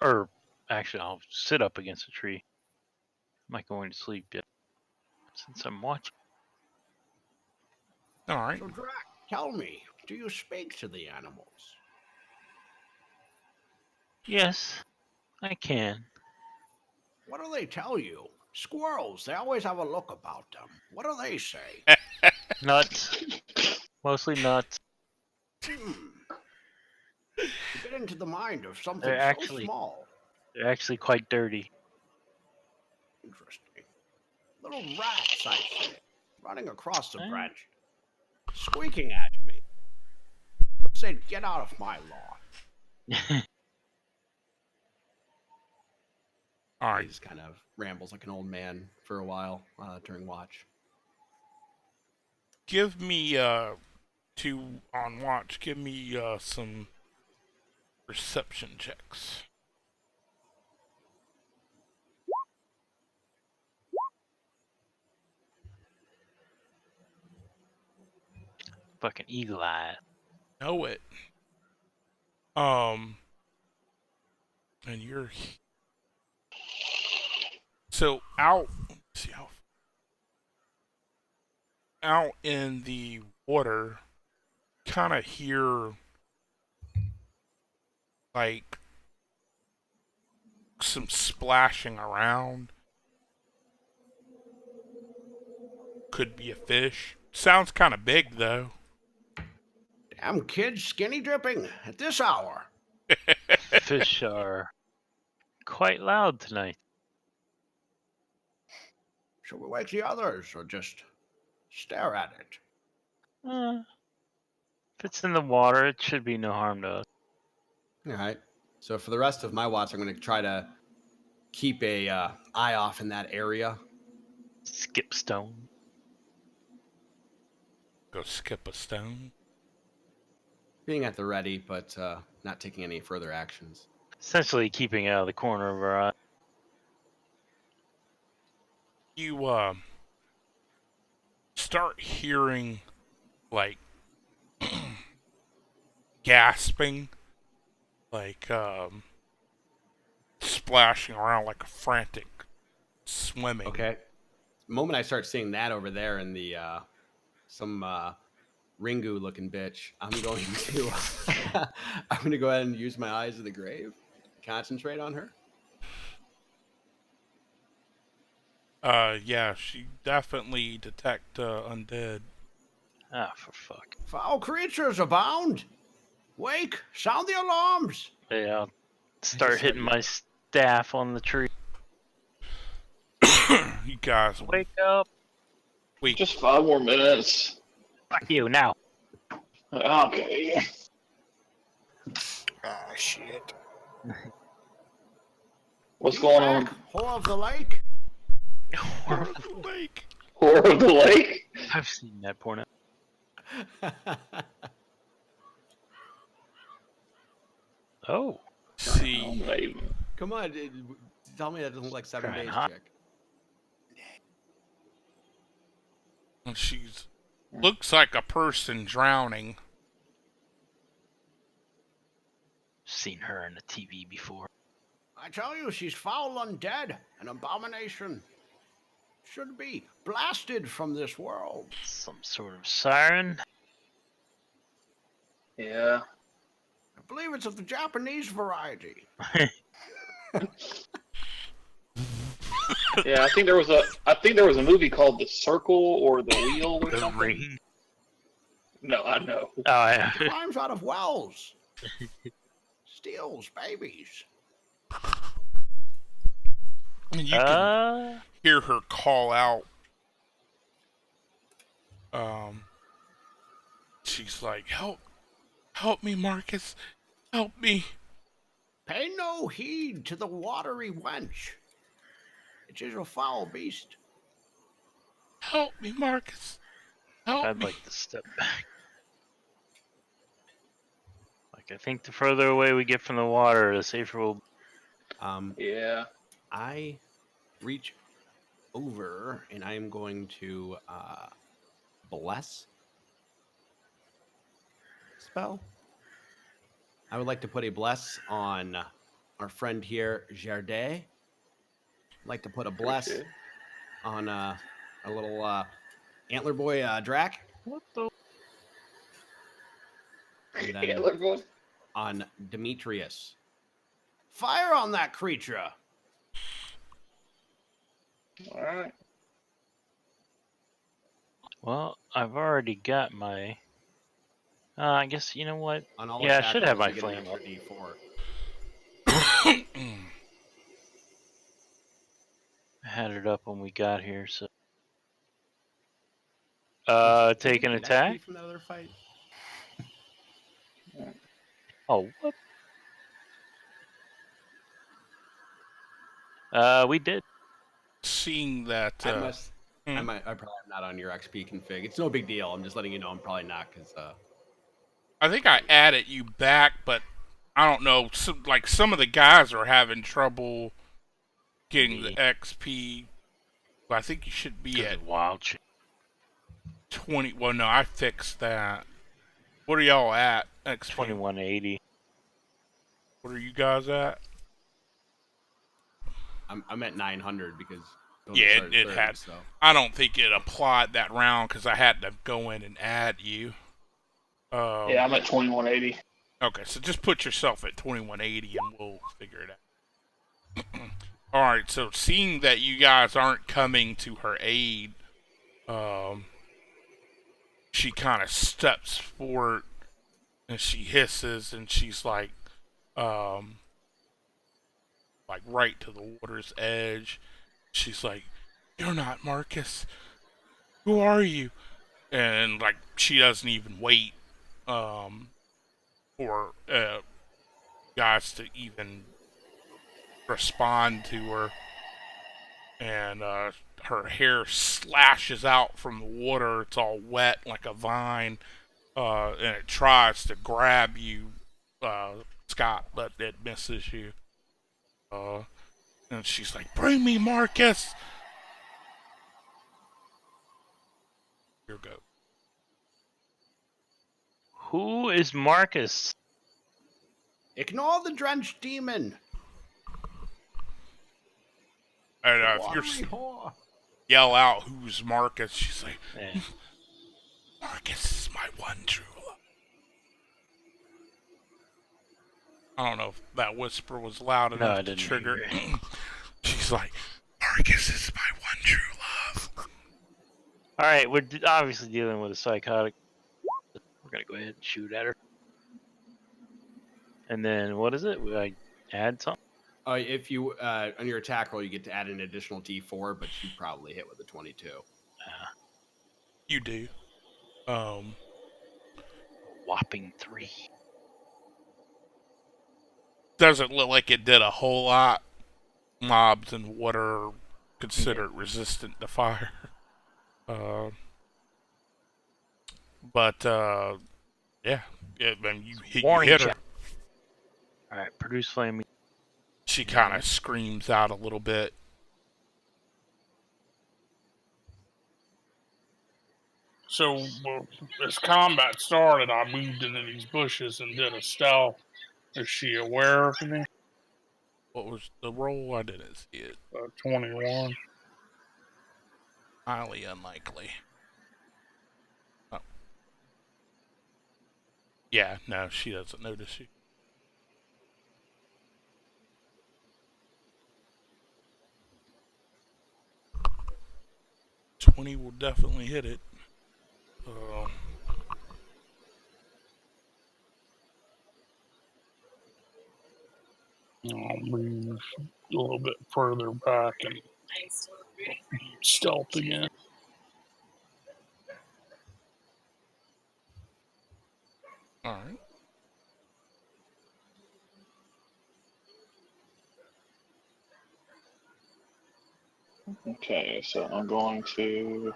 Or, actually, I'll sit up against the tree. I'm not going to sleep yet, since I'm watching. Alright. So, Drac, tell me, do you speak to the animals? Yes, I can. What do they tell you? Squirrels, they always have a look about them. What do they say? Nuts. Mostly nuts. You get into the mind of something They're so actually- small. They're actually quite dirty. Interesting. Little rats, I say, running across the Eh. branch, squeaking at me. Said, get out of my lawn. He Alright. just kind of rambles like an old man for a while during watch. Give me, two on watch. Give me, some perception checks. Fucking eagle eye. Know it. And you're So out in the water, kind of hear like some splashing around. Could be a fish. Sounds kind of big though. Damn kids skinny dipping at this hour. Fish are quite loud tonight. Shall we wake the others or just stare at it? If it's in the water, it should be no harm to us. All right. So for the rest of my watch, I'm going to try to keep a eye off in that area. Skip stone. Go skip a stone. Being at the ready, but not taking any further actions. Essentially keeping out of the corner of our eye. You start hearing like gasping, like splashing around like a frantic swimming. Okay. The moment I start seeing that over there in the some Ringu looking bitch, I'm going to I'm going to go ahead and use my eyes of the grave, concentrate on her. Yeah, she definitely detect undead. Ah, for fuck. Foul creatures abound. Wake, sound the alarms. Yeah, I'll start hitting my staff on the tree. You guys Wake up. wait. Just 5 more minutes. Fuck you now. Okay. Ah, shit. What's Keep going back, on? whore of the lake. Like, Whore of the lake? I've seen that porno. Oh, see, Maybe. Come on, tell me that doesn't look like 7 Trying days, hot. chick. she's looks like a person drowning. seen her on the TV before. I tell you, she's foul undead, an abomination. Should be blasted from this world. Some sort of siren. Yeah. I believe it's of the Japanese variety. Yeah, I think there was a movie called The Circle or The Wheel or The something. ring. No, I know. Oh, yeah. Climbs out of wells. Steals babies. And you can hear her call out. She's like, help me, Marcus, help me. Pay no heed to the watery wench. It is a foul beast. Help me, Marcus, help I'd me. like to step back. Like, I think the further away we get from the water, the safer we'll. Yeah. I reach over and I am going to bless spell. I would like to put a bless on our friend here, Jardin. I'd like to put a bless Okay. on our little antler boy, Drac. What the? And then Yeah, look what. on Demetrius. Fire on that creature. All right. Well, I've already got my. I guess you know what. On all Yeah, I attacks, should have my you get an flame extra D4. I had it up when we got here, so. Take an Did I attack. beat from that other fight? Oh, what? We did. Seeing that, I probably am not on your XP config. It's no big deal. I'm just letting you know I'm probably not because I think I added you back, but I don't know. Some of the guys are having trouble getting the XP. But I think you should be at wild shit. 20. Well, no, I fixed that. What are y'all at? XP? 2180. What are you guys at? I'm at 900 because Yeah, it had. So. I don't think it applied that round because I had to go in and add you. Yeah, I'm at 2180. Okay, so just put yourself at 2180 and we'll figure it out. All right, so seeing that you guys aren't coming to her aid, she kind of steps forward and she hisses and she's like right to the water's edge. She's like, "You're not Marcus. Who are you?" And like she doesn't even wait for guys to even respond to her, and her hair slashes out from the water. It's all wet like a vine, and it tries to grab you, Scott, but it misses you. And she's like, "Bring me Marcus." Here go. Who is Marcus? Ignore the drenched demon. And The if watery you're whore. yell out, "Who's Marcus?" She's like, Yeah. "Marcus is my one true love." I don't know if that whisper was loud No, I enough to didn't trigger. hear She's like, "Marcus is my one true love." All right, we're obviously dealing with a psychotic. We're gonna go ahead and shoot at her. And then what is it? I add something. If you on your attack roll, you get to add an additional D4, but you probably hit with a 22. You do. Whopping 3. Doesn't look like it did a whole lot. Mobs and water are considered resistant to fire. But yeah, when you Warning hit her, shot. All right, produce flame. she kind of screams out a little bit. So as combat started, I moved into these bushes and did a stealth. Is she aware of me? What was the roll? I didn't see it. 21. Highly unlikely. Oh. Yeah, no, she doesn't notice you. $20 will definitely hit it. I'll move a little bit further back and stealth again. All right. Okay, so I'm going to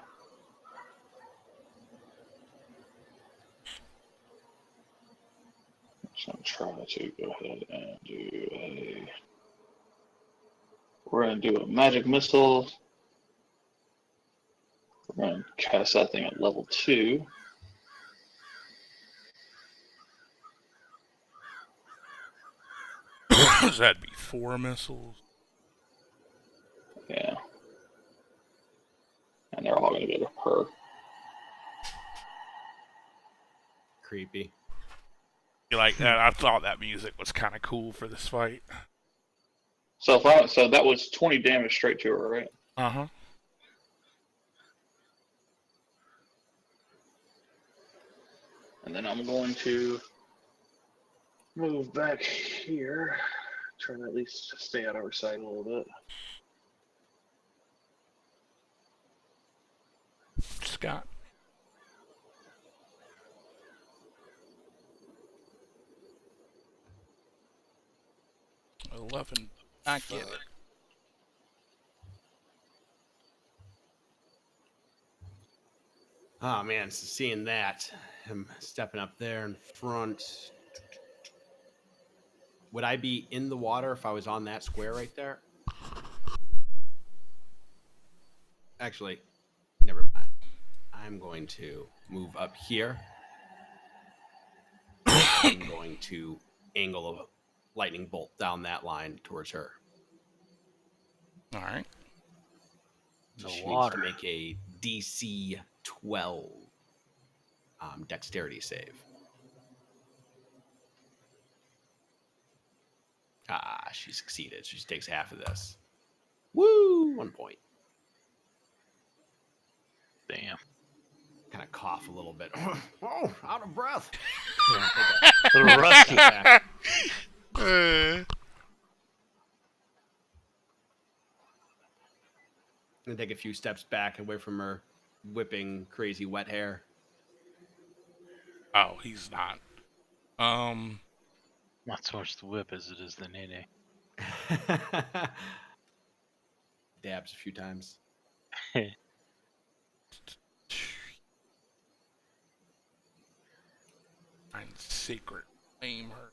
try to go ahead and do a. We're going to do a magic missile. We're going to cast that thing at level 2. Does that be 4 missiles? Yeah. And they're all going to go to her. Creepy. You like that? I thought that music was kind of cool for this fight. So so that was 20 damage straight to her, right? Uh-huh. And then I'm going to move back here. Try to at least stay out of her sight a little bit. Scott. $11. I get it. Oh man, so seeing that, him stepping up there in front. Would I be in the water if I was on that square right there? Actually, never mind. I'm going to move up here. I'm going to angle a lightning bolt down that line towards her. All right. No She needs water. to make a DC 12 dexterity save. Ah, she succeeded. She takes half of this. Woo! 1 point. Damn. Kind of cough a little bit. Oh, out of breath. Little rusty. Attack. And take a few steps back away from her whipping crazy wet hair. Oh, he's not. Not so much the whip as it is the nene. Dabs a few times. Find secret. Aim her.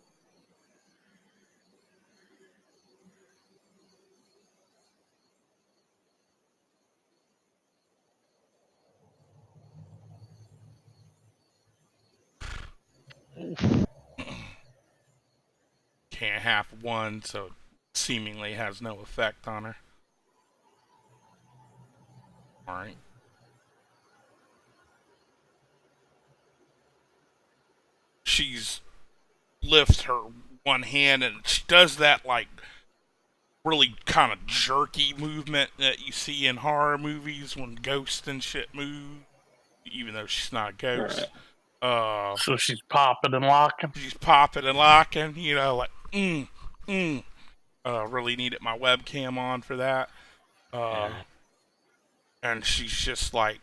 Can't have one, so it seemingly has no effect on her. Alright. She's lifts her one hand and she does that like really kind of jerky movement that you see in horror movies when ghosts and shit move, even though she's not a ghost. So she's popping and locking. She's popping and locking, you know, like really needed my webcam on for that. And she's just like,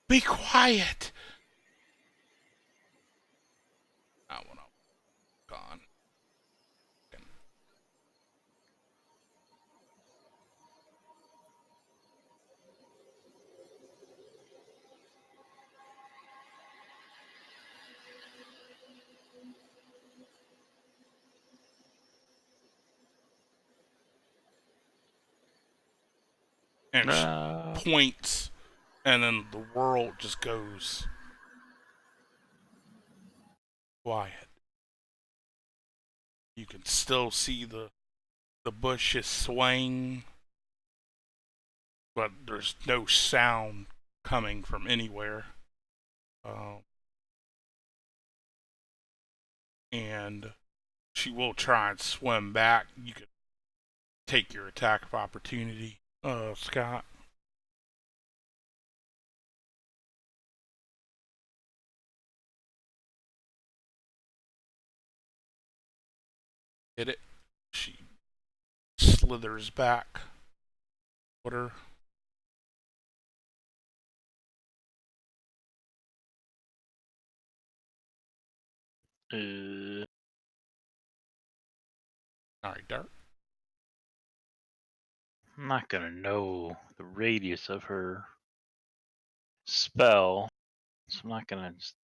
be quiet. I want to gone. And she points, and then the world just goes quiet. You can still see the bushes swaying, but there's no sound coming from anywhere. And she will try and swim back. You can take your attack of opportunity, Scott. Hit it. She slithers back. Water. Alright, Dart. I'm not gonna know the radius of her spell, so I'm not gonna just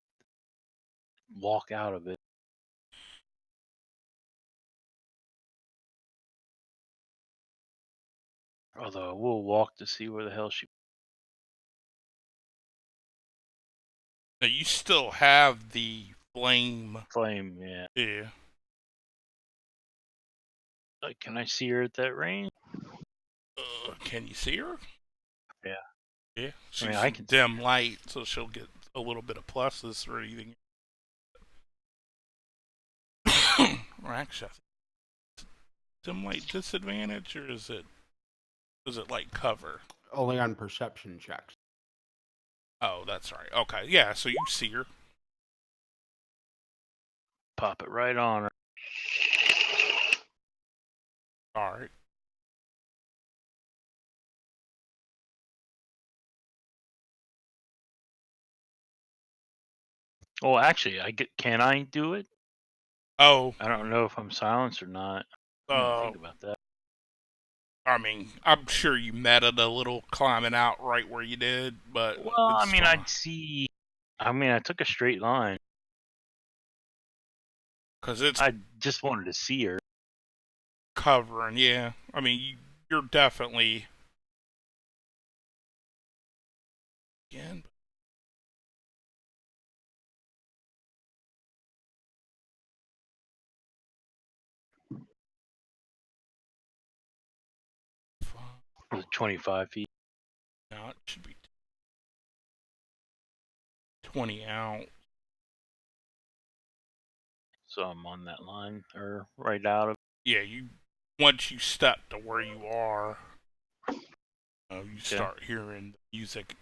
walk out of it. Although I will walk to see where the hell she. Now you still have the flame. Flame, yeah. Yeah. Can I see her at that range? Can you see her? Yeah. Yeah. She's I can dim light, so she'll get a little bit of pluses for anything. Or actually, dim light disadvantage, or is it like cover? Only on perception checks. Oh, that's right. Okay, yeah. So you see her. Pop it right on her. All right. Oh, actually, can I do it? Oh. I don't know if I'm silenced or not. I didn't think about that. I mean, I'm sure you meted a little climbing out right where you did, but well, I mean, I'd see. I mean, I took a straight line. Because it's. I just wanted to see her. Covering, yeah. I mean, you're definitely. Again. like 25 feet. No, it should be 20 out. So I'm on that line, or right out of. Yeah, once you step to where you are, you start hearing the music,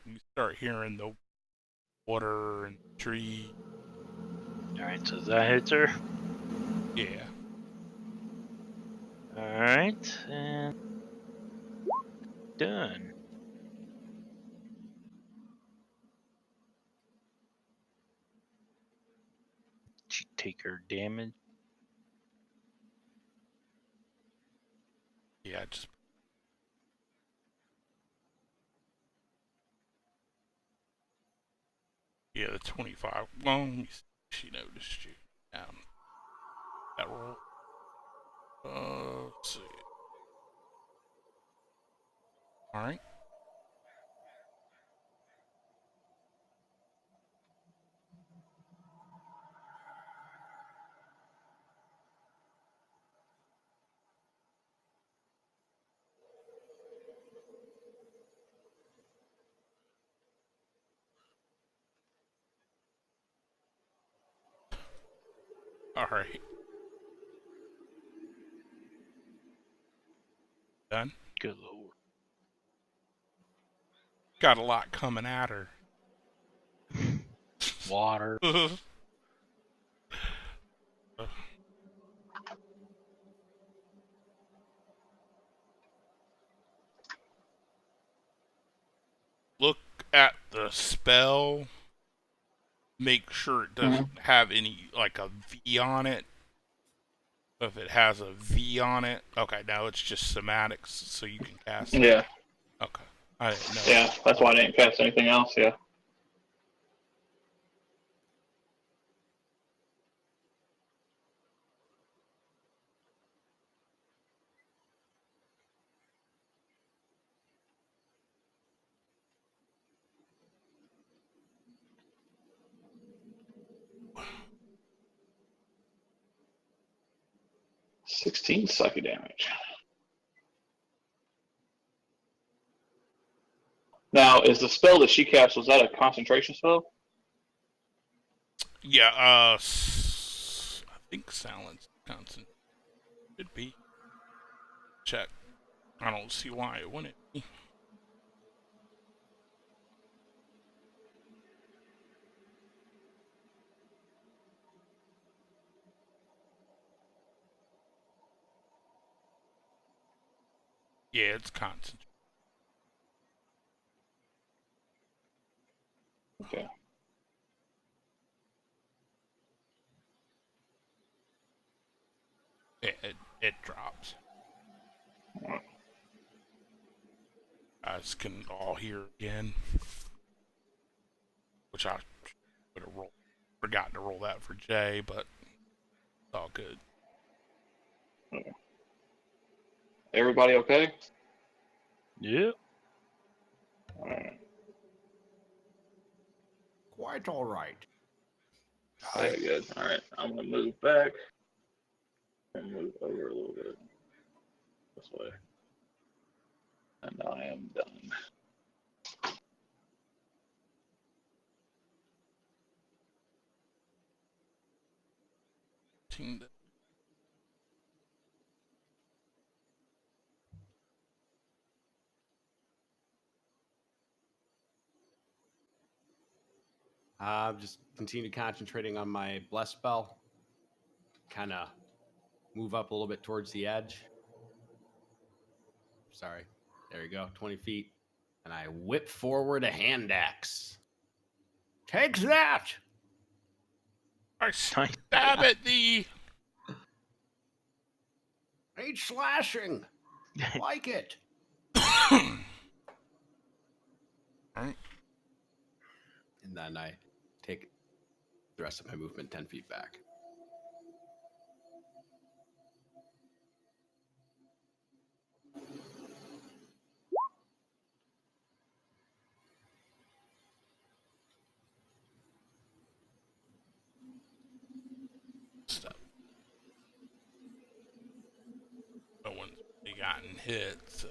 you start hearing the water and tree. Alright, so that hits her. Yeah. Alright, and done. She take her damage. Yeah, just. Yeah, the 25. Well, let me see. She noticed you. That roll. Let's see. Alright. Alright. Done. Good lord. Got a lot coming at her. Water. Look at the spell. Make sure it doesn't have any, like, a V on it. If it has a V on it, okay, now it's just somatics, so you can cast it. Yeah. Okay. I didn't know. Yeah, that's why I didn't cast anything else, yeah. $16 psychic damage. Now, is the spell that she cast, was that a concentration spell? Yeah, I think silence constant should be. Check. I don't see why it wouldn't be. Yeah, it's constant. Okay. It drops. Guys can all hear again. Which I would have forgotten to roll that for Jay, but it's all good. Okay. Everybody okay? Yep. Alright. Quite all right. Very good. Alright, I'm going to move back and move over a little bit this way. And I am done. Just continue concentrating on my bless spell. Kind of move up a little bit towards the edge. Sorry. There you go. 20 feet. And I whip forward a hand axe. Take that! I stab at thee! Ain't slashing. Like it. Alright. And then I take the rest of my movement 10 feet back. Stuff. No one's really gotten hit, so.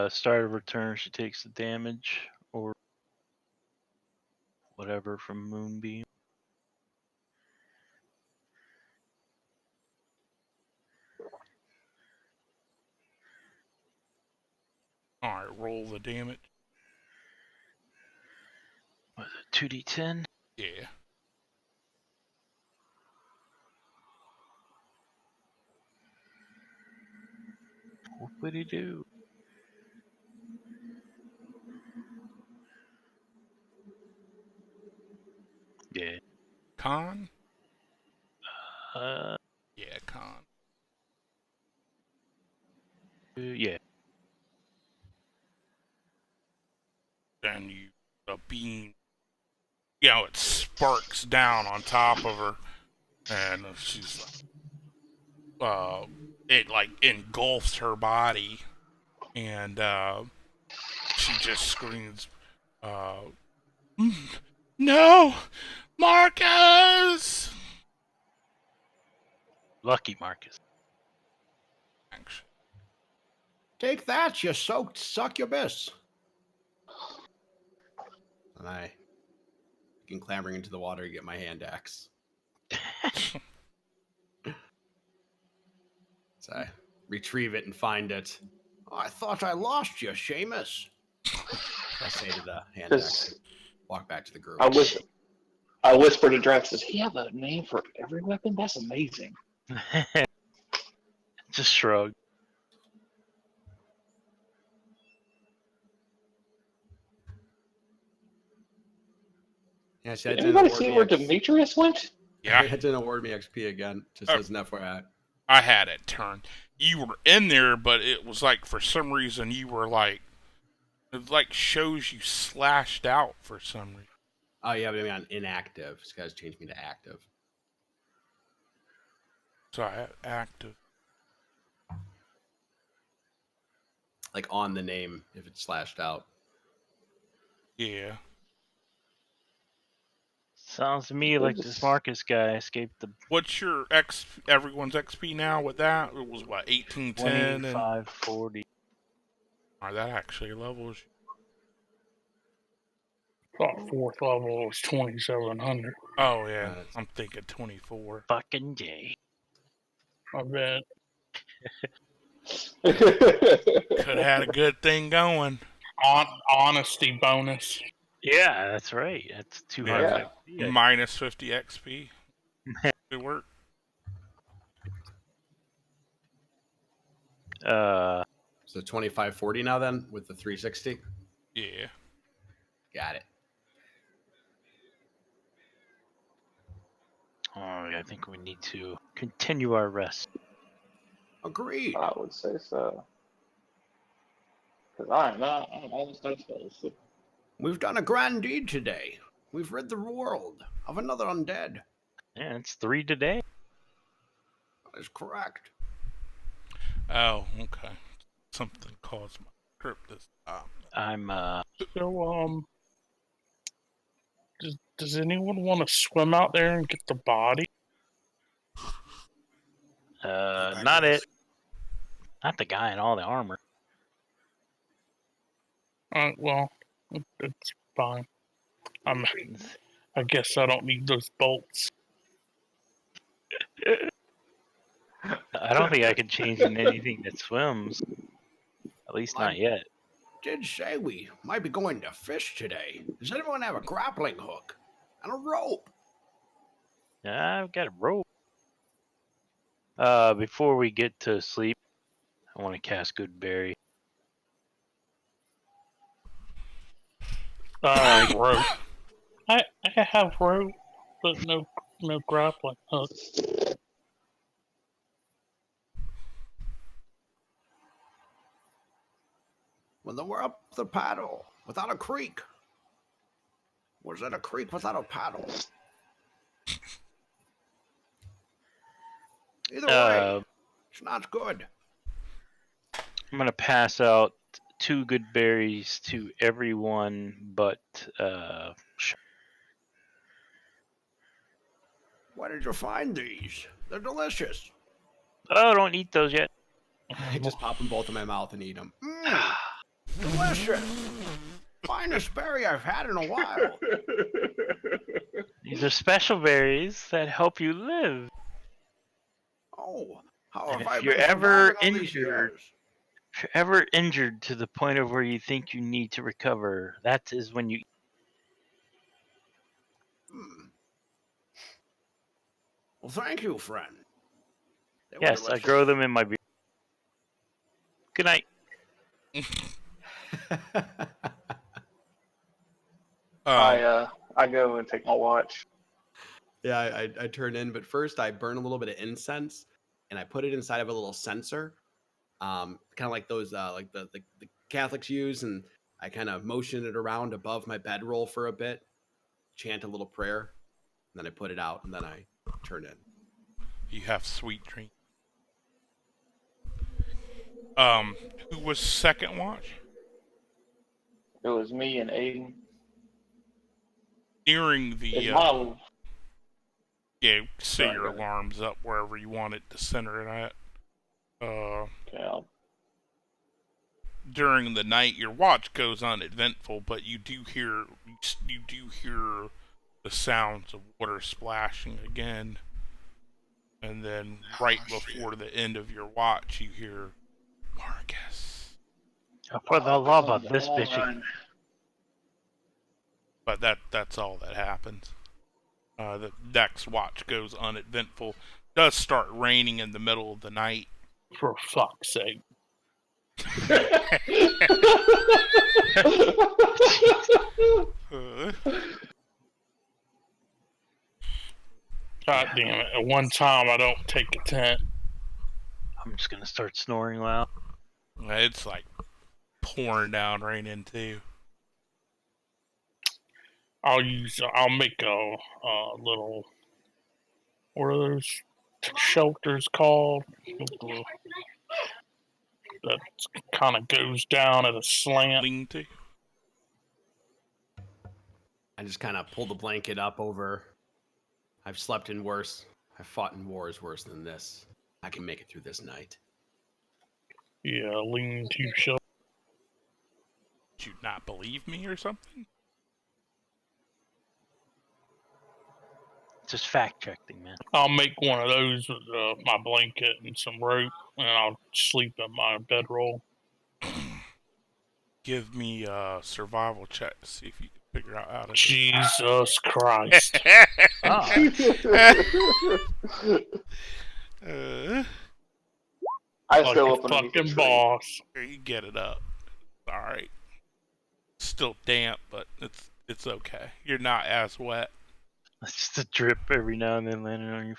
Start of return, she takes the damage or whatever from Moonbeam. All right, roll the damage. Was it 2d10? Yeah. What would he do? Yeah. Con? Uh, Yeah, con. yeah. And you, a beam, it sparks down on top of her, and she's it like engulfs her body, and she just screams, "No, Marcus!" Lucky Marcus. Actually, Take that, you soaked succubus. And I begin clambering into the water to get my hand axe. So I retrieve it and find it. Oh, I thought I lost you, Seamus. I say to the hand axe. Walk back to the group. I whisper to Drax, does he have a name for every weapon? That's amazing. Just shrug. Yeah, see, Did anybody see where Demetrius went? yeah, It didn't award me XP again. Just as an FYI. I had it turned. You were in there, but it was like for some reason you were like, it like shows you slashed out for some reason. Oh, yeah, but I mean on inactive. This guy's changed me to active. So I have active. Like on the name if it's slashed out. Yeah. Sounds to me like this Marcus guy escaped the What's your everyone's XP now with that? It was what, 1810 and 2540. Alright, that actually levels you. Thought fourth level was 2,700. Oh yeah, I'm thinking 24. Fucking J. I bet. Could have had a good thing going. Honesty bonus. Yeah, that's right. That's 200 Yeah. XP. Minus 50 XP. Good work. So 2540 now then with the 360? Yeah. Got it. Alright, I think we need to continue our rest. Agreed. I would say so. Because I'm almost done spells. So. We've done a grand deed today. We've rid the world of another undead. Yeah, it's 3 today. That is correct. Oh, okay. Something caused my script this time. I'm So, does anyone want to swim out there and get the body? not it. Not the guy in all the armor. Well, it's fine. I guess I don't need those bolts. I don't think I can change in anything that swims. At least not yet. Did say we might be going to fish today. Does anyone have a grappling hook and a rope? I've got a rope. Before we get to sleep, I want to cast Goodberry. Rope. I have rope, but no grappling hook. Well, then we're up the paddle without a creek. Was it a creek without a paddle? Either way, it's not good. I'm going to pass out 2 good berries to everyone but Where did you find these? They're delicious. Oh, don't eat those yet. I just pop them both in my mouth and eat them. Delicious. Finest berry I've had in a while. These are special berries that help you live. Oh, how And have I if you're been ever surviving all these injured, years? if you're ever injured to the point of where you think you need to recover, that is when you. Well, thank you, friend. They were Yes, I delicious. grow them in my beard. Good night. I go and take my watch. Yeah, I turn in, but first I burn a little bit of incense and I put it inside of a little censer, kind of like those like the Catholics use, and I kind of motion it around above my bedroll for a bit, chant a little prayer, and then I put it out, and then I turn in. You have sweet dreams. Who was second watch? It was me and Aiden. During the It's my yeah, set Right, your right. alarms up wherever you want it to center it at. yeah, During the night, your watch goes uneventful, but you do hear the sounds of water splashing again, and then right before the end of your watch, you hear Marcus. For the love of come this bitch. on. But that's all that happens. The next watch goes uneventful. Does start raining in the middle of the night. For fuck's sake. God damn it. At one time, I don't take a tent. I'm just gonna start snoring loud. It's like pouring down raining too. I'll make a little, what are those shelters called? That kind of goes down at a slant. Lean to. I just kind of pull the blanket up over. I've slept in worse. I've fought in wars worse than this. I can make it through this night. Yeah, lean to shelter. Did you not believe me or something? Just fact checking, man. I'll make one of those with my blanket and some rope, and I'll sleep in my bedroll. Give me a survival check to see if you can figure out how to Jesus Christ. I Like still a up underneath the fucking tree. boss. You get it up. Alright. Still damp, but it's okay. You're not as wet. It's just a drip every now and then landing on you.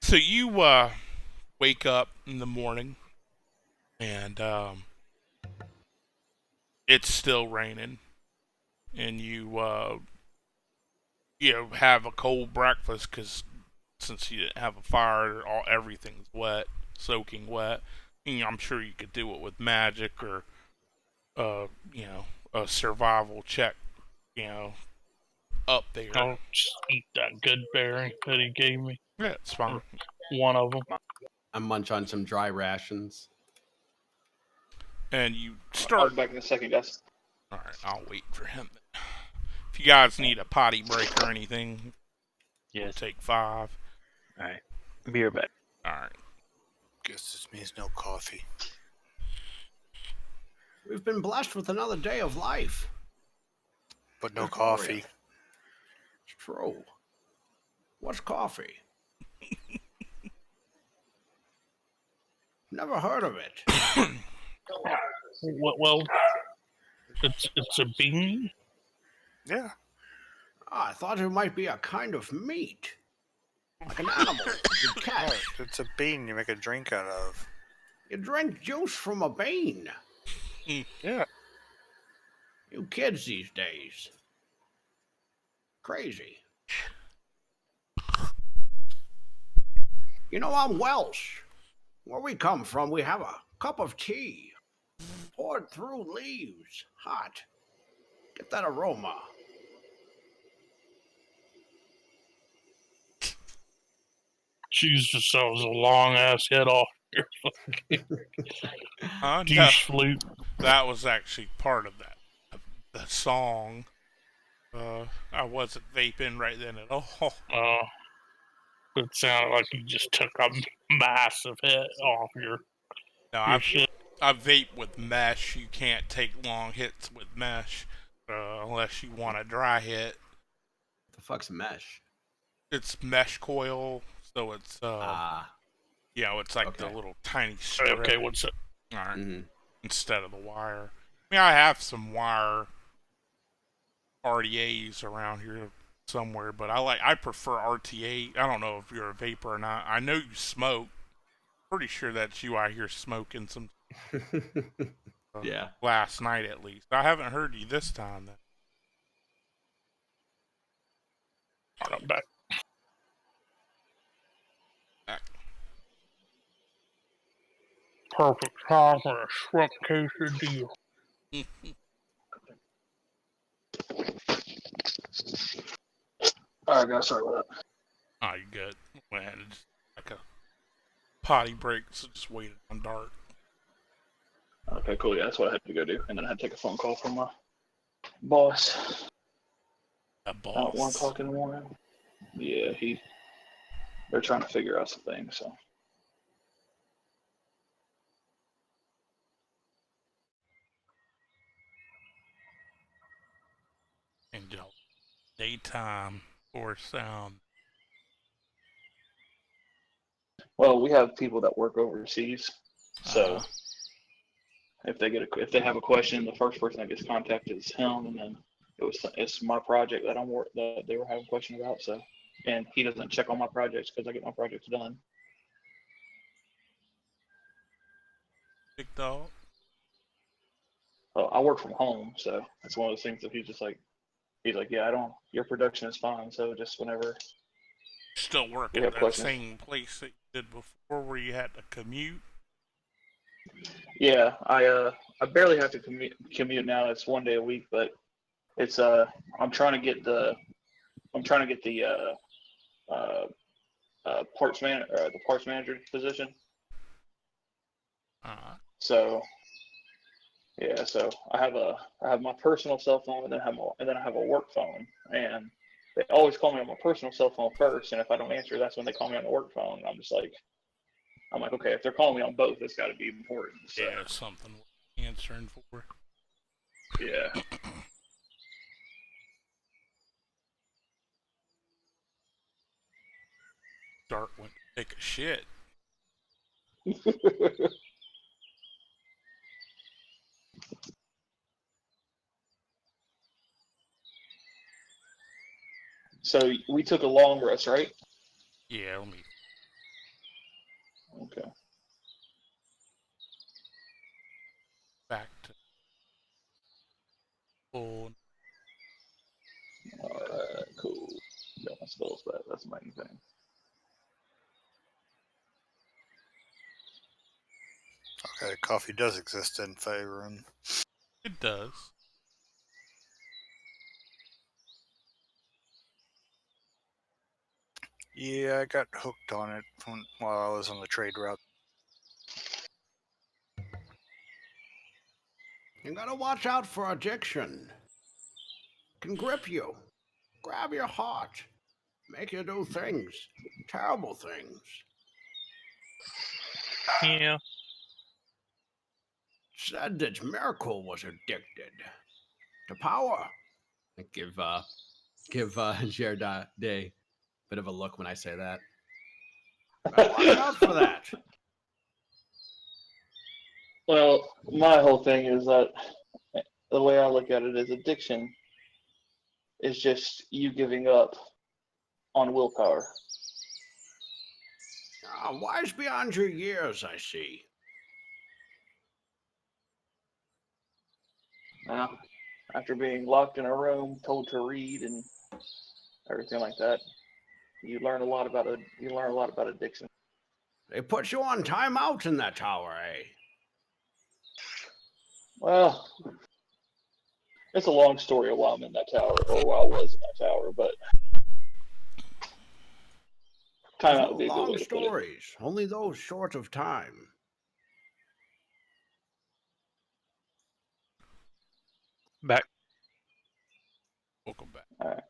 So you wake up in the morning and it's still raining, and you have a cold breakfast because since you didn't have a fire, everything's wet, soaking wet. I'm sure you could do it with magic or a survival check, up there. I'll just eat that good berry that he gave me. Yeah, it's fine. One of them. I munch on some dry rations. And you I'll start. be back in a second, guys. All right, I'll wait for him. If you guys need a potty break or anything, we'll take 5. All right, be right back. All right. Guess this means no coffee. We've been blessed with another day of life. But no Where's coffee. Gloria? It's true. What's coffee? Never heard of it. Well, it's a bean. Yeah. I thought it might be a kind of meat. Like an animal you could No, catch. it's a bean you make a drink out of. You drink juice from a bean. Yeah. You kids these days. Crazy. You know, I'm Welsh. Where we come from, we have a cup of tea. Poured through leaves. Hot. Get that aroma. Chews yourselves a long ass head off No, douche flute. that was actually part of that. The song. I wasn't vaping right then at all. It sounded like you just took a massive hit off No, your shit. I vape with mesh. You can't take long hits with mesh unless you want a dry hit. The fuck's mesh? It's mesh coil, so it's it's like the Okay. little tiny strip. Okay, what's it? All right. Mm-hmm. Instead of the wire. I mean, I have some wire RDAs around here somewhere, but I prefer RTA. I don't know if you're a vapor or not. I know you smoke. Pretty sure that's you I hear smoking some Yeah. last night at least. I haven't heard you this time then. I'm back. Perfect time for a shrimp quesadilla. All right, guys. Sorry about that. Oh, you good. Man, it's like a potty break, so just waited on Dart. Okay, cool. Yeah, that's what I had to go do, and then I had to take a phone call from my boss. A At boss. 1 o'clock in the morning. Yeah, they're trying to figure out some things. So And daytime or sound. well, we have people that work overseas, so if they have a question, the first person that gets contacted is him, and then it's my project that they were having a question about. So, and he doesn't check on my projects because I get my projects done. Big dog. Well, I work from home, so that's one of those things that he's like, yeah, your production is fine. So just whenever Still working we at have that questions. same place that you did before where you had to commute? Yeah, I barely have to commute now. It's 1 day a week, but it's I'm trying to get the the parts manager position. So yeah, so I have my personal cell phone, and then I have a work phone, and they always call me on my personal cell phone first, and if I don't answer, that's when they call me on the work phone. And I'm like, okay, if they're calling me on both, it's got to be important. So. Yeah, something worth answering for. Yeah. Dart went to take a shit. So we took a long rest, right? Yeah, let me. Okay. Back to full. All right, cool. Got my spells back. That's the main thing. Okay, coffee does exist in Faerun. It does. Yeah, I got hooked on it while I was on the trade route. You gotta watch out for addiction. Can grip you, grab your heart, make you do things, terrible things. Yeah. Said that Miracle was addicted to power. I give Jared Day a bit of a look when I say that. Gotta watch out for that. Well, my whole thing is that the way I look at it is addiction is just you giving up on willpower. Wise beyond your years, I see. Now, after being locked in a room, told to read and everything like that, you learn a lot about addiction. They put you on timeout in that tower, eh? Well, it's a long story of why I'm in that tower, or why I was in that tower, but Time out No would be a good way long to put it. stories, only those short of time. Back. Welcome back. All right.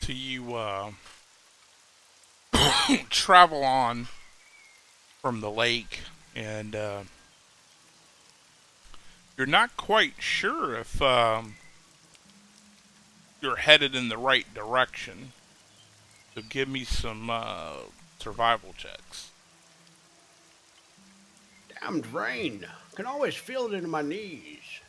So you travel on from the lake, and you're not quite sure if you're headed in the right direction. So give me some survival checks. Damned rain. Can always feel it in my knees.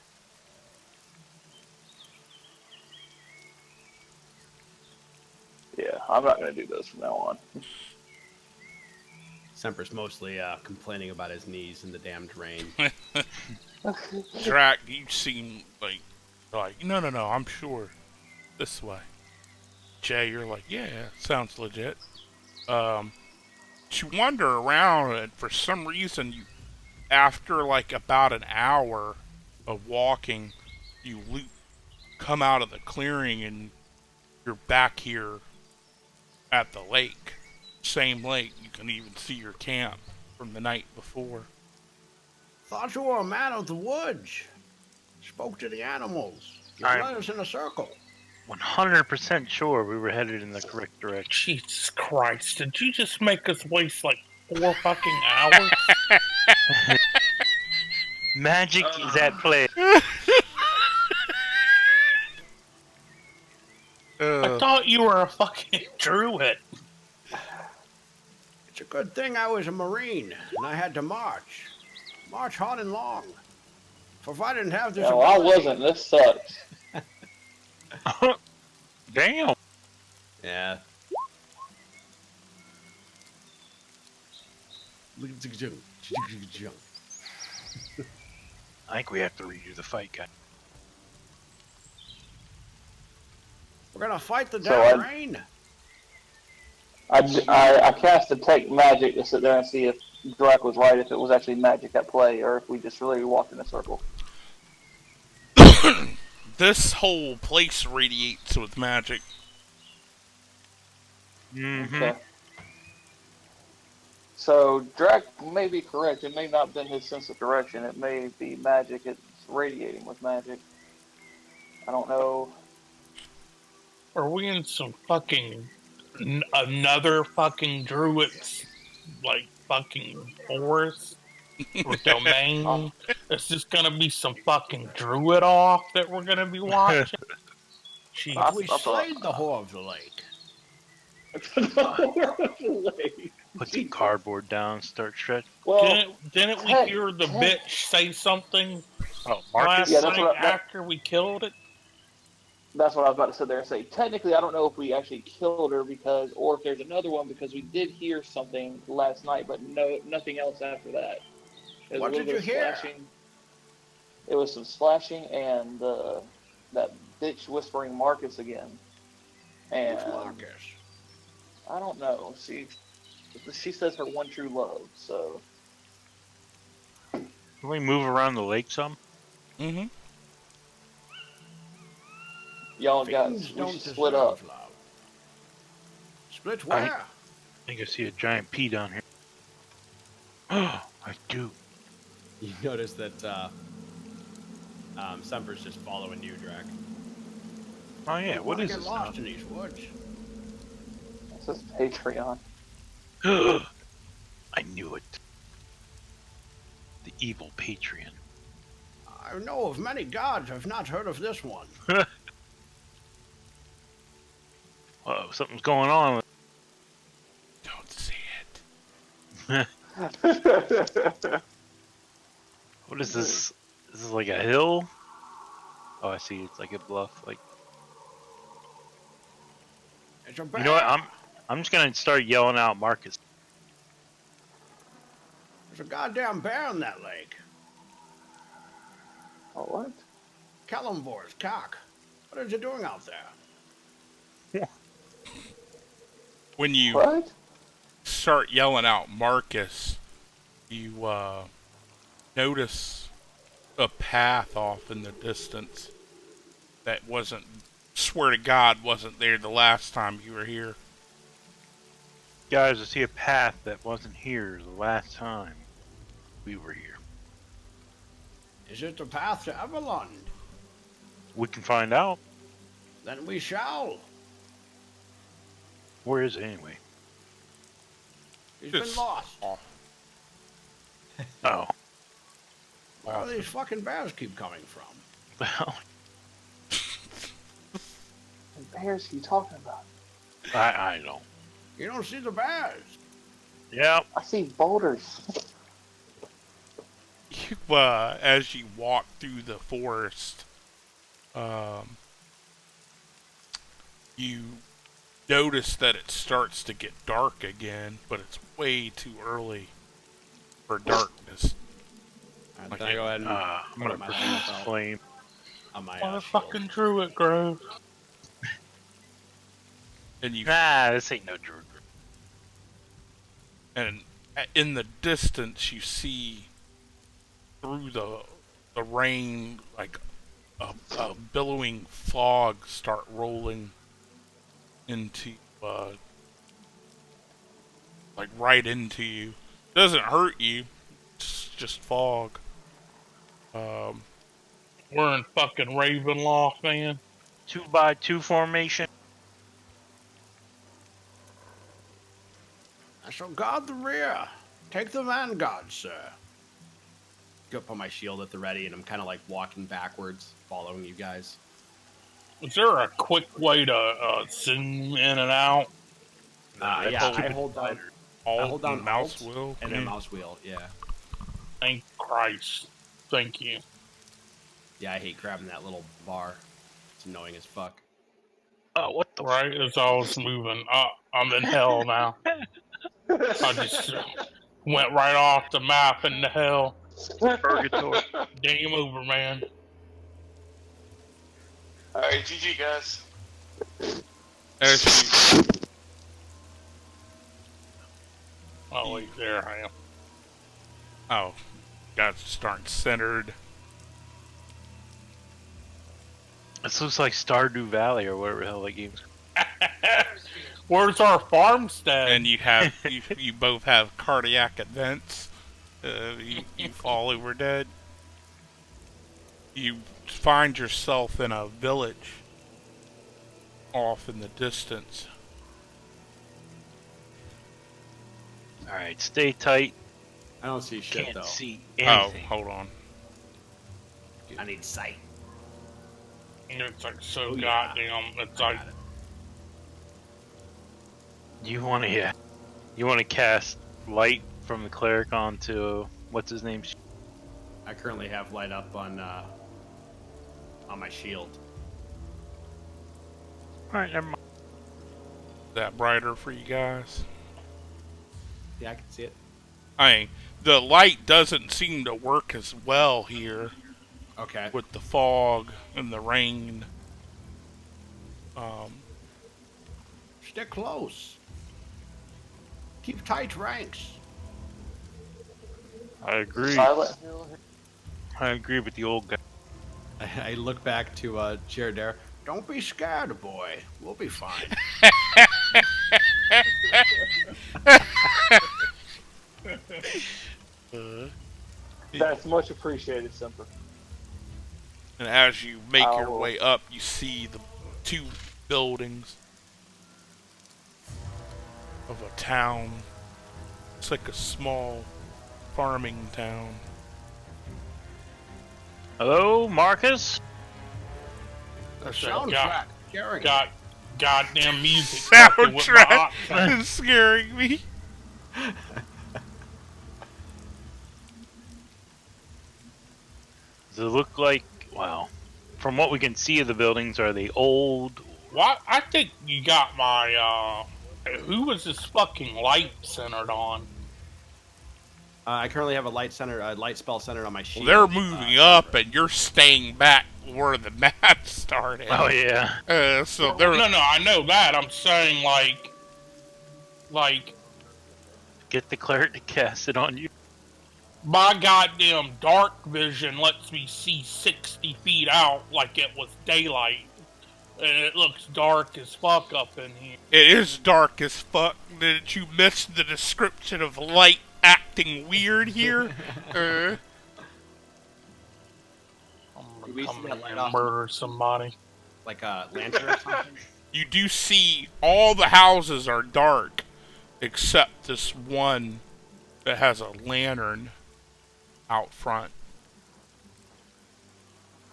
Yeah, I'm not going to do those from now on. Semper's mostly complaining about his knees in the damned rain. Drac, you seem like no, I'm sure this way. Jay, you're like, yeah, sounds legit. You wander around, and for some reason, after like about an hour of walking, you come out of the clearing, and you're back here at the lake. Same lake. You can even see your camp from the night before. Thought you were a man of the woods. Spoke to the animals. Give I'm- letters in a circle. 100% sure we were headed in the correct direction. Jesus Christ! Did you just make us waste like 4 fucking hours? Magic is at play. I thought you were a fucking druid. It's a good thing I was a Marine and I had to march. March hard and long. For if I didn't have this No, I ability, wasn't. This sucks. Damn. Yeah. I think we have to redo the fight, guy. we're gonna fight the So damn I- rain. I cast Detect Magic to sit there and see if Drac was right, if it was actually magic at play, or if we just really walked in a circle. This whole place radiates with magic. Mm-hmm. Okay. So Drac may be correct. It may not have been his sense of direction. It may be magic. It's radiating with magic. I don't know. Are we in some fucking another fucking druid's like fucking forest or domain? It's just gonna be some fucking druid off that we're gonna be watching. Jeez. We That's all right. slayed the whore of the lake. Put the cardboard down, start stretching. Well, Didn't we hear the bitch say something Oh, last Marcus? Yeah, that's night what after we killed it? that's what I was about to sit there and say. Technically, I don't know if we actually killed her or if there's another one, because we did hear something last night, but nothing else after that. There was What a little did bit you of hear? slashing. It was some slashing and that bitch whispering Marcus again. And Which Marcus? I don't know. She says her one true love. So Can we move around the lake some? Mm-hmm. y'all Fiends we don't should split up. deserve love. Split where? I think I see a giant pea down here. Oh, I do. You notice that Semper's just following you, Drac. Oh yeah, You what wanna is get this lost now? in these woods? This is Patreon. I knew it. The evil Patreon. I know of many gods. I've not heard of this one. Uh-oh, something's going on. Don't see it. What is this? Is this like a hill? Oh, I see. It's like a bluff. Like, It's a bear. you know what? I'm just gonna start yelling out Marcus. There's a goddamn bear in that lake. Oh, what? Kalimvor's cock. What is it doing out there? When you What? start yelling out Marcus, you notice a path off in the distance that wasn't swear to God wasn't there the last time you were here. Guys, I see a path that wasn't here the last time we were here. Is it the path to Everlund? We can find out. Then we shall. Where is it anyway? He's been lost. Oh. Where do these fucking bears keep coming from? Well, What bears are you talking about? I don't. You don't see the bears. Yeah. I see boulders. As you walk through the forest, you notice that it starts to get dark again, but it's way too early for darkness. Alright, then I go ahead and I'm gonna my produce lamp out flame. on my Motherfucking druid grove. And you Nah, this ain't no druid. and in the distance you see through the rain like a billowing fog start rolling into like right into you. Doesn't hurt you. It's just fog. We're in fucking Ravenloft, man. 2x2 formation. I shall guard the rear. Take the vanguard, sir. Go put my shield at the ready, and I'm kind of like walking backwards, following you guys. Is there a quick way to zoom in and out? Yeah, I hold down Alt down and mouse Alt wheel. and then mouse wheel. Yeah, Thank Christ. Thank you. yeah. I hate grabbing that little bar. It's annoying as fuck. Oh, what the Right as I was moving up, I'm in hell now. I just went right off the map into hell. Purgatory. Game over, man. Alright, GG, guys. As you Oh, wait, there I am. Oh, got starting centered. This looks like Stardew Valley or whatever the hell that game's. Where's our farmstead? And you have you both have cardiac events. You fall over dead. You find yourself in a village off in the distance. All right, stay tight. I don't see shit Can't though. see Oh, anything. hold on. I need sight. It's like so Oh, yeah. goddamn. It's I like got it. You want to cast light from the cleric onto what's his name? I currently have light up on my shield. All right, never mind. Is that brighter for you guys? Yeah, I can see it. I mean, the light doesn't seem to work as well here Okay. with the fog and the rain. Stick close. Keep tight ranks. I agree. Silent Hill. I agree with the old guy. I look back to Jared there. Don't be scared, boy. We'll be fine. That's much appreciated, Simper. And as you make your Ow. way up, you see the two buildings of a town. It's like a small farming town. Hello, Marcus. The Got- soundtrack. Jerry. got goddamn music. fucking with my hot Soundtrack tank. is scaring me. Does it look like? Wow. From what we can see of the buildings, are they old? What? I think you got my. Who was this fucking light centered on? I currently have a light spell centered on my Well, shield. they're moving up, and you're staying back where the map started. Oh yeah. So they're No, I know that. I'm saying like Get the cleric to cast it on you. my goddamn dark vision lets me see 60 feet out like it was daylight. And it looks dark as fuck up in here. It is dark as fuck. Did you miss the description of light acting weird here? I'm Do gonna we come see that in light and off? murder somebody. Like a lantern or something? You do see all the houses are dark except this one that has a lantern out front.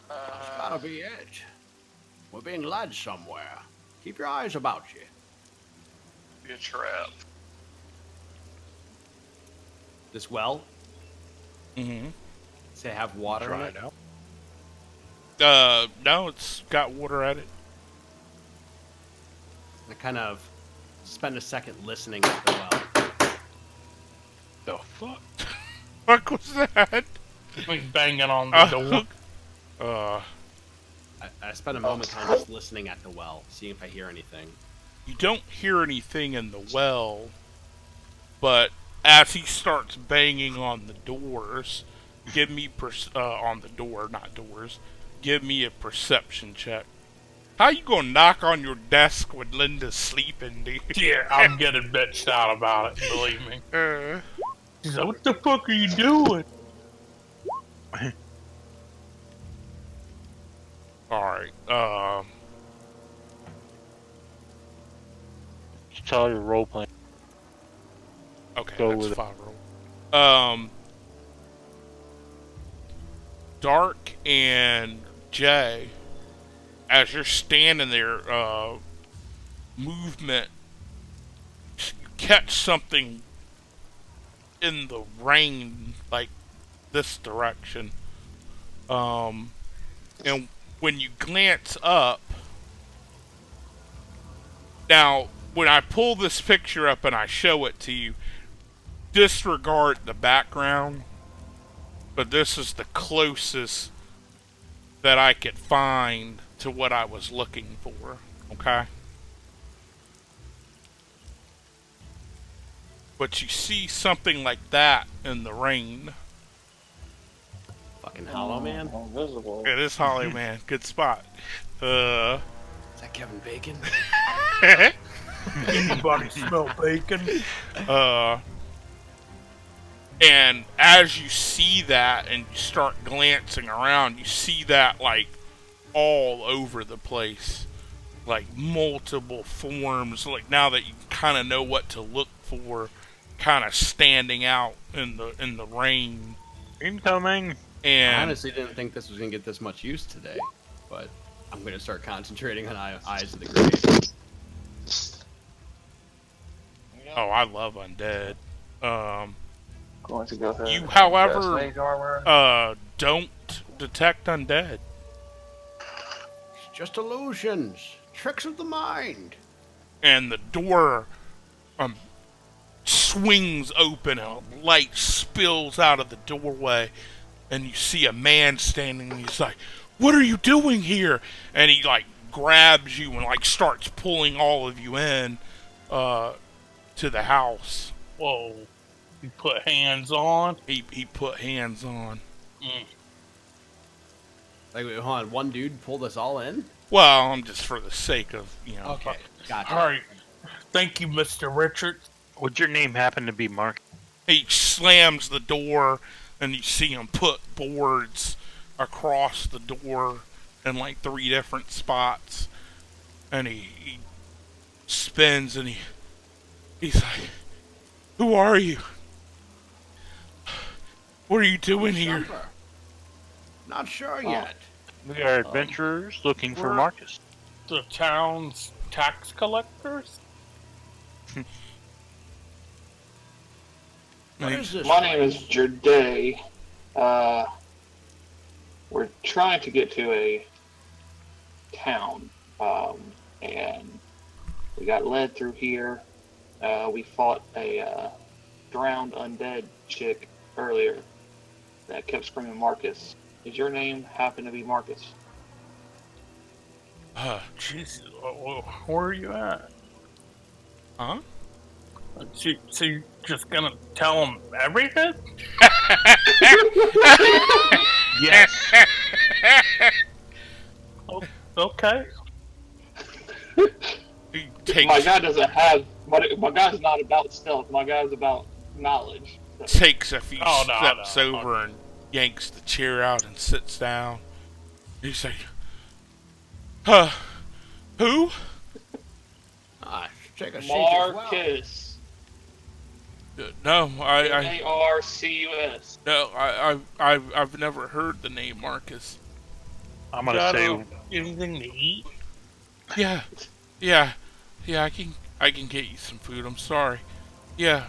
That's gotta be it. We're being led somewhere. Keep your eyes about you. Be a trap. This well? Mm-hmm. Does it have water in it? No, it's got water at it. I kind of spend a second listening at the well. The fuck? What was that? He's banging on the door. I spend a moment kind of just listening at the well, seeing if I hear anything. You don't hear anything in the well, but as he starts banging on the doors, give me on the door, not doors. Give me a perception check. How you gonna knock on your desk when Linda's sleeping, dude? Yeah, I'm getting bitched out about it, believe me. She's like, what the fuck are you doing? Alright, Just tell your role playing. okay, Go that's with it. 5 roll. Dark and Jay, as you're standing there, movement, you catch something in the rain, like this direction. And when you glance up, now, when I pull this picture up and I show it to you, disregard the background, but this is the closest that I could find to what I was looking for, okay? But you see something like that in the rain. Fucking Hollow Man? Invisible. It is Holly Man. Good spot. Is that Kevin Bacon? Anybody smell bacon? And as you see that and you start glancing around, you see that like all over the place. Like multiple forms, like now that you kind of know what to look for, kind of standing out in the rain. Incoming. I And honestly didn't think this was going to get this much use today, but I'm going to start concentrating on Eyes of the Grave. oh, I love undead. Going to go ahead. You, and however, cast mage armor. don't detect undead. It's just illusions. Tricks of the mind. And the door swings open and a light spills out of the doorway, and you see a man standing, and he's like, "What are you doing here?" And he like grabs you and like starts pulling all of you in to the house. Whoa. You put hands on? He put hands on. Like, wait, hold on, one dude pulled us all in? Well, I'm just for the sake of, you know. Okay, gotcha. Alright. Thank you, Mr. Richards. Would your name happen to be Mark? He slams the door, and you see him put boards across the door in like 3 different spots. And he spins, and he's like, "Who are you? What are you doing here?" December. Not sure yet. We are adventurers looking for we're- Marcus. The town's tax collectors? What is this? My name place? is Jerde. We're trying to get to a town, and we got led through here. We fought a drowned undead chick earlier that kept screaming Marcus. Does your name happen to be Marcus? Jesus, where are you at? Huh? So you're just gonna tell them everything? Yes. Okay. He My guy doesn't have. My guy's not about stealth. My guy's about knowledge. So. takes a few Oh, steps no. over and yanks the chair out and sits down. He's like, who? Take a seat as well. Marcus. No, Marcus. no, I've never heard the name Marcus. I'm gonna say, anything to eat? Yeah, I can get you some food. I'm sorry. Yeah,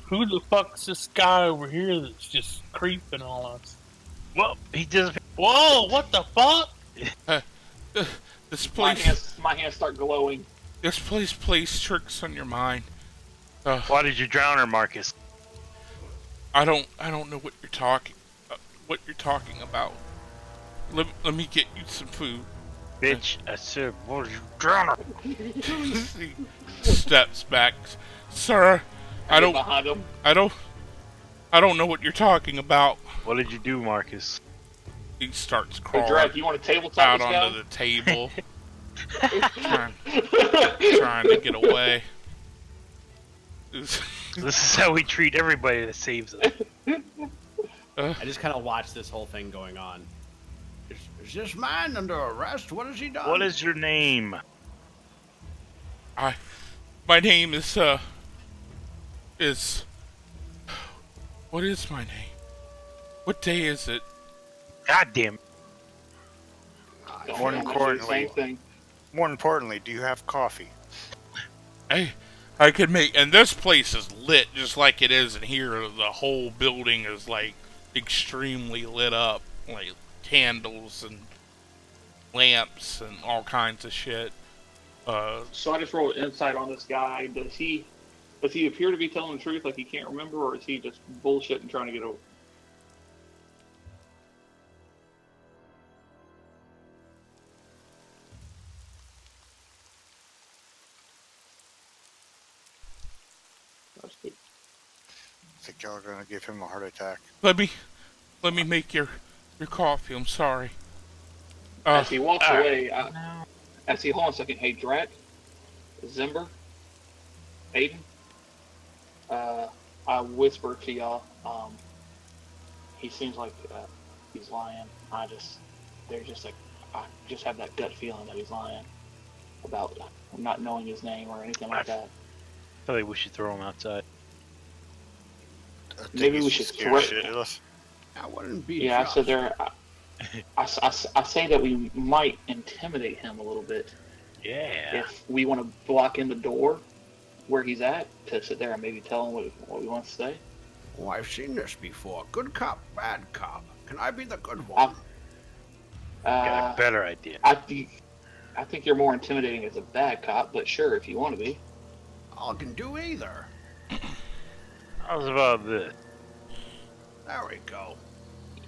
Who the fuck's this guy over here that's just creeping on us? well, he just. Whoa! What the fuck? This My place, hands start glowing. this place plays tricks on your mind. Why did you drown her, Marcus? I don't know what you're talking about. Let me get you some food. Bitch, I said, why did you drown her? He steps back, sir. Behind him. I don't know what you're talking about. What did you do, Marcus? He starts Hey, crawling Drake, you want to tabletop out this guy? onto the table, trying to get away. This is how we treat everybody that saves us. I just kind of watch this whole thing going on. Is this man under arrest? What has he done? What is your name? My name is what is my name? What day is it? God damn it. More importantly, Same thing. more importantly, do you have coffee? I could make, and this place is lit just like it is in here. The whole building is like extremely lit up, like candles and lamps and all kinds of shit. So I just rolled insight on this guy. Does he appear to be telling the truth, like he can't remember, or is he just bullshitting trying to get over? That's good. I think y'all are gonna give him a heart attack. Let me make your coffee. I'm sorry. As he walks away, hold on a second. Hey, Drac, Zimber, Aiden, I whisper to y'all. He seems like he's lying. I just have that gut feeling that he's lying about not knowing his name or anything like that. I think we should throw him outside. Maybe we should scare throw. shit out of us. I wouldn't be. Yeah, shocked. so there. I say that we might intimidate him a little bit. Yeah. If we want to block in the door where he's at to sit there and maybe tell him what we want to say. Oh, I've seen this before. Good cop, bad cop. Can I be the good one? Got a better idea. I think you're more intimidating as a bad cop, but sure, if you want to be. I can do either. How's about this? There we go.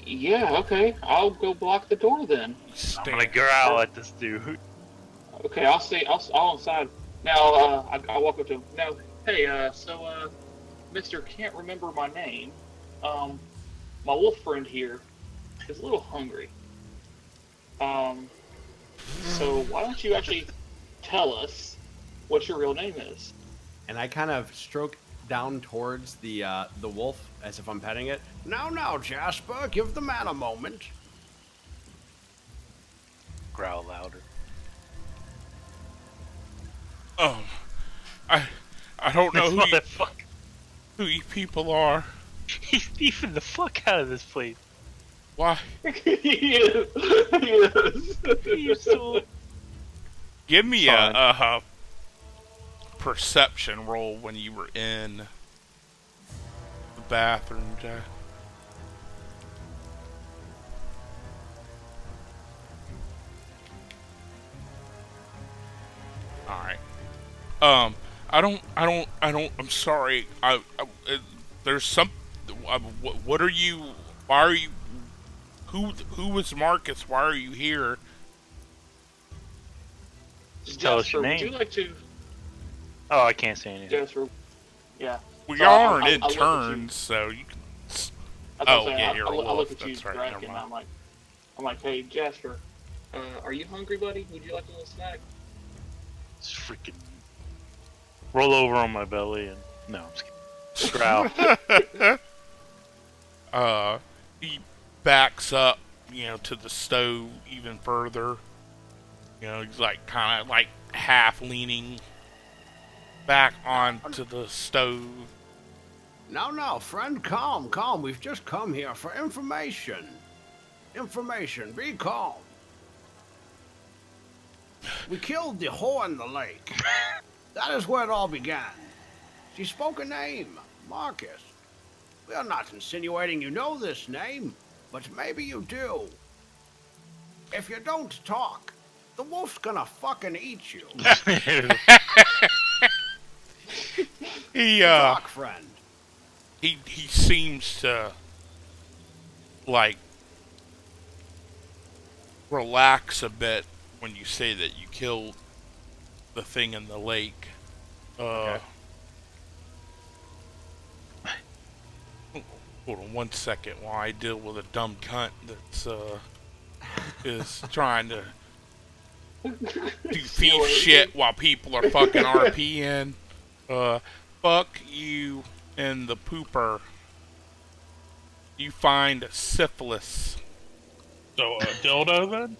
Yeah, okay. I'll go block the door then. I'm gonna growl at this dude. Okay, I'll inside. Now, I walk up to him. Now, hey, Mr. Can't remember my name. My wolf friend here is a little hungry. So why don't you actually tell us what your real name is? And I kind of stroke down towards the wolf as if I'm petting it. Now, Jasper, give the man a moment. Growl louder. I don't know This who you people are. He's beefing the fuck out of this place. Why? Yes. He's so... Give me a perception roll when you were in the bathroom, Jack. All right. I'm sorry. There's some. What are you? Why are you? Who was Marcus? Why are you here? Just tell us your Jasper, name. Would you like to? Oh, I can't say anything. Jasper. Yeah. We So aren't I in look at you. turns, so you can. Oh yeah, you're a I wolf. look at you, That's right, Drac, never and mind. I'm like, hey, Jasper, are you hungry, buddy? Would you like a little snack? This freaking roll over on my belly and no, I'm just kidding. Growl. He backs up, to the stove even further. He's like kind of like half leaning back onto the stove. Now, friend, calm. We've just come here for information. Information, be calm. We killed the whore in the lake. That is where it all began. She spoke a name, Marcus. We are not insinuating you know this name, but maybe you do. If you don't talk, the wolf's gonna fucking eat you. Talk, friend. He seems to like relax a bit when you say that you killed the thing in the lake. Okay. Hold on 1 second while I deal with a dumb cunt that's is trying to do thief shit while people are fucking RPing. Fuck you and the pooper. You find syphilis. So a dildo then?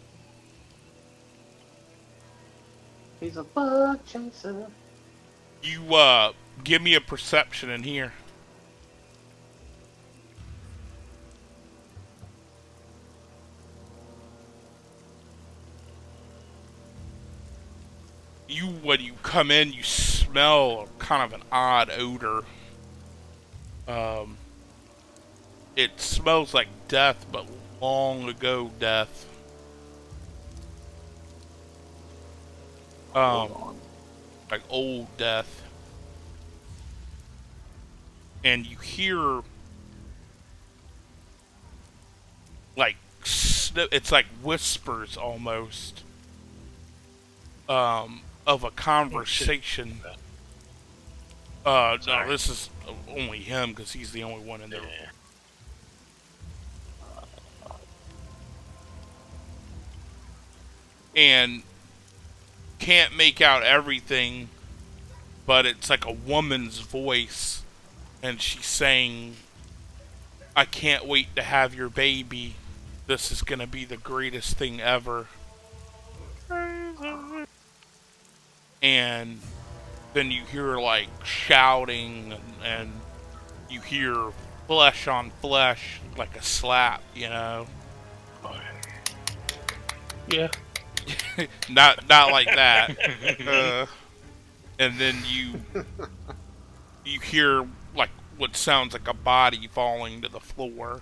He's a bug chaser. You give me a perception in here. When you come in, you smell kind of an odd odor. It smells like death, but long ago death. Like old death. And you hear like it's like whispers almost. Of a conversation. No, this is only him because he's the only one in there. And can't make out everything, but it's like a woman's voice, and she's saying, "I can't wait to have your baby. This is gonna be the greatest thing ever." And then you hear like shouting, and you hear flesh on flesh, like a slap, Yeah. not like that. And then you hear like what sounds like a body falling to the floor,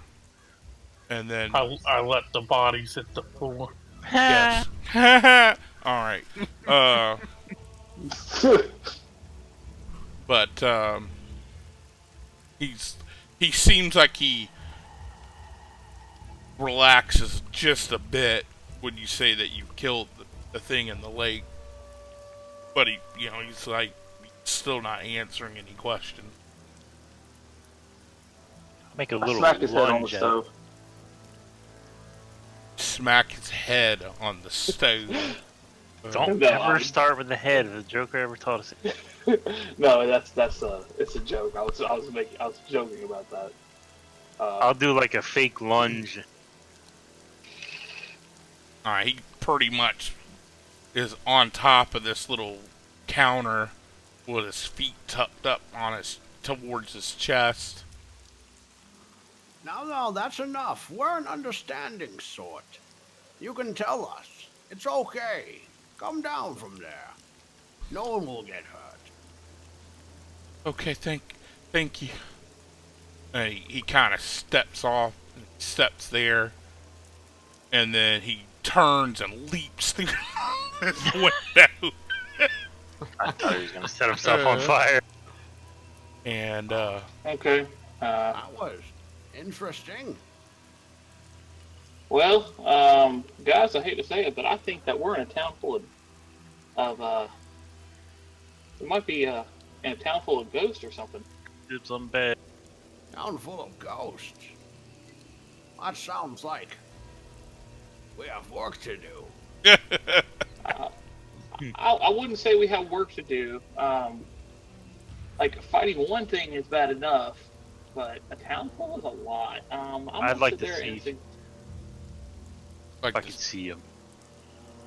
and then I let the bodies hit the floor. yes. All right. But he seems like he relaxes just a bit when you say that you killed the thing in the lake. But he's like still not answering any questions. Make a I little smacked his head on the lunge at it. stove. Smack his head on the stove. Don't No, ever start with the head. The Joker ever taught us it. No, it's a joke. I was joking about that. I'll do like a fake lunge. Alright, he pretty much is on top of this little counter with his feet tucked up towards his chest. Now, that's enough. We're an understanding sort. You can tell us. It's okay. Come down from there. No one will get hurt. Okay, thank you. And he kind of steps off, steps there, and then he turns and leaps through this window. I thought he was gonna set himself on fire. And Okay. That was interesting. Well, guys, I hate to say it, but I think that we're in a town full of we might be in a town full of ghosts or something. Did some bad. Town full of ghosts. That sounds like we have work to do. I wouldn't say we have work to do. like fighting one thing is bad enough, but a town full is a lot. I'm I'd gonna like sit to there see and if I could see him.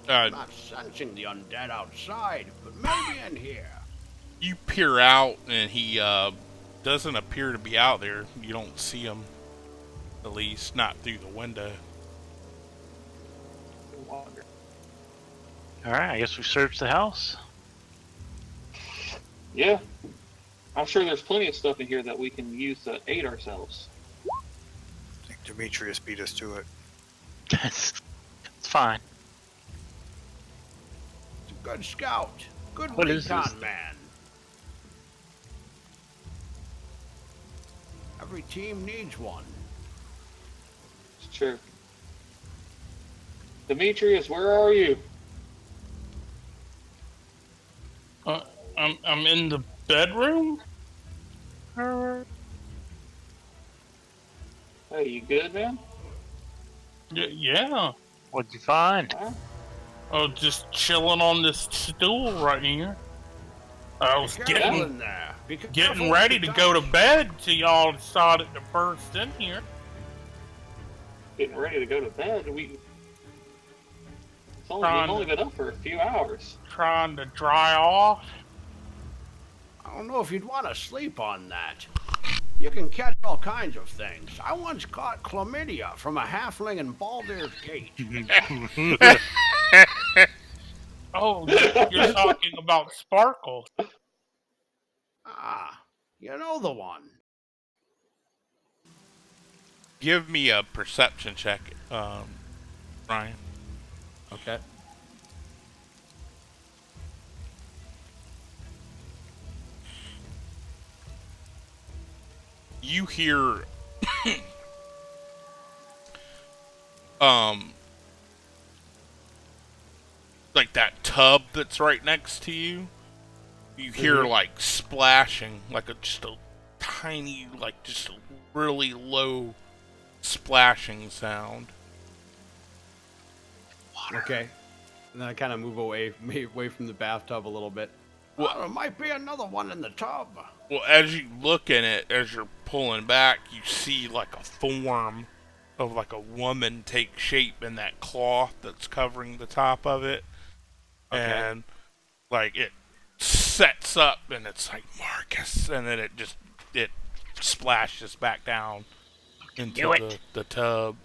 I'm not sensing the undead outside, but maybe in here. You peer out, and he doesn't appear to be out there. You don't see him, at least not through the window. wander. All right, I guess we search the house. Yeah, I'm sure there's plenty of stuff in here that we can use to aid ourselves. I think Demetrius beat us to it. It's fine. It's a good scout. Good What is recon this? man. Every team needs one. It's true. Demetrius, where are you? I'm in the bedroom. Hey, you good, man? Yeah. What'd you find? Huh? Oh, just chilling on this stool right here. I was Be careful getting in there. Be careful getting with ready the to go to touch. bed till y'all decided to burst in here. Getting ready to go to bed. We've Trying only to- been up for a few hours. Trying to dry off. I don't know if you'd want to sleep on that. You can catch all kinds of things. I once caught chlamydia from a halfling in Baldur's Gate. Oh, you're talking about Sparkle. Ah, you know the one. Give me a perception check, Ryan. Okay. You hear like that tub that's right next to you. You hear like splashing, like just a tiny, like just a really low splashing sound. Okay. And then I kind of move away from the bathtub a little bit. Well, there might be another one in the tub. Well, as you look in it, as you're pulling back, you see like a form of like a woman take shape in that cloth that's covering the top of it. Okay. And like it sets up and it's like Marcus, and then it splashes back down into the tub.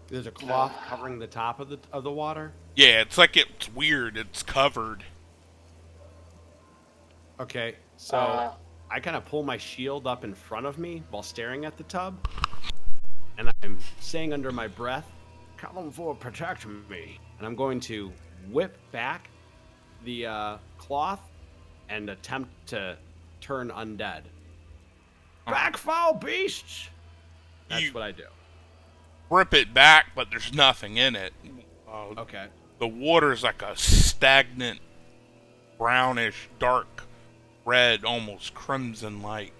There's a cloth covering the top of the water. Yeah, it's like it's weird. It's covered. Okay. So Uh, I kind of pull my shield up in front of me while staring at the tub, and I'm saying under my breath, Kalimvor, protect me. and I'm going to whip back the cloth and attempt to turn undead. Back, foul beasts! That's You what I do. rip it back, but there's nothing in it. Okay. The water's like a stagnant, brownish, dark red, almost crimson light.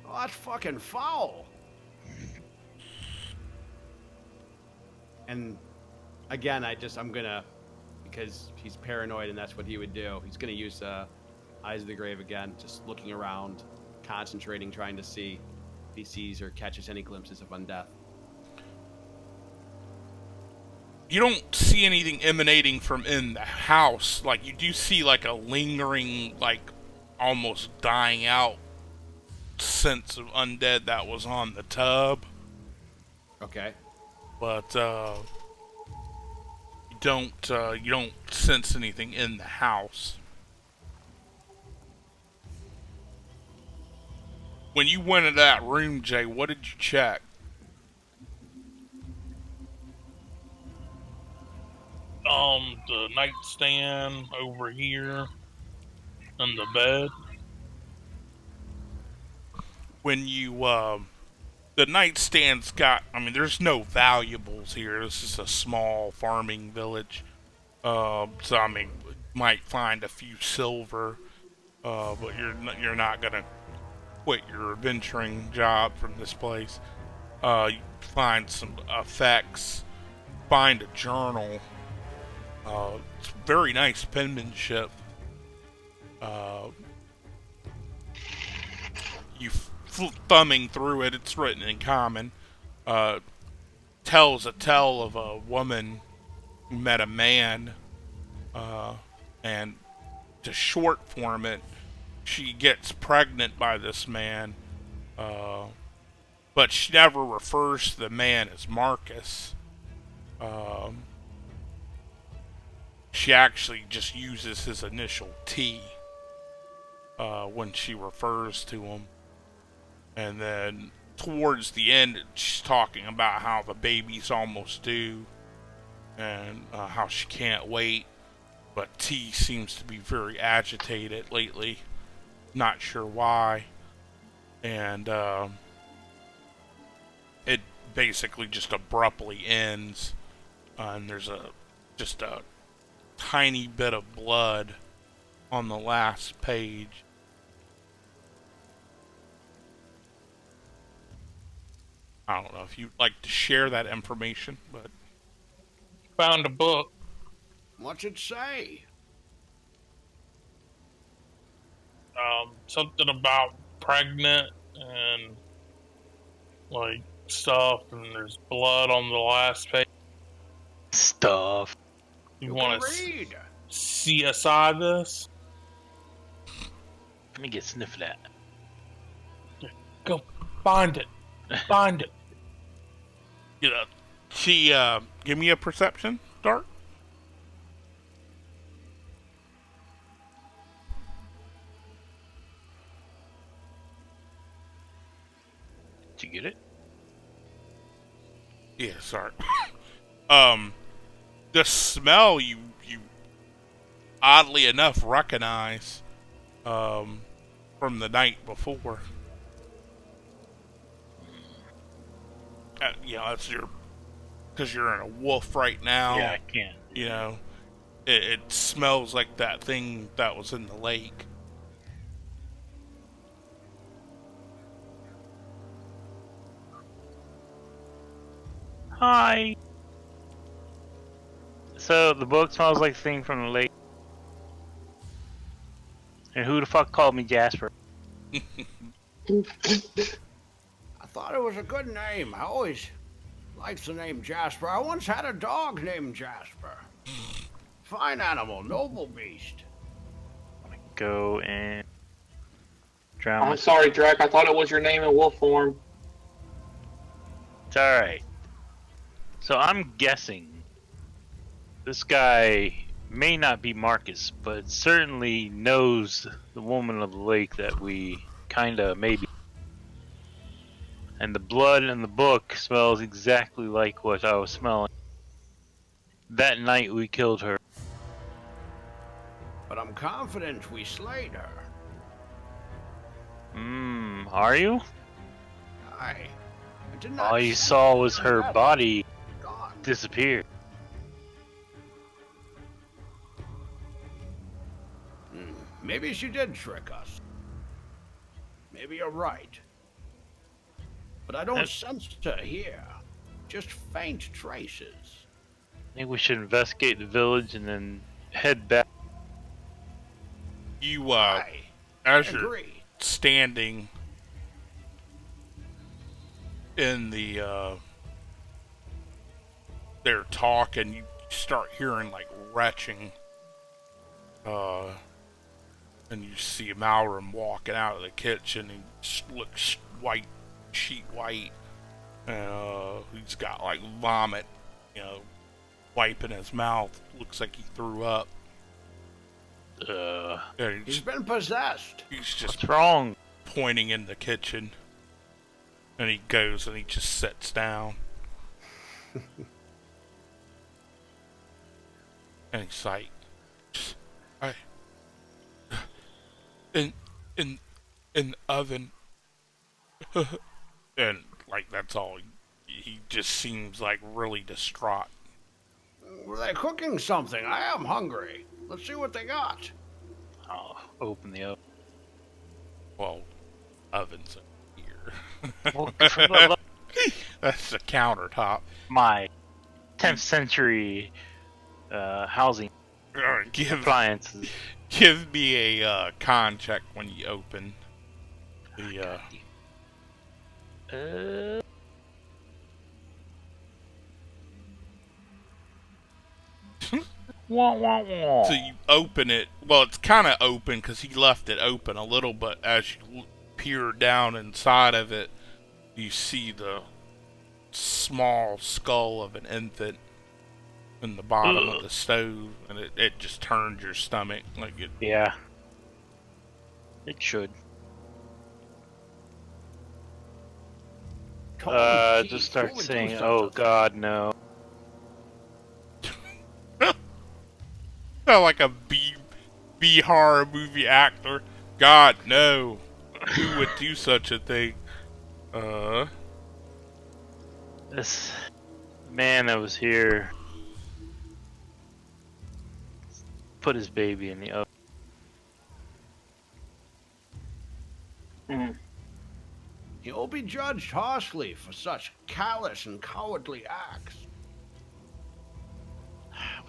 Oh, that's fucking foul. And again, I'm gonna, because he's paranoid and that's what he would do. He's gonna use Eyes of the Grave again, just looking around, concentrating, trying to see if he sees or catches any glimpses of undeath. You don't see anything emanating from in the house. Like, you do see like a lingering, like almost dying out sense of undead that was on the tub, Okay. but you don't sense anything in the house. When you went into that room, Jay, what did you check? The nightstand over here and the bed. When you the nightstand's got, I mean, there's no valuables here. This is a small farming village, so I mean, you might find a few silver, but you're not gonna quit your adventuring job from this place. You find some effects, find a journal. It's very nice penmanship. you thumbing through it, it's written in common. Tells a tale of a woman who met a man, and to short form it, she gets pregnant by this man, but she never refers to the man as Marcus. She actually just uses his initial T when she refers to him. And then towards the end, she's talking about how the baby's almost due and how she can't wait. But T seems to be very agitated lately. Not sure why. And it basically just abruptly ends. And there's just a tiny bit of blood on the last page. I don't know if you'd like to share that information, but Found a book. What's it say? Something about pregnant and like stuff, and there's blood on the last page. Stuff. You want to read? CSI this? Let me get sniff of that. Go find it. Find it. you know, she give me a perception, Dart. Did you get it? Yeah, sorry. The smell you oddly enough recognize from the night before. You know, that's because you're in a wolf right now. Yeah, I can. You know, it smells like that thing that was in the lake. Hi. So the book smells like the thing from the lake. And who the fuck called me Jasper? I thought it was a good name. I always liked the name Jasper. I once had a dog named Jasper. Fine animal, noble beast. Go and drown. I'm sorry, Drac. I thought it was your name in wolf form. It's alright. So I'm guessing this guy may not be Marcus, but certainly knows the woman of the lake that we kinda maybe. And the blood in the book smells exactly like what I was smelling that night we killed her. But I'm confident we slayed her. Are you? I did not. All you saw was her body Gone. disappear. Maybe she did trick us. Maybe you're right. But I don't sense her here. Just faint traces. I think we should investigate the village and then head back. You I as you're agree. standing in the they're talking, you start hearing like retching, and you see Malram walking out of the kitchen. He looks white, sheet white. He's got like vomit, you know, wiping his mouth. Looks like he threw up. And He's been possessed. he's just What's wrong? pointing in the kitchen. And he goes and he just sits down. And he's like, I in the oven. And like that's all. He just seems like really distraught. Were they cooking something? I am hungry. Let's see what they got. I'll open the oven. Well, oven's in here. Well, for the love That's the countertop. my 10th century housing Give appliances. Give me a con check when you open the. Wah, wah, wah. So you open it. Well, it's kind of open because he left it open a little, but as you peer down inside of it, you see the small skull of an infant in the bottom of the stove, and it just turns your stomach like it. Yeah. It should. Just start saying, "Oh God, no." Like a B horror movie actor. God, no. Who would do such a thing? This man that was here put his baby in the oven. You'll be judged harshly for such callous and cowardly acts.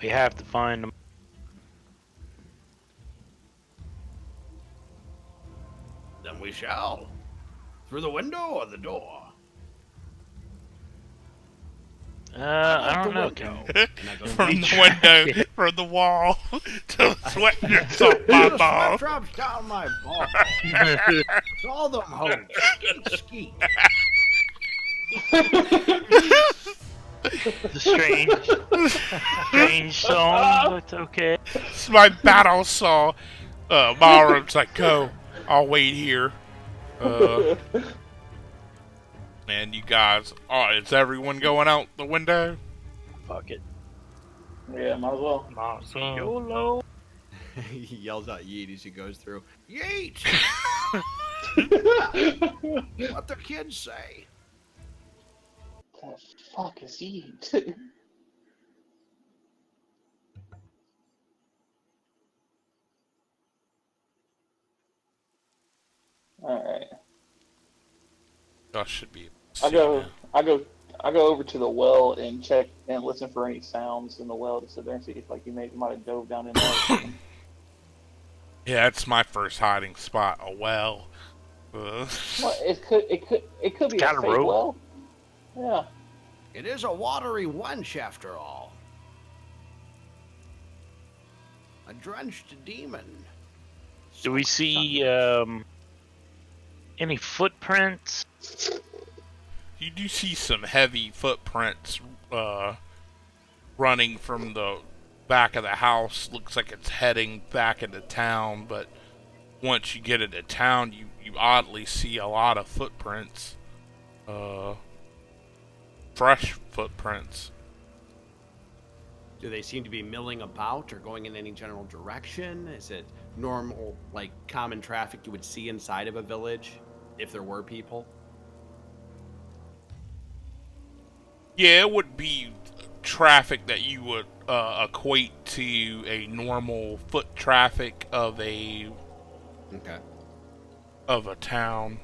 We have to find him. Then we shall. Through the window or the door? I don't know. From the window, from the wall, to sweating yourself my The balls. sweat drops down my balls. It's all them hoes. Skeet, It's a strange song, but okay. It's my battle saw. Malrum's like, go. I'll wait here. And you guys, is everyone going out the window? Fuck it. Yeah, might as well. YOLO. He yells out yeet as he goes through. yeet! What the kids say? The fuck is he? Alright. That should be. I go over to the well and check and listen for any sounds in the well to sit there and see if like you might have dove down in there. Yeah, it's my first hiding spot. A well. Well, it could be got a a fake rope. well. Yeah. It is a watery wench after all. A drenched demon. Do we see any footprints? You do see some heavy footprints running from the back of the house. Looks like it's heading back into town, but once you get into town, you oddly see a lot of footprints. Fresh footprints. Do they seem to be milling about or going in any general direction? Is it normal, like common traffic you would see inside of a village if there were people? Yeah, it would be traffic that you would equate to a normal foot traffic of a town.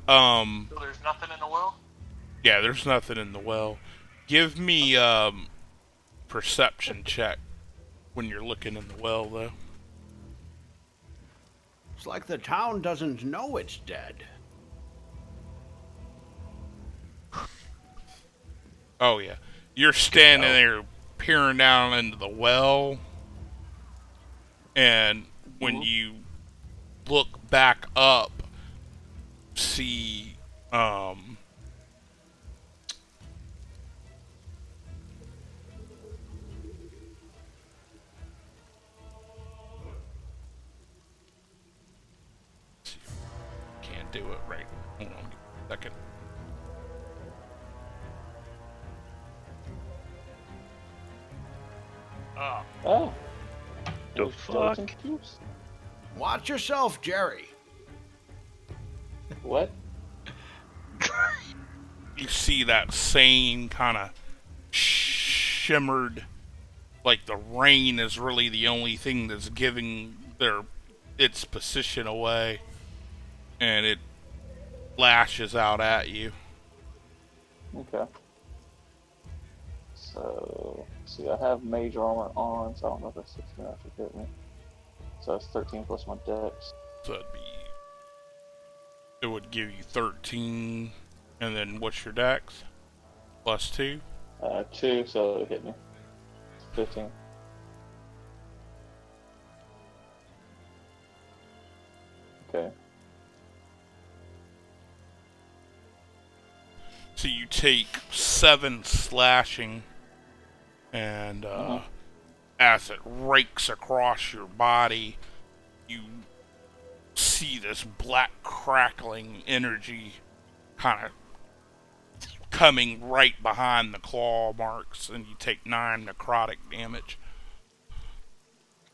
So there's nothing in the well? Yeah, there's nothing in the well. Give me perception check when you're looking in the well, though. It's like the town doesn't know it's dead. Oh yeah, you're standing there peering down into the well, and when you look back up, see can't do it right. Hold on, give me a second. Oh. The fuck? Watch yourself, Jerry. What? You see that same kind of shimmered, like the rain is really the only thing that's giving its position away, and it lashes out at you. Okay. So, see, I have mage armor on, so I don't know if that's 6 enough to hit me. So that's 13 plus my dex. So it would give you 13, and then what's your dex? Plus 2? 2, so it hit me. 15. Okay. So you take 7 slashing, and as it rakes across your body, you see this black crackling energy kind of coming right behind the claw marks, and you take 9 necrotic damage.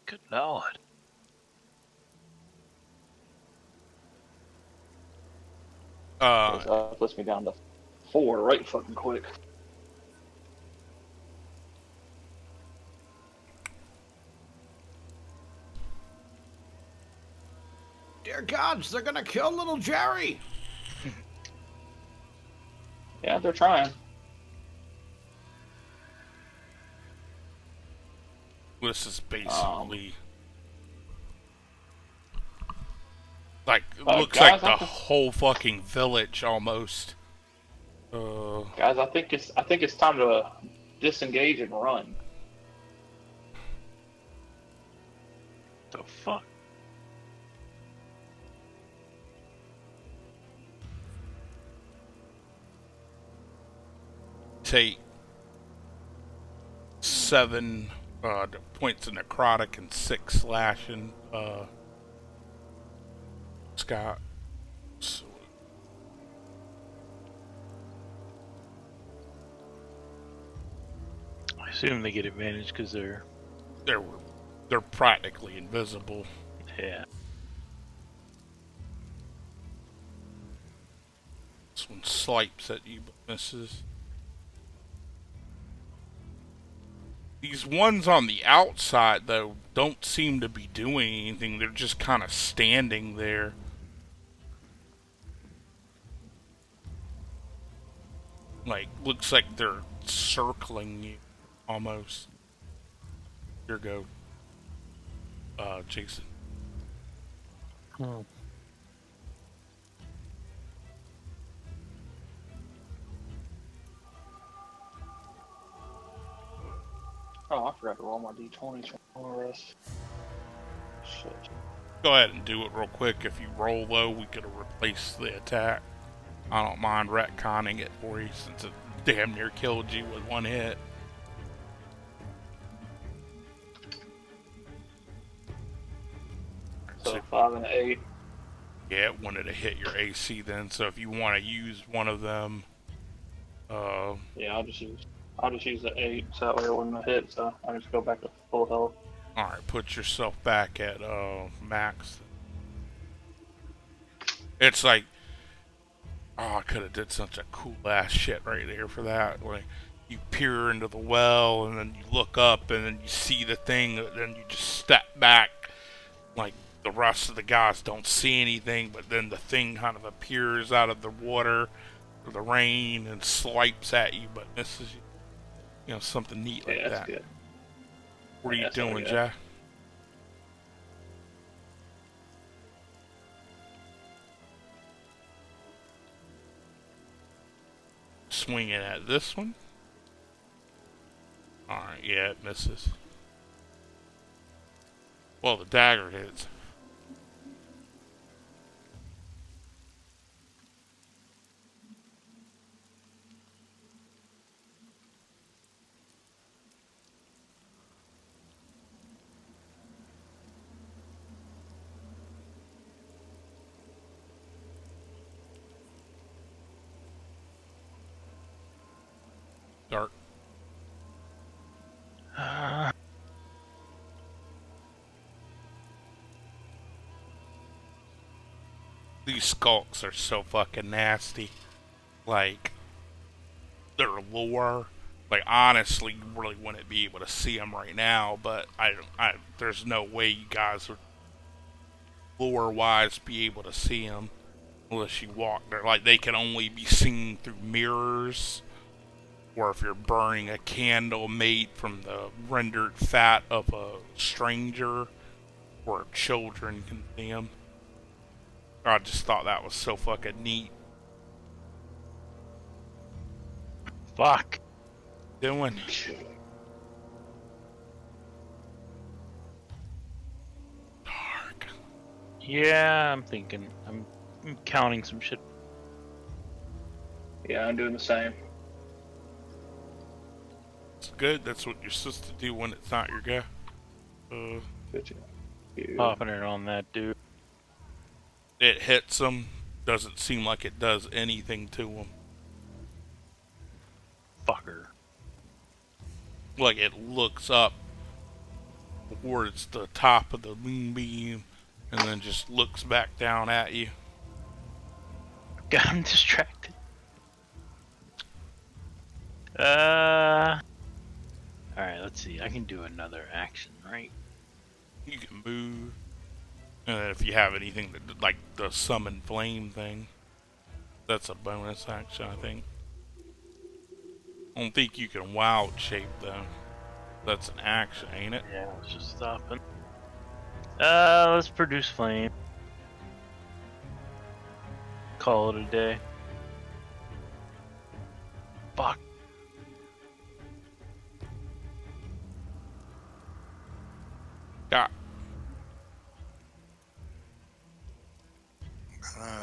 Good lord. So that puts me down to 4 right fucking quick. Dear gods, they're gonna kill little Jerry. Yeah, they're trying. This is basically like it looks guys, like the whole fucking village almost. Guys, I think it's time to disengage and run. The fuck? Take 7 points of necrotic and 6 slashing, Scott. So, I assume they get advantage because they're they're practically invisible. yeah. This one swipes at you but misses. These ones on the outside, though, don't seem to be doing anything. They're just kind of standing there. Like, looks like they're circling you, almost. Here go, Jason. Hmm. Oh, I forgot to roll my d20s from all the rest. Shit. Go ahead and do it real quick. If you roll low, we could replace the attack. I don't mind retconning it for you since it damn near killed you with 1 hit. So 5 and 8. Yeah, it wanted to hit your AC then. So if you want to use one of them, Yeah, I'll just use the 8, so that way it wouldn't hit. So I just go back to full health. all right, put yourself back at max. It's like, oh, I could have did such a cool ass shit right there for that. Like, you peer into the well, and then you look up, and then you see the thing, and then you just step back. Like, the rest of the guys don't see anything, but then the thing kind of appears out of the water or the rain and swipes at you, but misses you. You know, something neat like Yeah, that's that. good. What are you That's all doing, good. Jack? Swinging at this one. Alright, yeah, it misses. Well, the dagger hits. Dark. These skulks are so fucking nasty. Like, their lore. Like, honestly, you really wouldn't be able to see them right now, but there's no way you guys would, lore-wise, be able to see them unless you walk there. Like, they can only be seen through mirrors, or if you're burning a candle made from the rendered fat of a stranger, where children can see them. I just thought that was so fucking neat. Fuck. Doing. Dark. Yeah, I'm thinking. I'm counting some shit. Yeah, I'm doing the same. It's good. That's what you're supposed to do when it's not your guy. 50. Popping it on that dude. It hits him. Doesn't seem like it does anything to him. Fucker. Like it looks up towards the top of the moonbeam and then just looks back down at you. Got him distracted. Alright, let's see. I can do another action, right? You can move. And then if you have anything that, like the summon flame thing, that's a bonus action, I think. I don't think you can wild shape though. That's an action, ain't it? Yeah, let's just stopping. Let's produce flame. Call it a day. Fuck. Got.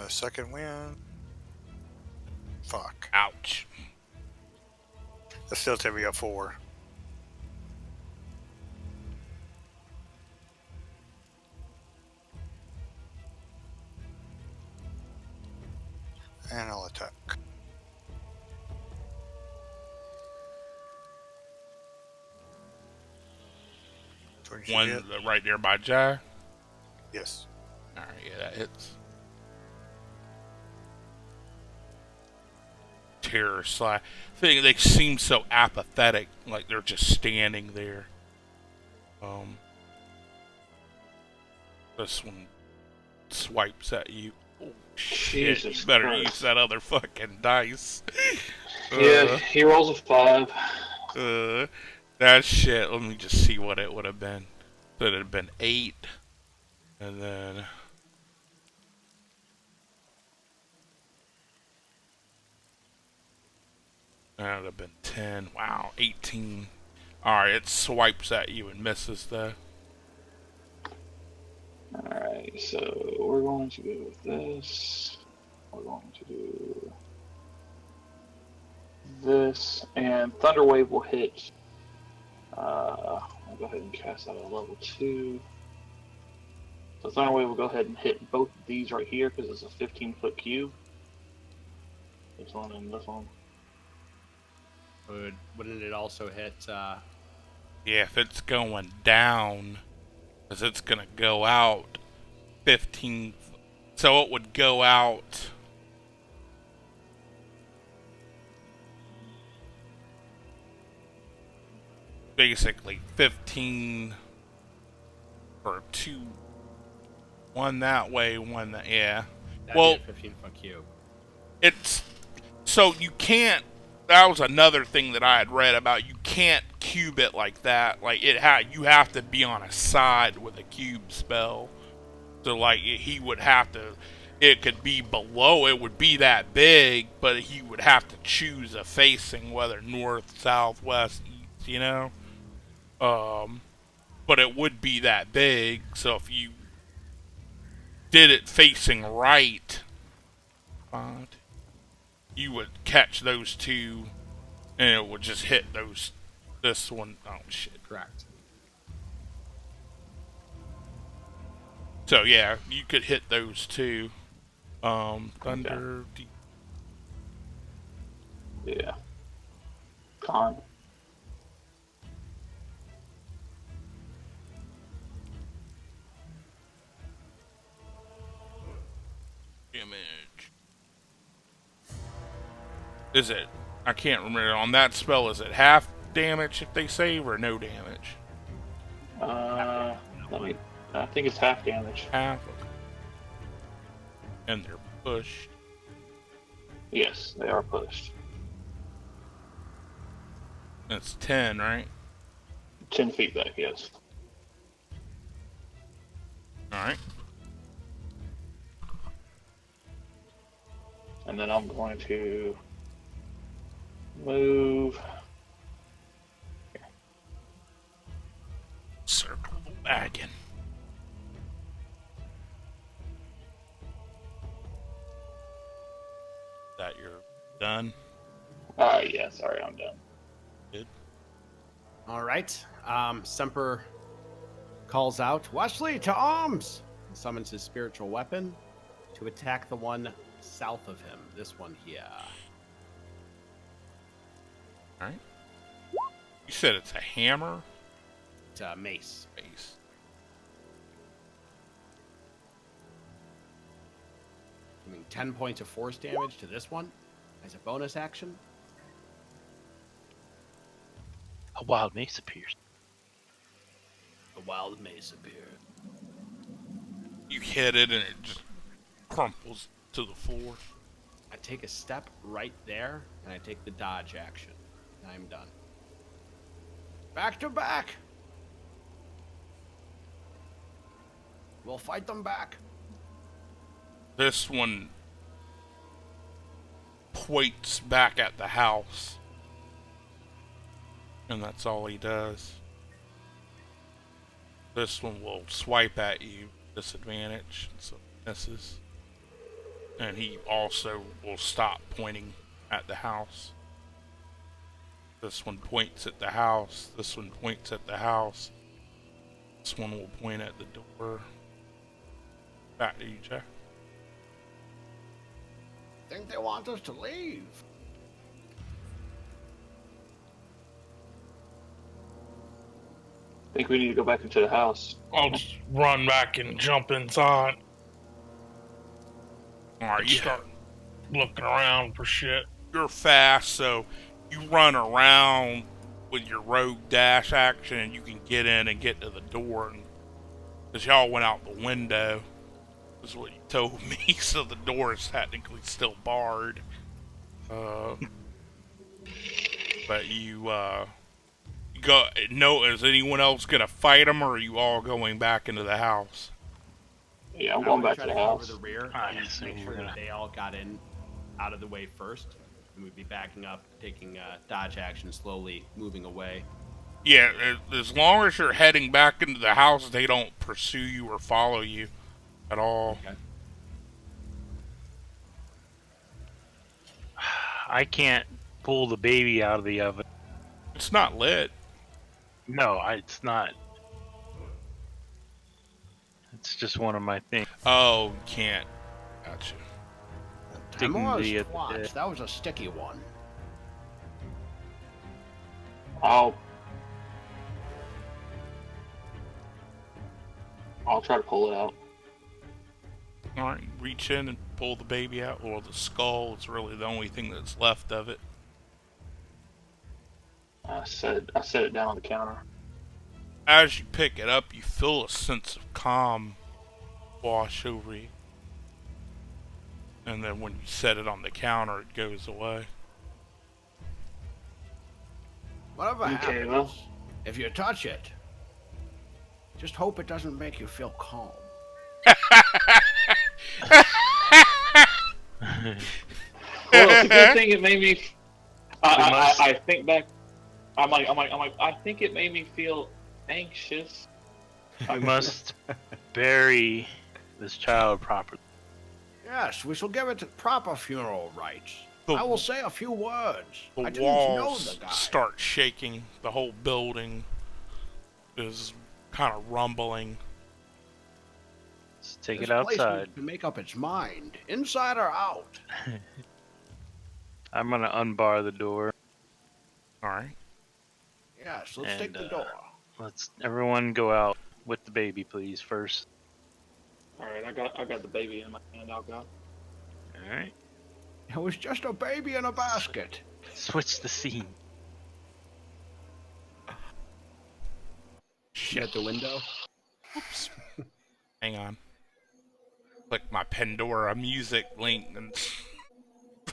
Second win. Fuck. Ouch. That still take me up 4. And I'll attack. One right there by Jai. Yes. Alright, yeah, that hits. Terror slash. They seem so apathetic, like they're just standing there. This one swipes at you. Oh shit! Jesus You better Christ. use that other fucking dice. Yeah, he rolls a 5. That shit. Let me just see what it would have been. That would have been 8, and then. That would have been 10. Wow, 18. Alright, it swipes at you and misses though. Alright, so we're going to go with this. We're going to do this, and Thunderwave will hit. I'll go ahead and cast out a level 2. So Thunderwave will go ahead and hit both of these right here because it's a 15-foot cube. This one and this one. Wouldn't it also hit? Yeah, if it's going down, because it's going to go out 15. So it would go out. Basically 15 for 2. One that way, one that. Yeah. That'd Well, be a 15-foot cube. It's. So you can't. That was another thing that I had read about. You can't cube it like that. Like you have to be on a side with a cube spell. So like he would have to. It could be below. It would be that big, but he would have to choose a facing, whether north, south, west, east. You know. But it would be that big. So if you did it facing right, you would catch those two, and it would just hit those. This one, oh shit. Correct. So yeah, you could hit those two. Thunder. Okay. Yeah. Con. Damage. Is it? I can't remember. On that spell, is it half damage if they save, or no damage? I think it's half damage. Half. And they're pushed. Yes, they are pushed. That's 10, right? 10 feet back, yes. All right. And then I'm going to move. Circle the wagon. That you're done? Yeah, sorry, I'm done. Good. All right. Semper calls out, Wesley, to arms! And summons his spiritual weapon to attack the one south of him. This one here. All right. You said it's a hammer? It's a mace. Base. Doing 10 points of force damage to this one as a bonus action. A wild mace appears. The wild mace appeared. You hit it and it just crumples to the floor. I take a step right there, and I take the dodge action. And I'm done. Back to back. We'll fight them back. This one points back at the house. And that's all he does. This one will swipe at you, disadvantage, so it misses. And he also will stop pointing at the house. This one points at the house. This one points at the house. This one will point at the door. Back to you, Jack. Think they want us to leave. I think we need to go back into the house. I'll just run back and jump inside. Alright, And you start looking around for shit. you're fast, so you run around with your rogue dash action and you can get in and get to the door. Because y'all went out the window, is what you told me, so the door is technically still barred. But you go. No, is anyone else gonna fight him, or are you all going back into the house? Yeah, I'm I going wanna back try to the go over house. the rear I and assume make we're sure that gonna- they all got in out of the way first. And we'd be backing up, taking dodge action, slowly moving away. Yeah, as long as you're heading back into the house, they don't pursue you or follow you at all. Okay. I can't pull the baby out of the oven. It's not lit. No, it's not. It's just one of my things. Oh, you can't. Gotcha. Timor's Dignity at the twat. dead. That was a sticky one. I'll try to pull it out. Alright, you reach in and pull the baby out, or the skull is really the only thing that's left of it. I set it down on the counter. As you pick it up, you feel a sense of calm wash over you. And then when you set it on the counter, it goes away. Whatever Okay, happens, well. if you touch it, just hope it doesn't make you feel calm. Well, it's a good thing it made me. I think back. I'm like, I think it made me feel anxious. We must bury this child properly. Yes, we shall give it proper funeral rites. The- I will say a few words. The I didn't know walls the guy. start shaking. The whole building is kind of rumbling. Let's take This it place outside. needs to make up its mind, inside or out. I'm gonna unbar the door. Alright. Yes, let's take And, the door. Let's everyone go out with the baby, please, first. All right, I got the baby in my hand. I'll go. All right. It was just a baby in a basket. Switch the scene. Shit at the window. Oops. Hang on. Click my Pandora music link and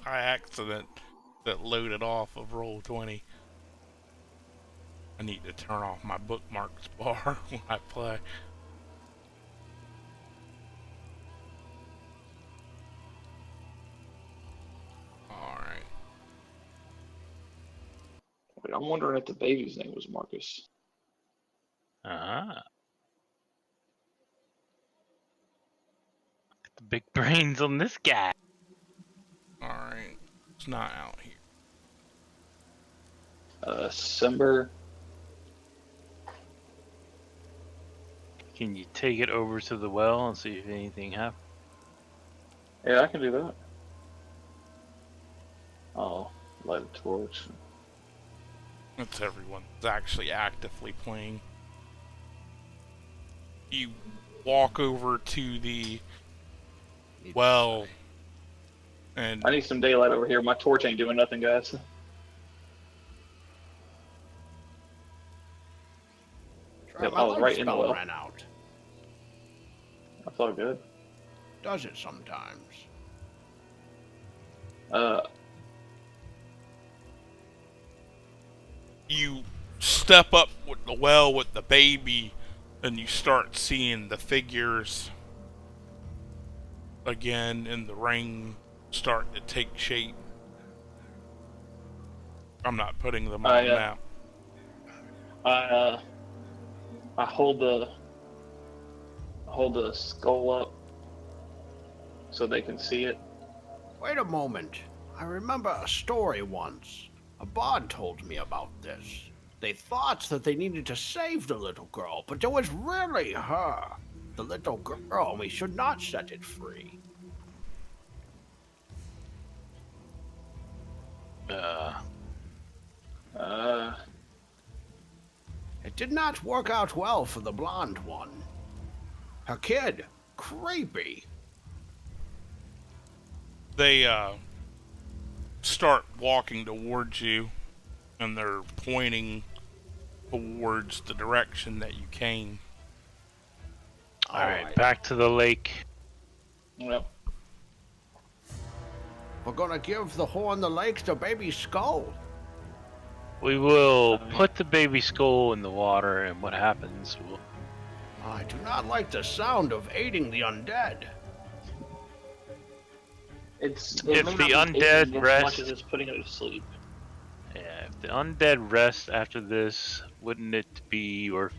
by accident that loaded off of Roll20. I need to turn off my bookmarks bar when I play. I'm wondering if the baby's name was Marcus. Ah. The big brains on this guy. Alright. It's not out here. Simber. Can you take it over to the well and see if anything happens? Yeah, I can do that. I'll light a torch. That's everyone that's actually actively playing. You walk over to the well, and I need some daylight over here. My torch ain't doing nothing, guys. Yep, My I was light right in the spell well. ran out. That's all good. Does it sometimes? you step up with the well with the baby, and you start seeing the figures again in the ring start to take shape. I'm not putting them on the map. I hold the skull up so they can see it. Wait a moment. I remember a story once. A bard told me about this. They thought that they needed to save the little girl, but it was really her. The little girl, we should not set it free. It did not work out well for the blonde one. Her kid, creepy. They start walking towards you, and they're pointing towards the direction that you came. Alright, back to the lake. Yep. We're gonna give the whore in the lake the baby skull. We will put the baby skull in the water, and what happens will... I do not like the sound of aiding the undead. It If may the not be undead aiding as rest- much as it's putting it to sleep. Yeah, if the undead rest after this, wouldn't it be or...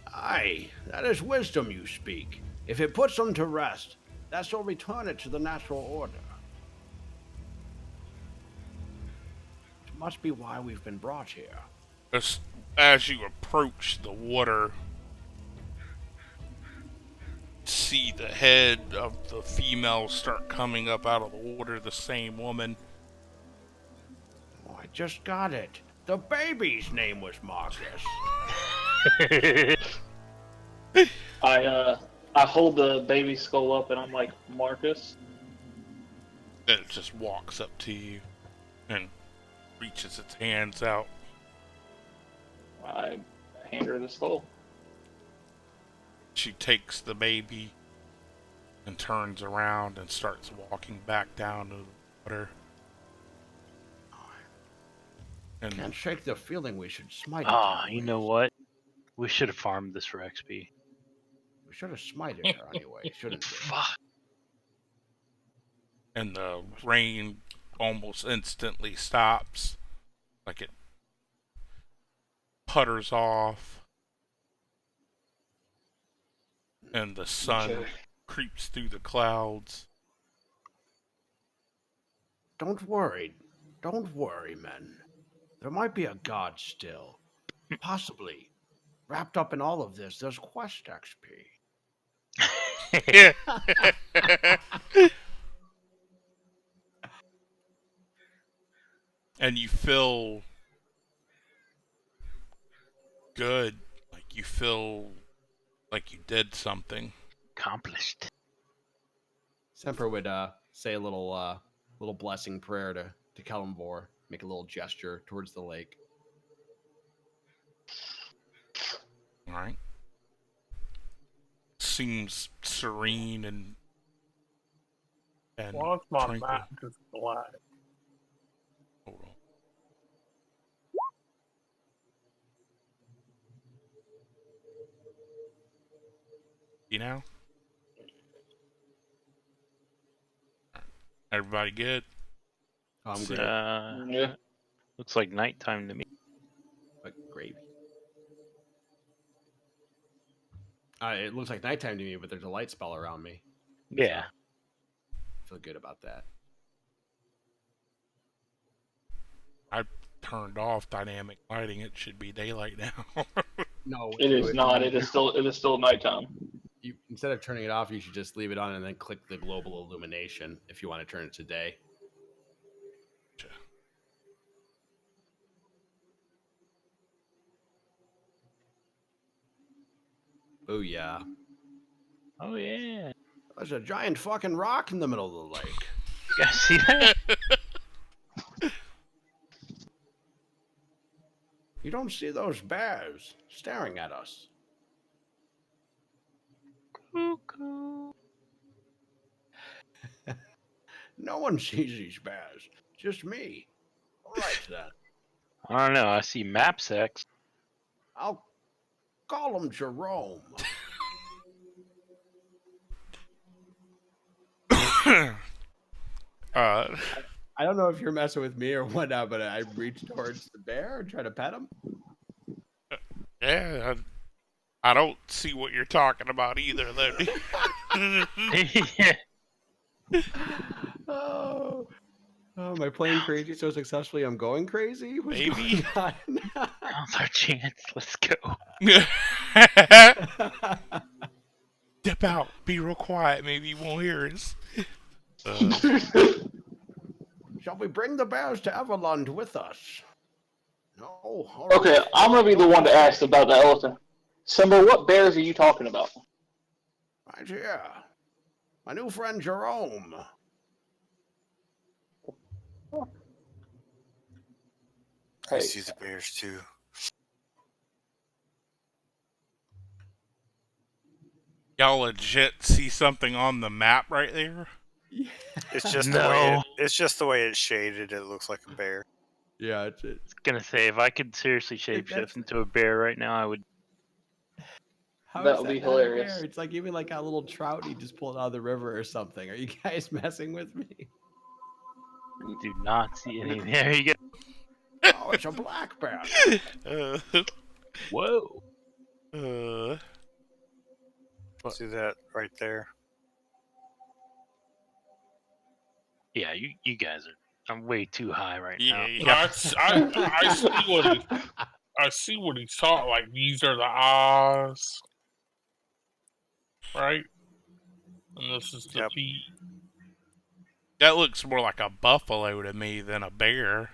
Aye, that is wisdom you speak. If it puts them to rest, that shall return it to the natural order. It must be why we've been brought here. As you approach the water, see the head of the female start coming up out of the water, the same woman. Oh, I just got it. The baby's name was Marcus. I hold the baby skull up and I'm like, Marcus. Then it just walks up to you and reaches its hands out. I hand her the skull. She takes the baby and turns around and starts walking back down to the water. And Can't shake the feeling we should smite it. Ah, you anyways. know what? We should have farmed this for XP. We should have smited her anyway, shouldn't we? Fuck. and the rain almost instantly stops. Like it putters off. And the sun creeps through the clouds. Don't worry, men. There might be a god still. Possibly. Wrapped up in all of this, there's quest XP. And you feel good. Like you feel like you did something. Accomplished. Semper would say a little blessing prayer to Kalimvor, make a little gesture towards the lake. Alright. Seems serene and Once my tranquil. map is black. Hold on. You know? Everybody good? I'm good. Yeah. Looks like nighttime to me. gravy. It looks like nighttime to me, but there's a light spell around me. Yeah. So, I feel good about that. I turned off dynamic lighting. It should be daylight now. No, It is not. It is still nighttime. You, instead of turning it off, you should just leave it on and then click the global illumination if you want to turn it to day. Oh yeah. Oh yeah. There's a giant fucking rock in the middle of the lake. You guys see that? You don't see those bears staring at us. Cuckoo. No one sees these bears. Just me. All right, then. I don't know. I see map sex. I'll call him Jerome. I don't know if you're messing with me or whatnot, but I reach towards the bear and try to pet him. Yeah, I don't see what you're talking about either, though. Oh, am I playing crazy so successfully I'm going crazy? What's Maybe. going on? Now's our chance. Let's go. Step out. Be real quiet. Maybe you won't hear us. Shall we bring the bears to Everlund with us? No. All Okay, right. I'm gonna be the one to ask about the elephant. Simba, what bears are you talking about? Right here. My new friend Jerome. I Hey, see the bears too. Y'all legit see something on the map right there? It's just No. it's just the way it's shaded. It looks like a bear. Yeah, it's I was gonna say, if I could seriously shapeshift into a bear right now, I would. how That is would be not a bear? hilarious. It's like even like a little trout you just pulled out of the river or something. Are you guys messing with me? Do not see any. There you go. Oh, it's a black bear. Uh, Whoa. See that right there? Yeah, you guys are. I'm way too high right now. yeah. I see what he's talking. Like these are the eyes, right? And this is the Yep. feet. That looks more like a buffalo to me than a bear.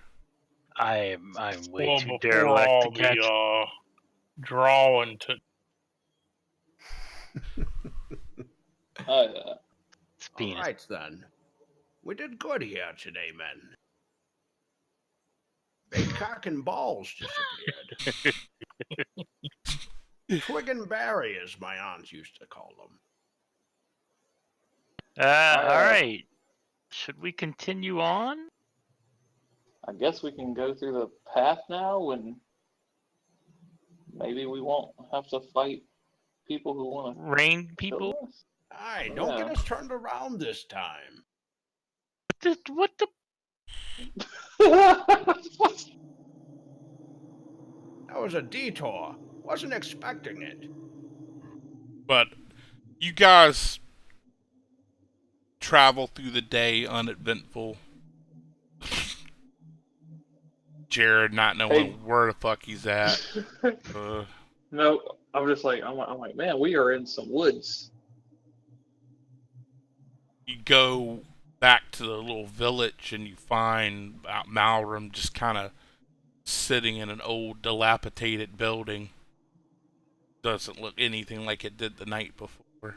I'm way Well, too before derelict to all catch. the drawing took. It's All penis. right, then. We did good here today, men. Big cock and balls disappeared. Twig and Barry, as my aunt used to call them. All right. Should we continue on? I guess we can go through the path now, and maybe we won't have to fight people who want to Rain people? kill us. Aye, don't get us turned around this time. What the? That was a detour. Wasn't expecting it. But you guys travel through the day uneventful. Jared not knowing where the fuck he's at. No, I'm just like I'm like, man, we are in some woods. You go back to the little village and you find Malram just kind of sitting in an old dilapidated building. Doesn't look anything like it did the night before.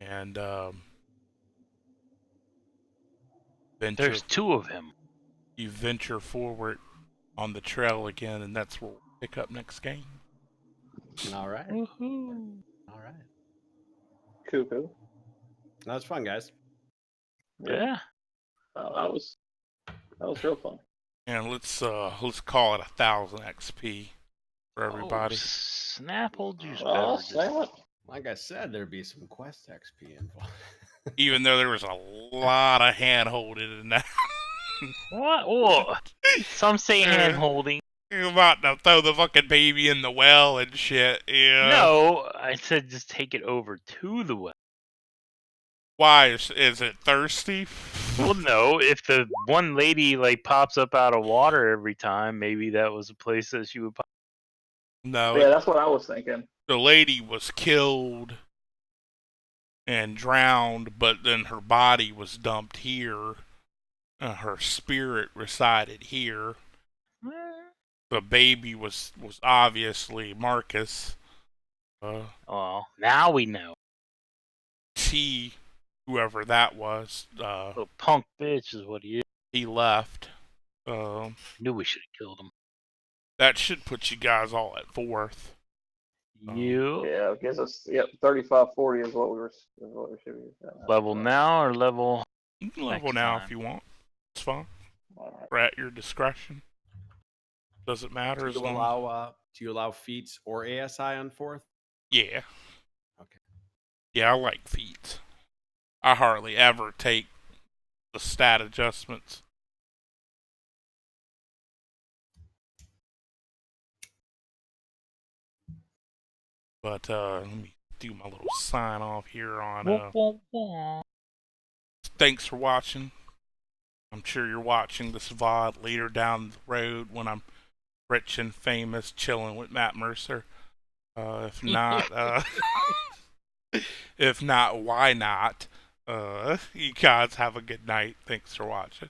And There's two of him. You venture forward on the trail again, and that's where we'll pick up next game. All right. Woohoo. All right. Cuckoo. That was fun, guys. Yeah. That was real fun. And let's call it 1,000 XP for everybody. Oh, Snapple juice Oh, beverages. say what? Like I said, there'd be some quest XP involved. Even though there was a lot of hand holding in that. What? Oh, some say hand holding. You're about to throw the fucking baby in the well and shit. Yeah. No, I said just take it over to the well. Why is it thirsty? Well, no. If the one lady like pops up out of water every time, maybe that was a place that she would pop. No, Yeah, that's what I was thinking. the lady was killed and drowned, but then her body was dumped here. Her spirit resided here. The baby was obviously Marcus. Well, now we know. He, whoever that was, Little punk bitch is what he is. he left. Knew we should have killed him. That should put you guys all at 4th. You Yeah, it gives us 35-40 is what we should be. level now or level? You can level Next now time. if you want. It's fine. All right. We're at your discretion. Doesn't matter Do as you long. allow feats or ASI on 4th? Yeah. Okay. Yeah, I like feats. I hardly ever take the stat adjustments. But let me do my little sign off here on. Thanks for watching. I'm sure you're watching this VOD later down the road when I'm rich and famous, chilling with Matt Mercer. If not, if not, why not? You guys have a good night. Thanks for watching.